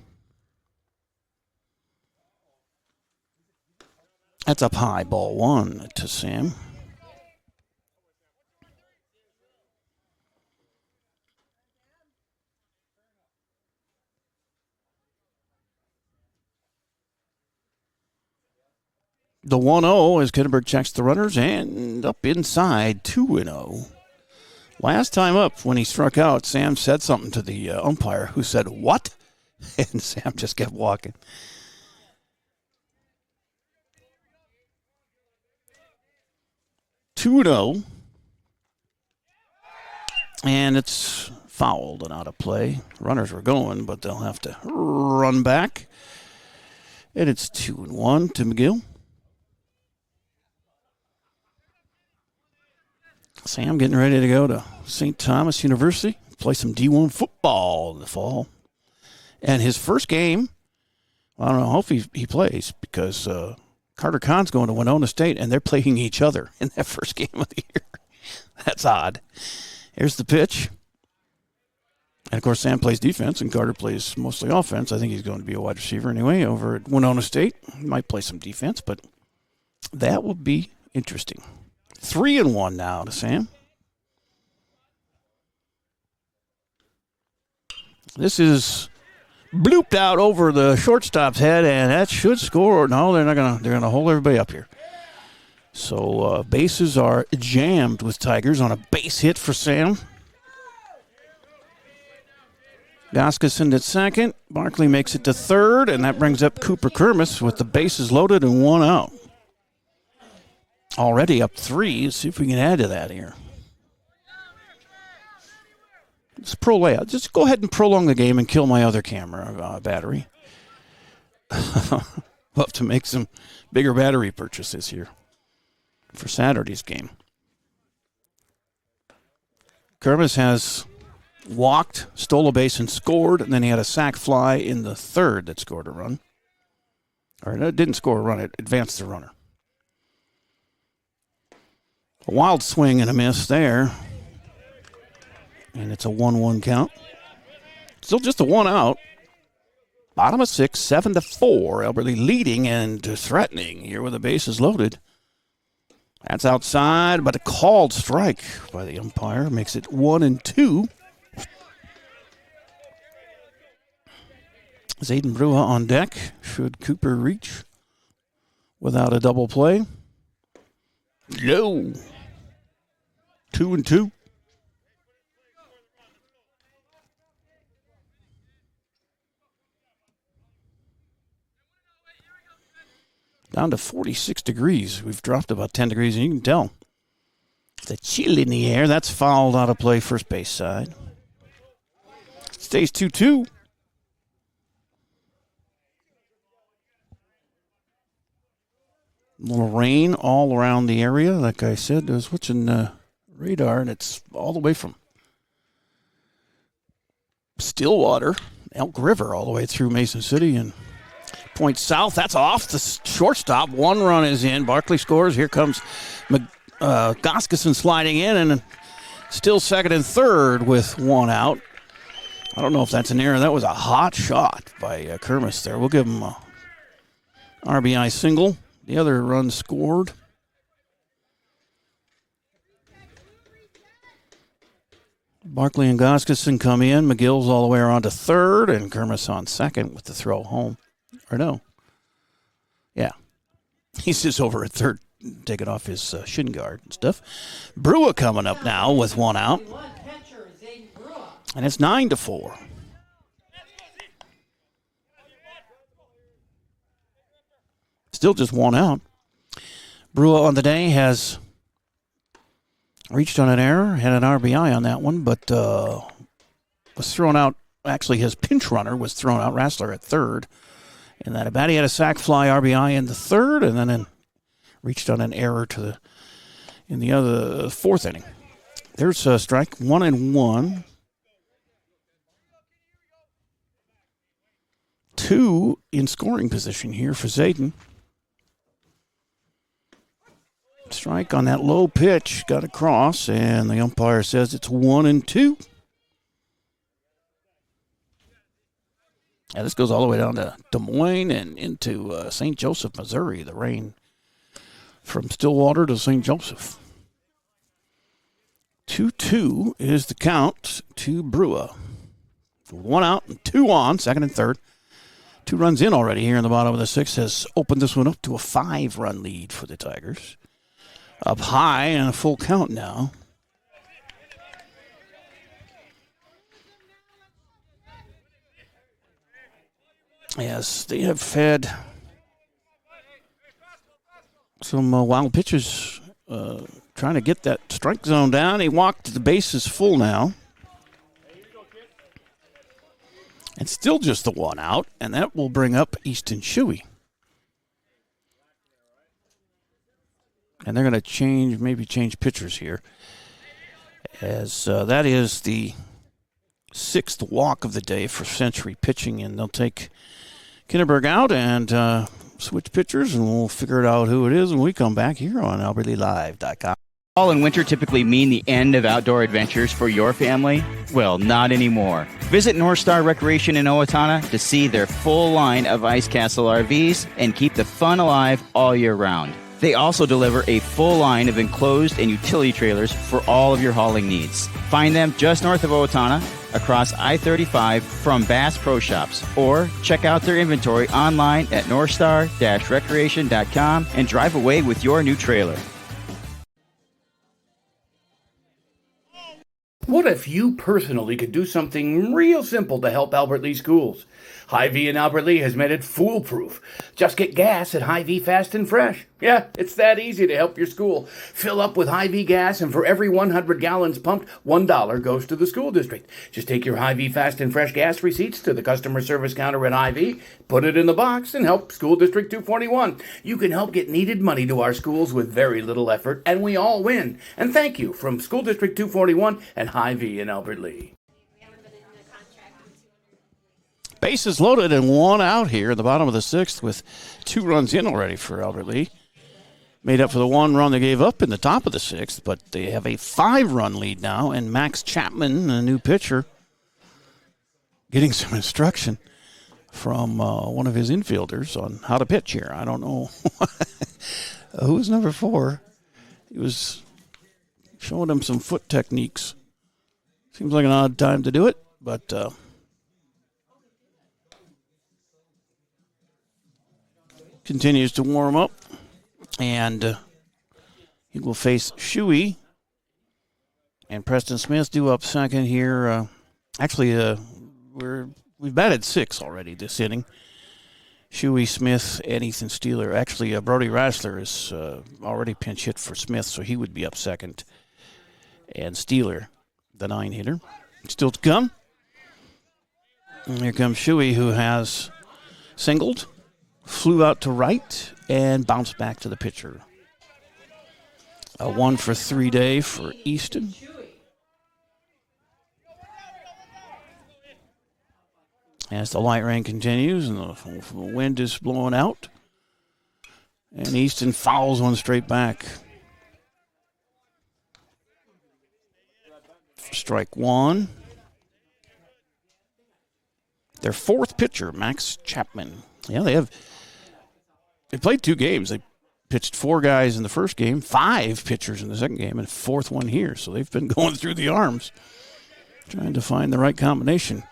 That's up high, ball one to Sam. The 1-0 as Kittenberg checks the runners and up inside 2-0. Last time up, when he struck out, Sam said something to the umpire, who said, "What?" And Sam just kept walking. 2-0. And it's fouled and out of play. Runners were going, but they'll have to run back. And it's 2-1 to McGill. Sam getting ready to go to St. Thomas University, play some D1 football in the fall. And his first game, I don't know, hopefully he plays because Carter Kahn's going to Winona State, and they're playing each other in that first game of the year. That's odd. Here's the pitch. And, of course, Sam plays defense, and Carter plays mostly offense. I think he's going to be a wide receiver anyway over at Winona State. He might play some defense, but that will be interesting. 3-1 now to Sam. This is blooped out over the shortstop's head, and that should score. No, they're not gonna. They're gonna hold everybody up here. So bases are jammed with Tigers on a base hit for Sam. Goskeson at second. Barkley makes it to third, and that brings up Cooper Kermis with the bases loaded and 1 out. Already up 3. Let's see if we can add to that here. It's pro layout. Just go ahead and prolong the game and kill my other camera battery. We'll have to make some bigger battery purchases here for Saturday's game. Kermis has walked, stole a base, and scored, and then he had a sac fly in the third that scored a run. Or it didn't score a run, it advanced the runner. A wild swing and a miss there. And it's a 1-1 count. Still just a 1 out. Bottom of 6, 7-4. Alberti leading and threatening here with the bases loaded. That's outside, but a called strike by the umpire makes it 1-2. Zayden Brua on deck. Should Cooper reach without a double play? No. 2-2. Down to 46 degrees. We've dropped about 10 degrees, and you can tell the chill in the air. That's fouled out of play first base side. Stays 2-2. A little rain all around the area. Like I said, I was watching radar, and it's all the way from Stillwater, Elk River, all the way through Mason City and point south. That's off the shortstop. 1 run is in. Barkley scores. Here comes Goskeson sliding in, and still second and third with 1 out. I don't know if that's an error. That was a hot shot by Kermis there. We'll give him a RBI single. The other run scored. Barkley and Goskeson come in. McGill's all the way around to third, and Kermis on second with the throw home. Or no. Yeah. He's just over at third, taking off his shin guard and stuff. Brua coming up now with 1 out. And it's 9-4. Still just 1 out. Brua on the day has reached on an error, had an RBI on that one, but was thrown out. Actually, his pinch runner was thrown out. Rassler at third. And that about he had a sac fly RBI in the third, and then reached on an error in the other fourth inning. There's a strike, 1-1. 2 in scoring position here for Zayden. Strike on that low pitch, got across, and the umpire says it's 1-2. Yeah, this goes all the way down to Des Moines and into St. Joseph, Missouri. The rain from Stillwater to St. Joseph. 2-2 is the count to Brua. 1 out and 2 on, second and third. 2 runs in already here in the bottom of the 6th has opened this one up to a 5-run lead for the Tigers. Up high and a full count now. Yes, they have had some wild pitches trying to get that strike zone down. He walked. The base is full now. And still just the one out, and that will bring up Easton Shuey. And they're going to change pitchers here, as that is the 6th walk of the day for Century pitching, and they'll take Kinneberg out and switch pitchers, and we'll figure it out who it is when we come back here on AlbertLeeLive.com. Fall and winter typically mean the end of outdoor adventures for your family? Well, not anymore. Visit North Star Recreation in Owatonna to see their full line of Ice Castle RVs and keep the fun alive all year round. They also deliver a full line of enclosed and utility trailers for all of your hauling needs. Find them just north of Owatonna, across I-35 from Bass Pro Shops, or check out their inventory online at northstar-recreation.com and drive away with your new trailer. What if you personally could do something real simple to help Albert Lea Schools? Hy-Vee in Albert Lea has made it foolproof. Just get gas at Hy-Vee Fast and Fresh. Yeah, it's that easy to help your school. Fill up with Hy-Vee gas, and for every 100 gallons pumped, $1 goes to the school district. Just take your Hy-Vee Fast and Fresh gas receipts to the customer service counter at Hy-Vee, put it in the box, and help School District 241. You can help get needed money to our schools with very little effort, and we all win. And thank you from School District 241 and Hy-Vee in Albert Lea. Bases loaded and one out here in the bottom of the 6th with 2 runs in already for Albert Lea. Made up for the 1 run they gave up in the top of the 6th, but they have a 5-run lead now, and Max Chapman, a new pitcher, getting some instruction from one of his infielders on how to pitch here. I don't know. Who's number 4? He was showing him some foot techniques. Seems like an odd time to do it, but continues to warm up, and he will face Shuey and Preston Smith due up second here. We've batted 6 already this inning. Shuey, Smith, and Ethan Steeler. Actually, Brody Rassler is already pinch hit for Smith, so he would be up second. And Steeler, the 9-hitter, still to come. And here comes Shuey, who has singled, flew out to right, and bounced back to the pitcher. A 1-for-3 day for Easton. As the light rain continues and the wind is blowing out, and Easton fouls one straight back. Strike 1. Their 4th pitcher, Max Chapman. Yeah, they played 2 games. They pitched 4 guys in the first game, 5 pitchers in the second game, and a 4th one here. So they've been going through the arms, trying to find the right combination.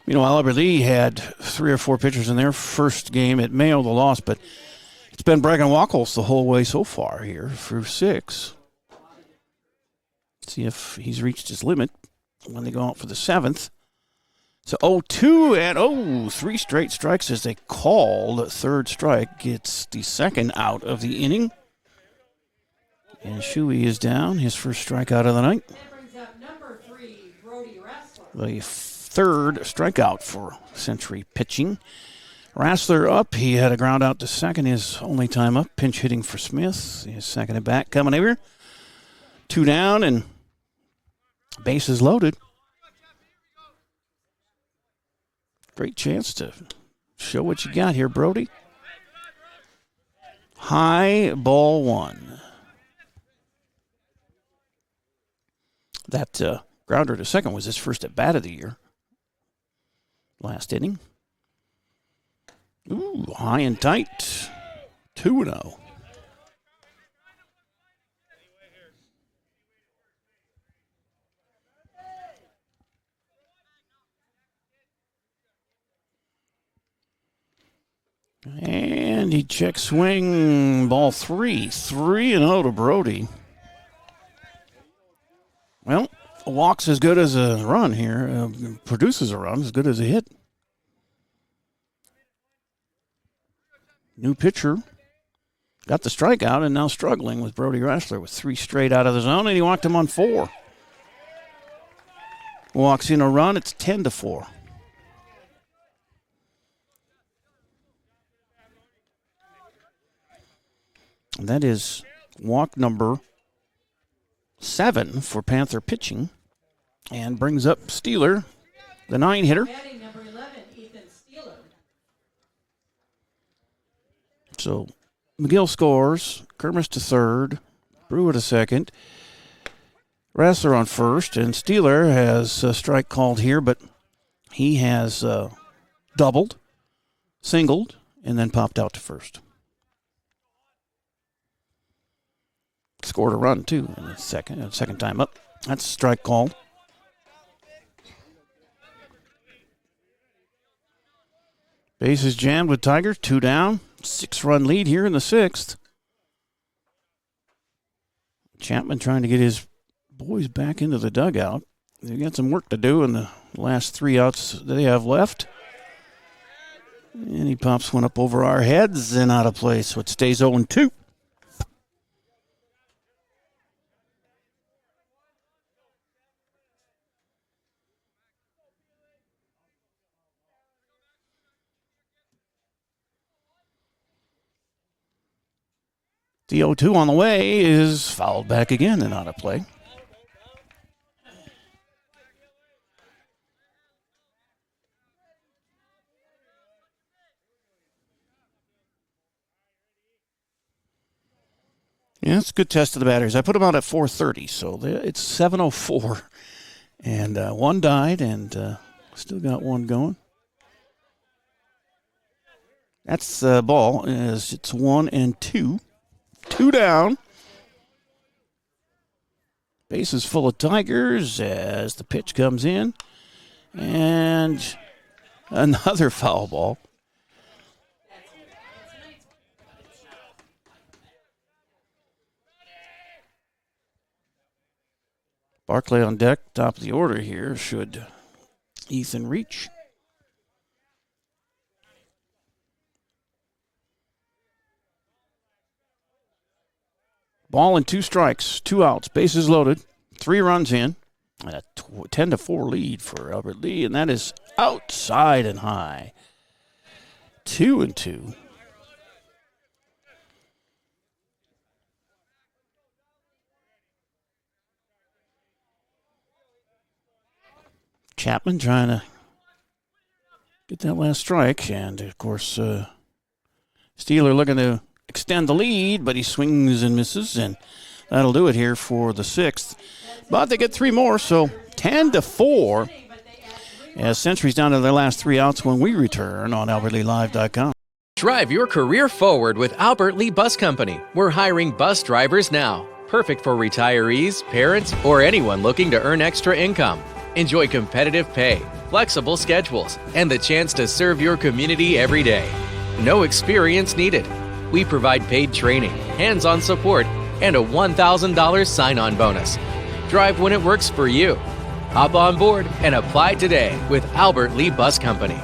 Meanwhile, Albert Lea had 3 or 4 pitchers in their first game. It may owe the loss, but it's been Bragan Wackles the whole way so far here through 6. See if he's reached his limit when they go out for the 7th. So 0-2 and 3 straight strikes as they called. 3rd strike gets the 2nd out of the inning. And Shuey is down, his first strikeout of the night. That brings up number 3, Brody Rassler. The 3rd strikeout for Century pitching. Rassler up. He had a ground out to second, his only time up. Pinch hitting for Smith. His second at bat coming over. 2 down and bases loaded. Great chance to show what you got here, Brody. High, ball 1. That grounder to second was his first at bat of the year. Last inning. Ooh, high and tight. 2-0. And he checks swing, ball 3. 3-0 to Brody. Well, a walk's as good as a run here. Produces a run as good as a hit. New pitcher got the strikeout and now struggling with Brody Ressler with 3 straight out of the zone, and he walked him on 4. Walks in a run, it's 10-4. And that is walk number 7 for Panther pitching, and brings up Steeler, the 9-hitter. So McGill scores, Kermis to third, Brewer to second, Ressler on first, and Steeler has a strike called here, but he has doubled, singled, and then popped out to first. Scored a run, too, in the second time up. That's a strike called. Bases jammed with Tigers, 2 down. 6-run lead here in the 6th. Chapman trying to get his boys back into the dugout. They've got some work to do in the last 3 outs they have left. And he pops one up over our heads and out of play, so it stays 0-2. The 0-2 on the way is fouled back again and out of play. Yeah, it's a good test of the batteries. I put them out at 4:30, so it's 7:04. And one died, and still got one going. That's the ball. It's 1-2. 2 down. Bases full of Tigers as the pitch comes in. And another foul ball. Barclay on deck, top of the order here. Should Ethan reach? Ball and 2 strikes, 2 outs, bases loaded, 3 runs in, and a 10-4 lead for Albert Lee, and that is outside and high. 2-2. Chapman trying to get that last strike, and of course, Steeler looking to extend the lead, but he swings and misses, and that'll do it here for the 6th. But they get 3 more, so 10-4 as Century's down to their last 3 outs when we return on AlbertLeeLive.com. Drive your career forward with Albert Lee Bus Company. We're hiring bus drivers now. Perfect for retirees, parents, or anyone looking to earn extra income. Enjoy competitive pay, flexible schedules, and the chance to serve your community every day. No experience needed. We provide paid training, hands-on support, and a $1,000 sign-on bonus. Drive when it works for you. Hop on board and apply today with Albert Lee Bus Company.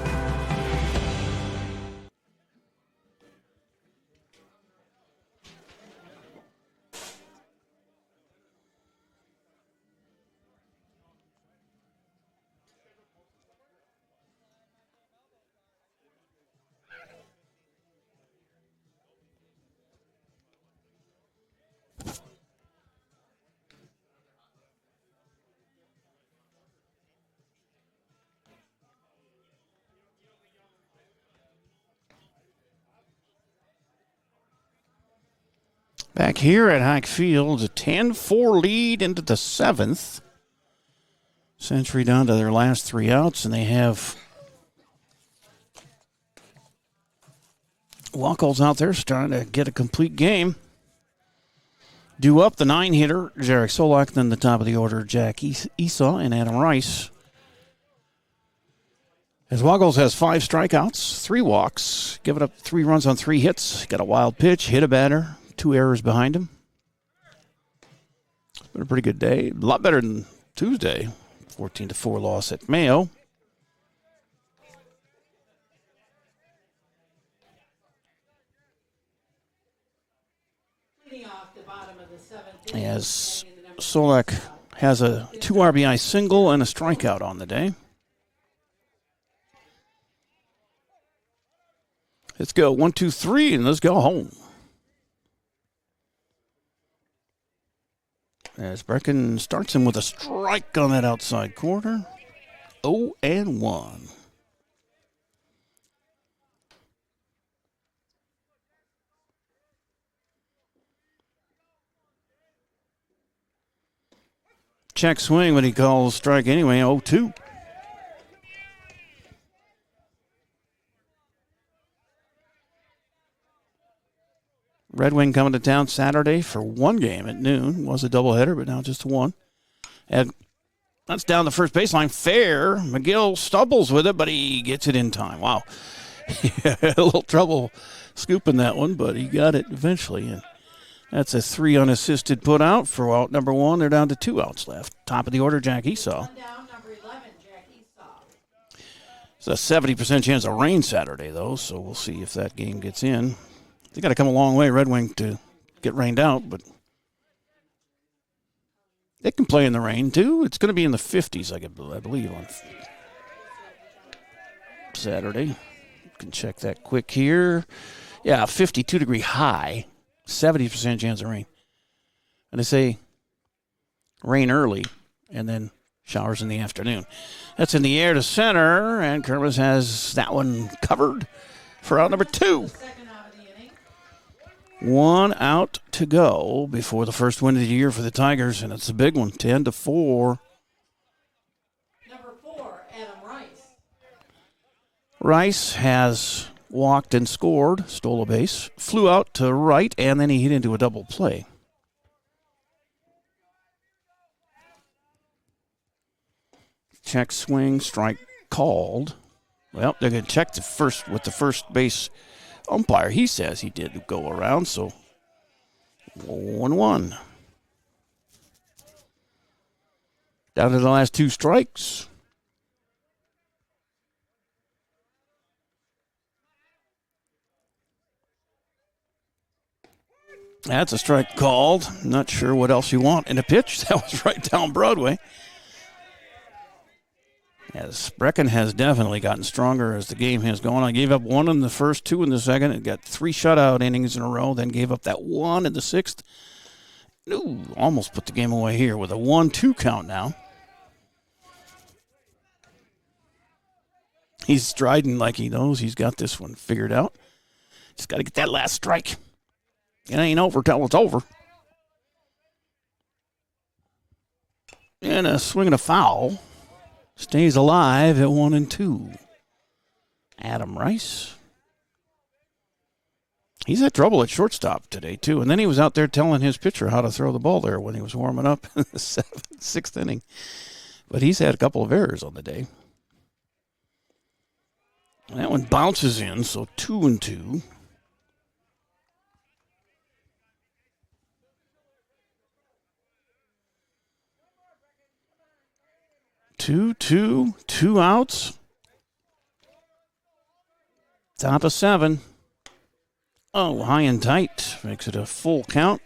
Back here at Hike Field, a 10-4 lead into the 7th. Century down to their last 3 outs, and they have Wacholz out there trying to get a complete game. Due up, the 9-hitter, Jarek Solak, then the top of the order, Jack Esau and Adam Rice. As Wacholz has 5 strikeouts, 3 walks, giving up 3 runs on 3 hits, got a wild pitch, hit a batter, 2 errors behind him. It's been a pretty good day. A lot better than Tuesday. 14-4 loss at Mayo. as Solak has a 2 RBI single and a strikeout on the day. Let's go 1, 2, 3, and let's go home. As Brecken starts him with a strike on that outside corner. 0-1. Check swing, but he calls strike anyway. 0-2. Red Wing coming to town Saturday for one game at noon. Was a doubleheader, but now just one. And that's down the first baseline. Fair. McGill stumbles with it, but he gets it in time. Wow. He had a little trouble scooping that one, but he got it eventually. And that's a 3 unassisted put out for out number 1. They're down to 2 outs left. Top of the order, Jack Esau. It's a 70% chance of rain Saturday, though, so we'll see if that game gets in. They got to come a long way, Red Wing, to get rained out, but they can play in the rain, too. It's going to be in the 50s, I believe, on Saturday. You can check that quick here. Yeah, 52-degree high, 70% chance of rain. And they say rain early and then showers in the afternoon. That's in the air to center, and Kermis has that one covered for out number 2. 1 out to go before the first win of the year for the Tigers, and it's a big one, 10-4. Number 4, Adam Rice. Rice has walked and scored, stole a base, flew out to right, and then he hit into a double play. Check swing, strike called. Well, they're going to check the first with the first base umpire. He says he did go around, so 1-1. Down to the last 2 strikes. That's a strike called. Not sure what else you want in a pitch. That was right down Broadway. As Brecken has definitely gotten stronger as the game has gone on. Gave up 1 in the first, 2 in the second. It got 3 shutout innings in a row, then gave up that 1 in the 6th. Ooh, almost put the game away here with a 1-2 count now. He's striding like he knows he's got this one figured out. Just got to get that last strike. It ain't over till it's over. And a swing and a foul. Stays alive at 1-2. Adam Rice. He's had trouble at shortstop today, too. And then he was out there telling his pitcher how to throw the ball there when he was warming up in the 6th inning. But he's had a couple of errors on the day. That one bounces in, so 2-2. Two outs. Top of 7. Oh, high and tight. Makes it a full count.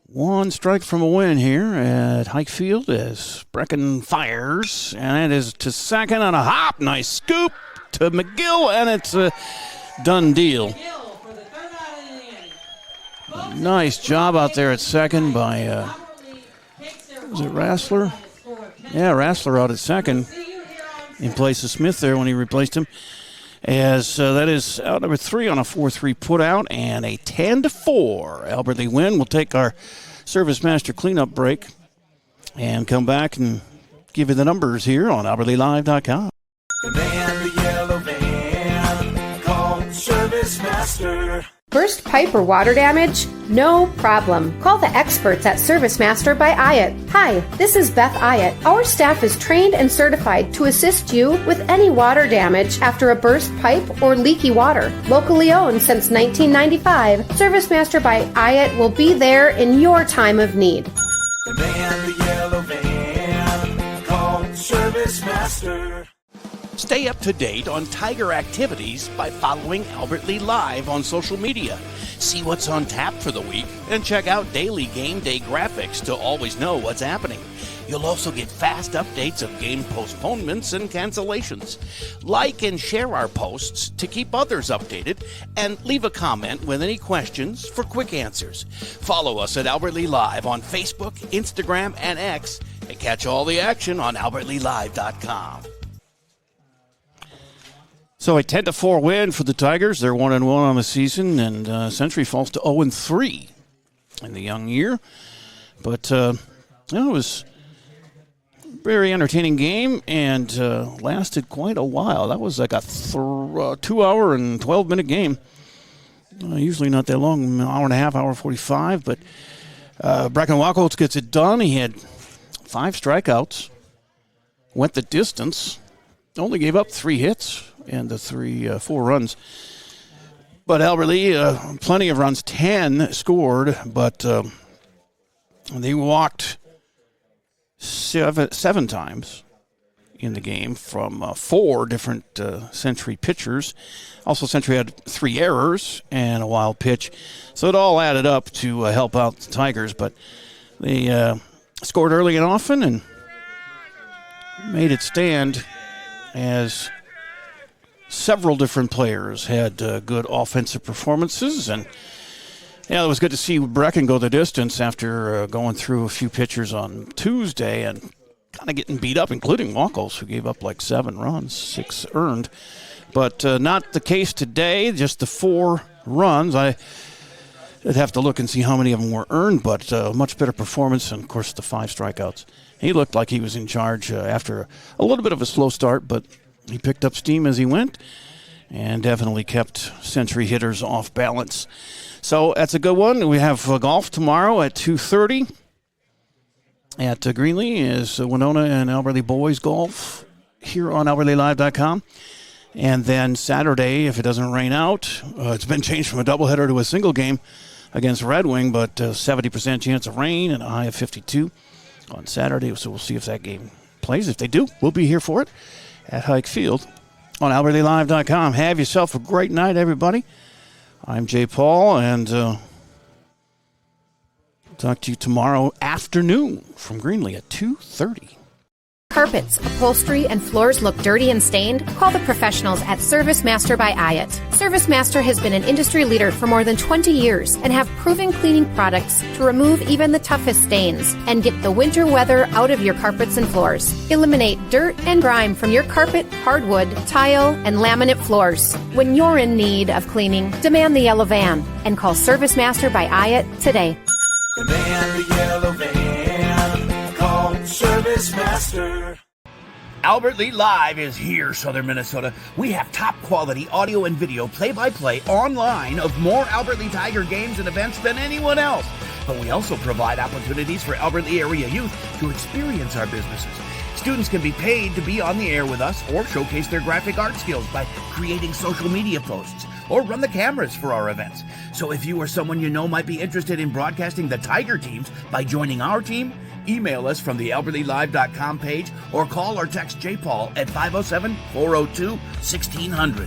One strike from a win here at Hike Field as Brecken fires. And it is to second on a hop. Nice scoop to McGill, and it's a done deal. Nice job out there at second by, was it Rassler? Yeah, Rassler out at second in place of Smith there when he replaced him. As that is out number 3 on a 4-3 put out and a 10-4 Albert Lee win. We'll take our Service Master cleanup break and come back and give you the numbers here on AlbertLeeLive.com. The man, the yellow van, called Service Master. Burst pipe or water damage? No problem. Call the experts at Service Master by Ayat. Hi, this is Beth Ayat. Our staff is trained and certified to assist you with any water damage after a burst pipe or leaky water. Locally owned since 1995, Service Master by Ayat will be there in your time of need. The man, the yellow van, called Service Master. Stay up to date on Tiger activities by following Albert Lee Live on social media. See what's on tap for the week and check out daily game day graphics to always know what's happening. You'll also get fast updates of game postponements and cancellations. Like and share our posts to keep others updated, and leave a comment with any questions for quick answers. Follow us at Albert Lee Live on Facebook, Instagram, and X, and catch all the action on albertleelive.com. So a 10-4 win for the Tigers. They're 1-1 on the season, and Century falls to 0-3 in the young year. But it was very entertaining game and lasted quite a while. That was like a 2-hour and 12-minute game. Usually not that long, an hour and a half, hour 45. But Bracken Wacholtz gets it done. He had 5 strikeouts, went the distance, only gave up 3 hits and the 4 runs. But Albert Lee, plenty of runs, 10 scored, but they walked 7 times in the game from 4 different Century pitchers. Also, Century had 3 errors and a wild pitch. So it all added up to help out the Tigers. But they scored early and often and made it stand as several different players had good offensive performances. And yeah, it was good to see Brecken go the distance after going through a few pitchers on Tuesday and kind of getting beat up, including Wacholtz, who gave up like 7 runs, 6 earned. But not the case today, just the 4 runs. I'd have to look and see how many of them were earned, but much better performance, and, of course, the 5 strikeouts. He looked like he was in charge after a little bit of a slow start, but he picked up steam as he went and definitely kept Century hitters off balance. So that's a good one. We have golf tomorrow at 2:30 at Greenlee is Winona and Albert Lee Boys Golf here on albertleelive.com. And then Saturday, if it doesn't rain out, it's been changed from a doubleheader to a single game against Red Wing, but 70% chance of rain and a high of 52 on Saturday. So we'll see if that game plays. If they do, we'll be here for it at Hike Field on albertleelive.com. Have yourself a great night, everybody. I'm Jay Paul, and talk to you tomorrow afternoon from Greenlee at 2:30. Carpets, upholstery, and floors look dirty and stained? Call the professionals at Service Master by Hyatt. Service Master has been an industry leader for more than 20 years and have proven cleaning products to remove even the toughest stains and get the winter weather out of your carpets and floors. Eliminate dirt and grime from your carpet, hardwood, tile, and laminate floors. When you're in need of cleaning, demand the yellow van and call Service Master by Hyatt today. Demand the yellow van. Call Service Master. Albert Lee Live is here, Southern Minnesota. We have top quality audio and video play-by-play online of more Albert Lee Tiger games and events than anyone else. But we also provide opportunities for Albert Lee area youth to experience our businesses. Students can be paid to be on the air with us or showcase their graphic art skills by creating social media posts or run the cameras for our events. So if you or someone you know might be interested in broadcasting the Tiger teams by joining our team, email us from the albertleelive.com page or call or text J. Paul at 507-402-1600.